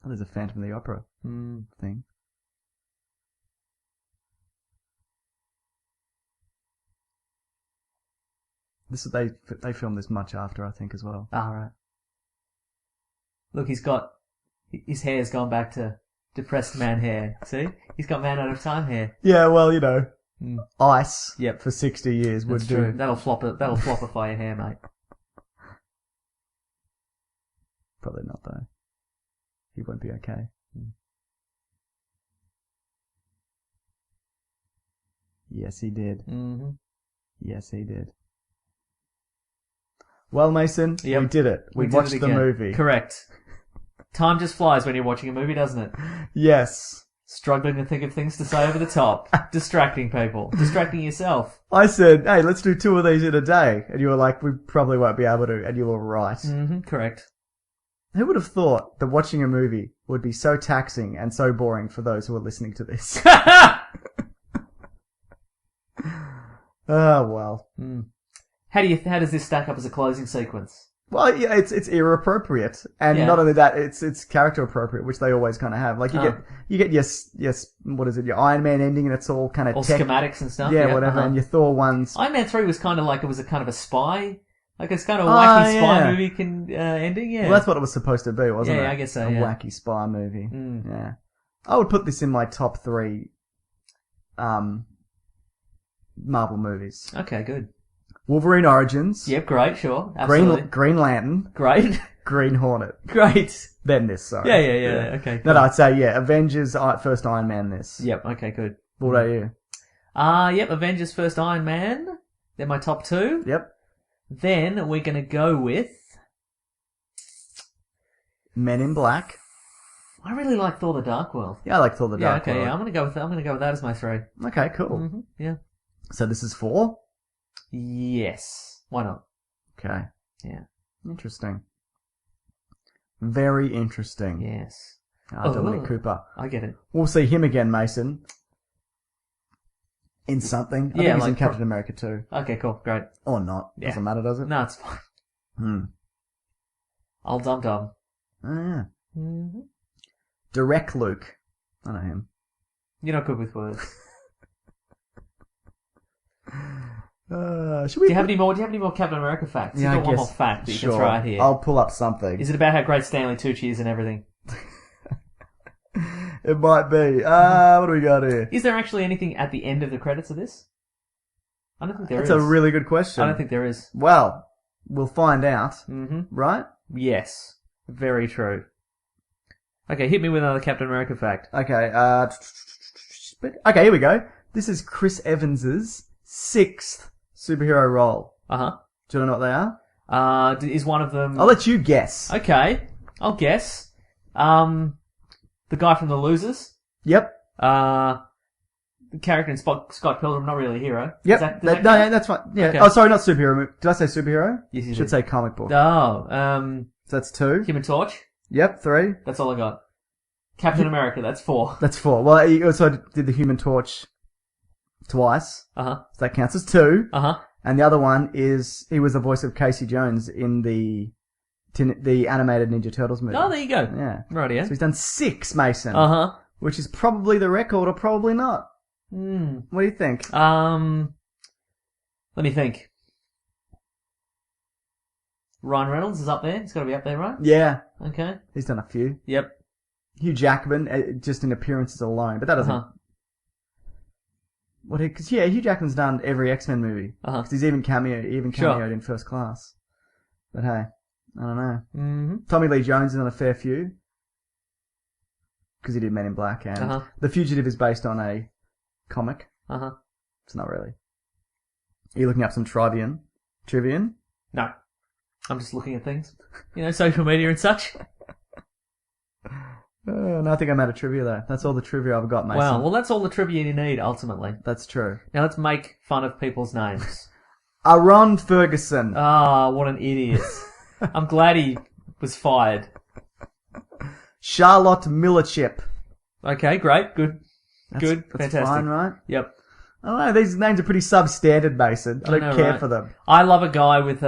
Oh, there's a Phantom of the Opera thing. They filmed this much after, I think, as well. Ah, right. Look, his hair's gone back to depressed man hair. See? He's got man out of time hair. Yeah, well, you know, ice Yep. for 60 years would That's do. true. That'll flopify your hair, mate. Probably not, though. He won't be okay. Yes, he did. Mm-hmm. Yes, he did. Well, Mason, Yep. we did it. We did watched it the again. movie. Correct. Time just flies when you're watching a movie, doesn't it? Yes. Struggling to think of things to say over the top. Distracting people. Distracting yourself. I said, hey, let's do 2 of these in a day. And you were like, we probably won't be able to. And you were right. Mm-hmm. Correct. Who would have thought that watching a movie would be so taxing and so boring for those who are listening to this? Oh, well. How does this stack up as a closing sequence? Well, yeah, it's era appropriate, and Yeah. not only that, it's character appropriate, which they always kind of have. Like you get yes, what is it? Your Iron Man ending, and it's all kind of All schematics and stuff? yeah, whatever. And your Thor ones. Iron Man 3 was kind of like, it was a kind of a spy, like it's kind of a wacky spy movie ending, yeah. Well, that's what it was supposed to be, wasn't it? Yeah, I guess so, A yeah. wacky spy movie. Yeah, I would put this in my top 3, Marvel movies. Okay, good. Wolverine Origins. Yep, great, sure. Absolutely. Green Lantern. Great. Green Hornet. Great. Then this, sorry. Yeah. Okay. No, I'd say, Avengers, first Iron Man this. Yep, okay, good. What about you? Yep, Avengers First Iron Man. They're my top 2. Yep. Then we're gonna go with... Men in Black. I really like Thor the Dark World. Yeah, I like Thor the Dark Yeah, okay, World. yeah, I'm gonna go with that as my 3. Okay, cool. Mm-hmm, yeah. So this is 4? Yes. Why not? Okay. Yeah. Interesting. Very interesting. Yes. Dominic Cooper. I get it. We'll see him again, Mason. In something. I think he's in Captain America 2. Okay, cool. Great. Or not. Yeah. Doesn't matter, does it? No, it's fine. Old Dum Dum. Oh, yeah. Mm-hmm. Direct Luke. I know him. You're not good with words. Should Do we you have any more Captain America facts? Yeah, You've got I one more guess. fact that you Sure. can throw out here. I'll pull up something. Is it about how great Stanley Tucci is and everything? It might be. What do we got here? Is there actually anything at the end of the credits of this? I don't think there is. That's a really good question. I don't think there is. Well, we'll find out. Mm-hmm. Right? Yes. Very true. Okay, hit me with another Captain America fact. Okay, okay, here we go. This is Chris Evans's 6th superhero role. Uh-huh. Do you know what they are? Is one of them... I'll let you guess. Okay, I'll guess. The guy from The Losers. Yep. The character in Scott Pilgrim, not really a hero. Yep. Does that No, count? yeah, that's fine. Yeah. Okay. Oh, sorry, not superhero. Did I say superhero? Yes, you Should did. say comic book. Oh, So that's 2. Human Torch. Yep, 3. That's all I got. Captain America, that's 4. That's 4. Well, he also did the Human Torch twice. Uh-huh. So that counts as 2. Uh-huh. And the other one is he was the voice of Casey Jones in the animated Ninja Turtles movie. Oh, there you go. Yeah. Right, yeah. So he's done 6, Mason. Uh-huh. Which is probably the record or probably not. What do you think? Let me think. Ryan Reynolds is up there. He's got to be up there, right? Yeah. Okay. He's done a few. Yep. Hugh Jackman, just in appearances alone. But that doesn't... Uh-huh. Because, Hugh Jackman's done every X-Men movie. Uh-huh. Because he's even cameoed Sure. in First Class. But hey, I don't know. Mm-hmm. Tommy Lee Jones is on a fair few. Because he did Men in Black. And Uh-huh. The Fugitive is based on a comic. Uh-huh. It's not really. Are you looking up some Trivian? No. I'm just looking at things. Social media and such. No, I think I'm out of trivia though. That's all the trivia I've got, Mason. Wow. Well, that's all the trivia you need, ultimately. That's true. Now let's make fun of people's names. Aaron Ferguson. Ah, what an idiot. I'm glad he was fired. Charlotte Millerchip. Okay, great. Good. Good. That's Fantastic. fine, right? Yep. I don't know, these names are pretty substandard, Mason. I don't know, care right? for them. I love a guy with,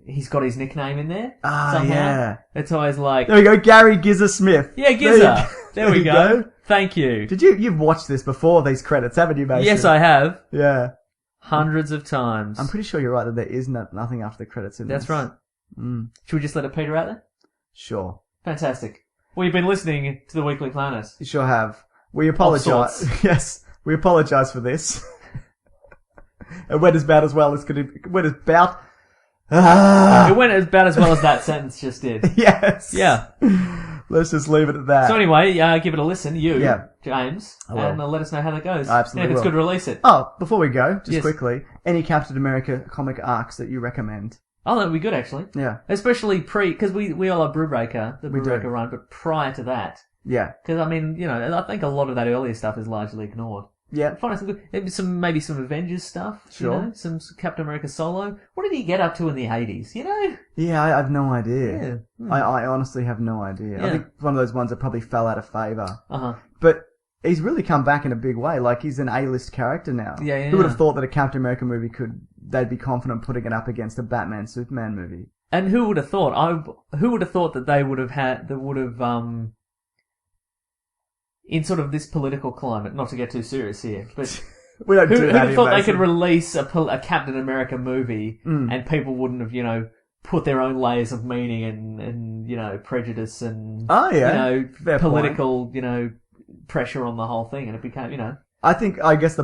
he's got his nickname in there. Somehow. Yeah. It's always like, There we go, Gary Gizzer Smith. yeah, Gizza. There we you go. Thank you. You've watched this before, these credits, haven't you, Mason? Yes, I have. Yeah. Hundreds of times. I'm pretty sure you're right that there is nothing after the credits in That's this. right. Should we just let it peter out there? Sure. Fantastic. Well, you've been listening to the Weekly Planet. You sure have. We apologise. sorts. Yes, we apologise for this. It went about as well as could have... It went about... It went about as well as that sentence just did. Yes. Yeah. Let's just leave it at that. So anyway, give it a listen, James, and let us know how that goes. I absolutely and if it's will. good, release it. Oh, before we go, just Yes. quickly, any Captain America comic arcs that you recommend? Oh, that would be good, actually. Yeah. Especially because we all love Brubaker, the We do. Brubaker run, but prior to that, Yeah. because I mean, I think a lot of that earlier stuff is largely ignored. Yeah. Find some good, maybe some Avengers stuff. Sure. Some Captain America solo. What did he get up to in the 80s? Yeah, I have no idea. Yeah. I honestly have no idea. I Yeah. think one of those ones that probably fell out of favour. Uh-huh. But he's really come back in a big way. Like, he's an A-list character now. Yeah. Who would have thought that a Captain America movie they'd be confident putting it up against a Batman Superman movie? And who would have thought? Who would have thought that they would have in sort of this political climate, not to get too serious here, but We don't who do would that have thought they Mason. could release a Captain America movie and people wouldn't have, put their own layers of meaning and prejudice and, Oh, yeah. Fair political, pressure on the whole thing, and it became, I guess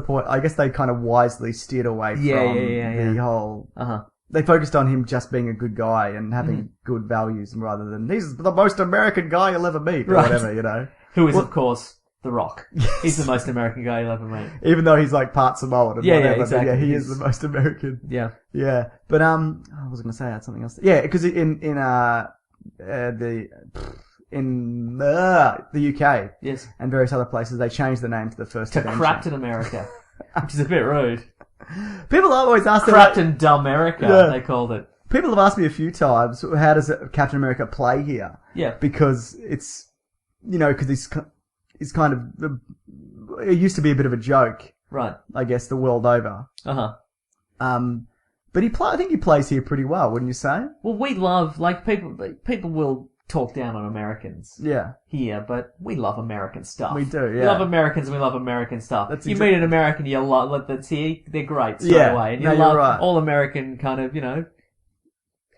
they kind of wisely steered away from the whole... Uh-huh. They focused on him just being a good guy and having good values rather than, he's the most American guy you'll ever meet, or Right. whatever, Who is, of course, The Rock. He's the most American guy you'll ever meet. Even though he's like part Samoan and Yeah, whatever, exactly. but he is the most American. Yeah. Yeah. But, I was going to say I had something else. Yeah, because in the UK Yes. and various other places, they changed the name to the first To Avenger. Crapton America. Which is a bit rude. People have always asked Crapton Dumerica, Yeah. they called it. People have asked me a few times, how does Captain America play here? Yeah. Because it's, because he's kind of, it used to be a bit of a joke, Right. I guess, the world over. Uh-huh. But I think he plays here pretty well, wouldn't you say? Well, we love, people will talk down on Americans Yeah. here, but we love American stuff. We do, We yeah. love Americans and we love American stuff. That's you meet an American, you love, that's here, they're great straight Yeah. away. And you No, you're love right. all American kind of,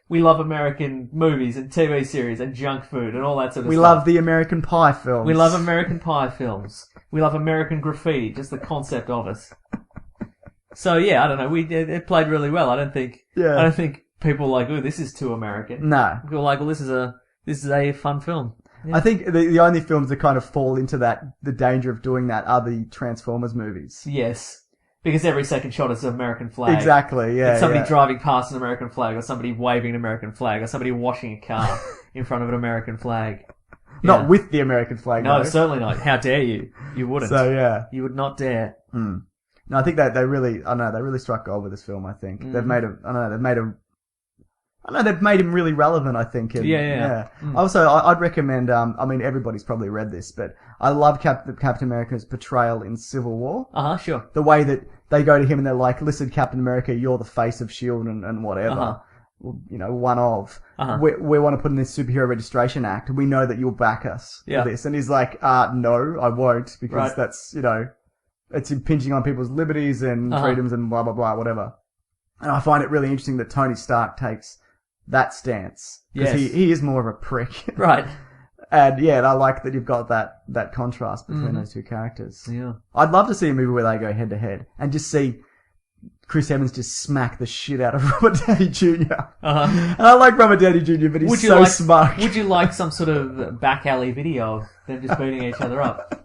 we love American movies and TV series and junk food and all that sort of We stuff. love the American Pie films. We love American Pie films. We love American graffiti, just the concept of it. So yeah, I don't know. It played really well. I don't think people were like, "Ooh, this is too American." No. People were like, "Well, this is a fun film." Yeah. I think the only films that kind of fall into the danger of doing that are the Transformers movies. Yes, because every second shot is an American flag. Exactly, yeah. It's somebody yeah. driving past an American flag, or somebody waving an American flag, or somebody washing a car in front of an American flag. Not Yeah. with the American flag, No, though. certainly not. How dare you? You wouldn't. So, yeah. You would not dare. No, I think that they really struck gold with this film, I think. Mm-hmm. They've made him really relevant, I think. And, Yeah. Also, I'd recommend, everybody's probably read this, but I love Captain America's portrayal in Civil War. Uh-huh, sure. The way that they go to him and they're like, listen, Captain America, you're the face of S.H.I.E.L.D. and whatever. Uh-huh. Well, one of. Uh-huh. We want to put in this Superhero Registration Act. We know that you'll back us Yeah. for this. And he's like, no, I won't, because Right. that's, it's impinging on people's liberties and Uh-huh. freedoms and blah, blah, blah, whatever. And I find it really interesting that Tony Stark takes that stance. Because Yes. he is more of a prick. Right. And yeah, and I like that you've got that contrast between those two characters. Yeah. I'd love to see a movie where they go head to head and just see Chris Evans just smack the shit out of Robert Downey Jr. Uh-huh. And I like Robert Downey Jr., but he's so smug. Would you like some sort of back alley video of them just beating each other up?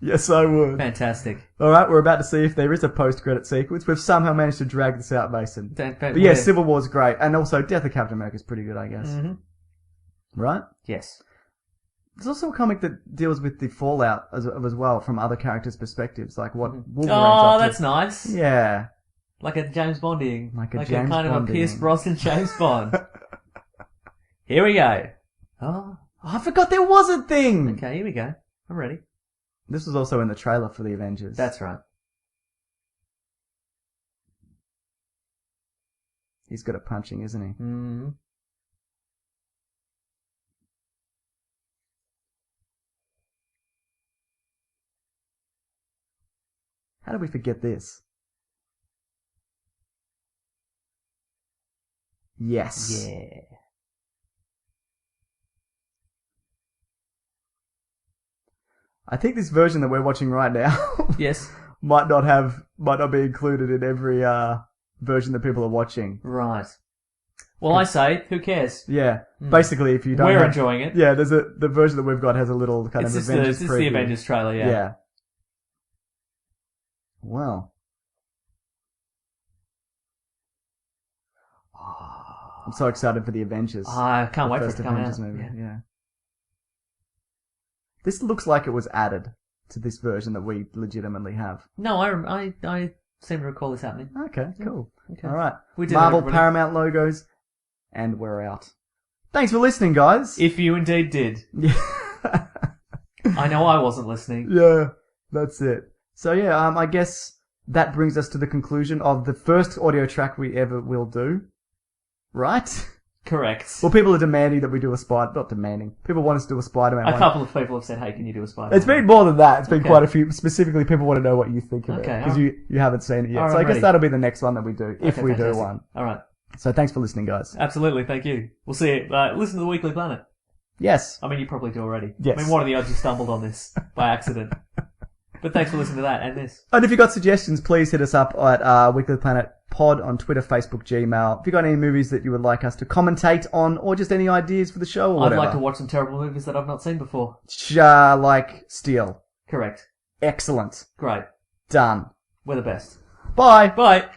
Yes, I would. Fantastic. All right, we're about to see if there is a post-credit sequence. We've somehow managed to drag this out, Mason. But yeah, Civil War's great. And also, Death of Captain America is pretty good, I guess. Mm-hmm. Right? Yes. There's also a comic that deals with the fallout as well from other characters' perspectives, like what Wolverine's Oh, up to. that's nice. Yeah. Like a James Bonding. Like a kind of a Bonding. Pierce Brosnan James Bond. Here we go. Oh, I forgot there was a thing! okay, here we go. I'm ready. This was also in the trailer for the Avengers. That's right. He's good at punching, isn't he? Mm-hmm. How did we forget this? Yes. Yeah. I think this version that we're watching right now Yes. might not be included in every version that people are watching. Right. Well, I say, who cares? Yeah. Basically, if you don't, We're enjoying it. Yeah, the version that we've got has a little kind of Avengers It's the Avengers trailer. Yeah. Yeah. Wow. I'm so excited for the Avengers. I can't wait for it first to come Avengers out. movie. Yeah. This looks like it was added to this version that we legitimately have. No, I seem to recall this happening. Okay, cool. Okay. All right. We did Marvel, it, everybody. Paramount logos, and we're out. Thanks for listening, guys. If you indeed did. Yeah. I know I wasn't listening. Yeah, that's it. So yeah, I guess that brings us to the conclusion of the first audio track we ever will do. Right? Correct. Well, people are demanding that we do a not demanding. People want us to do a Spider-Man A one. couple of people have said, "Hey, can you do a Spider-Man?" It's been more than that. It's been Okay. quite a few. Specifically, people want to know what you think of it. Okay, Because you haven't seen it yet. All So I right, guess ready. that'll be the next one that we do, if Okay, we do fantastic. one. All right. So thanks for listening, guys. Absolutely. Thank you. We'll see you. Listen to the Weekly Planet. Yes. I mean, you probably do already. Yes. I mean, what are the odds you stumbled on this by accident? But thanks for listening to that and this. And if you've got suggestions, please hit us up at Weekly Planet Pod on Twitter, Facebook, Gmail. If you've got any movies that you would like us to commentate on, or just any ideas for the show or I'd whatever. like to watch some terrible movies that I've not seen before. Like Steel. Correct. Excellent. Great. Done. We're the best. Bye. Bye.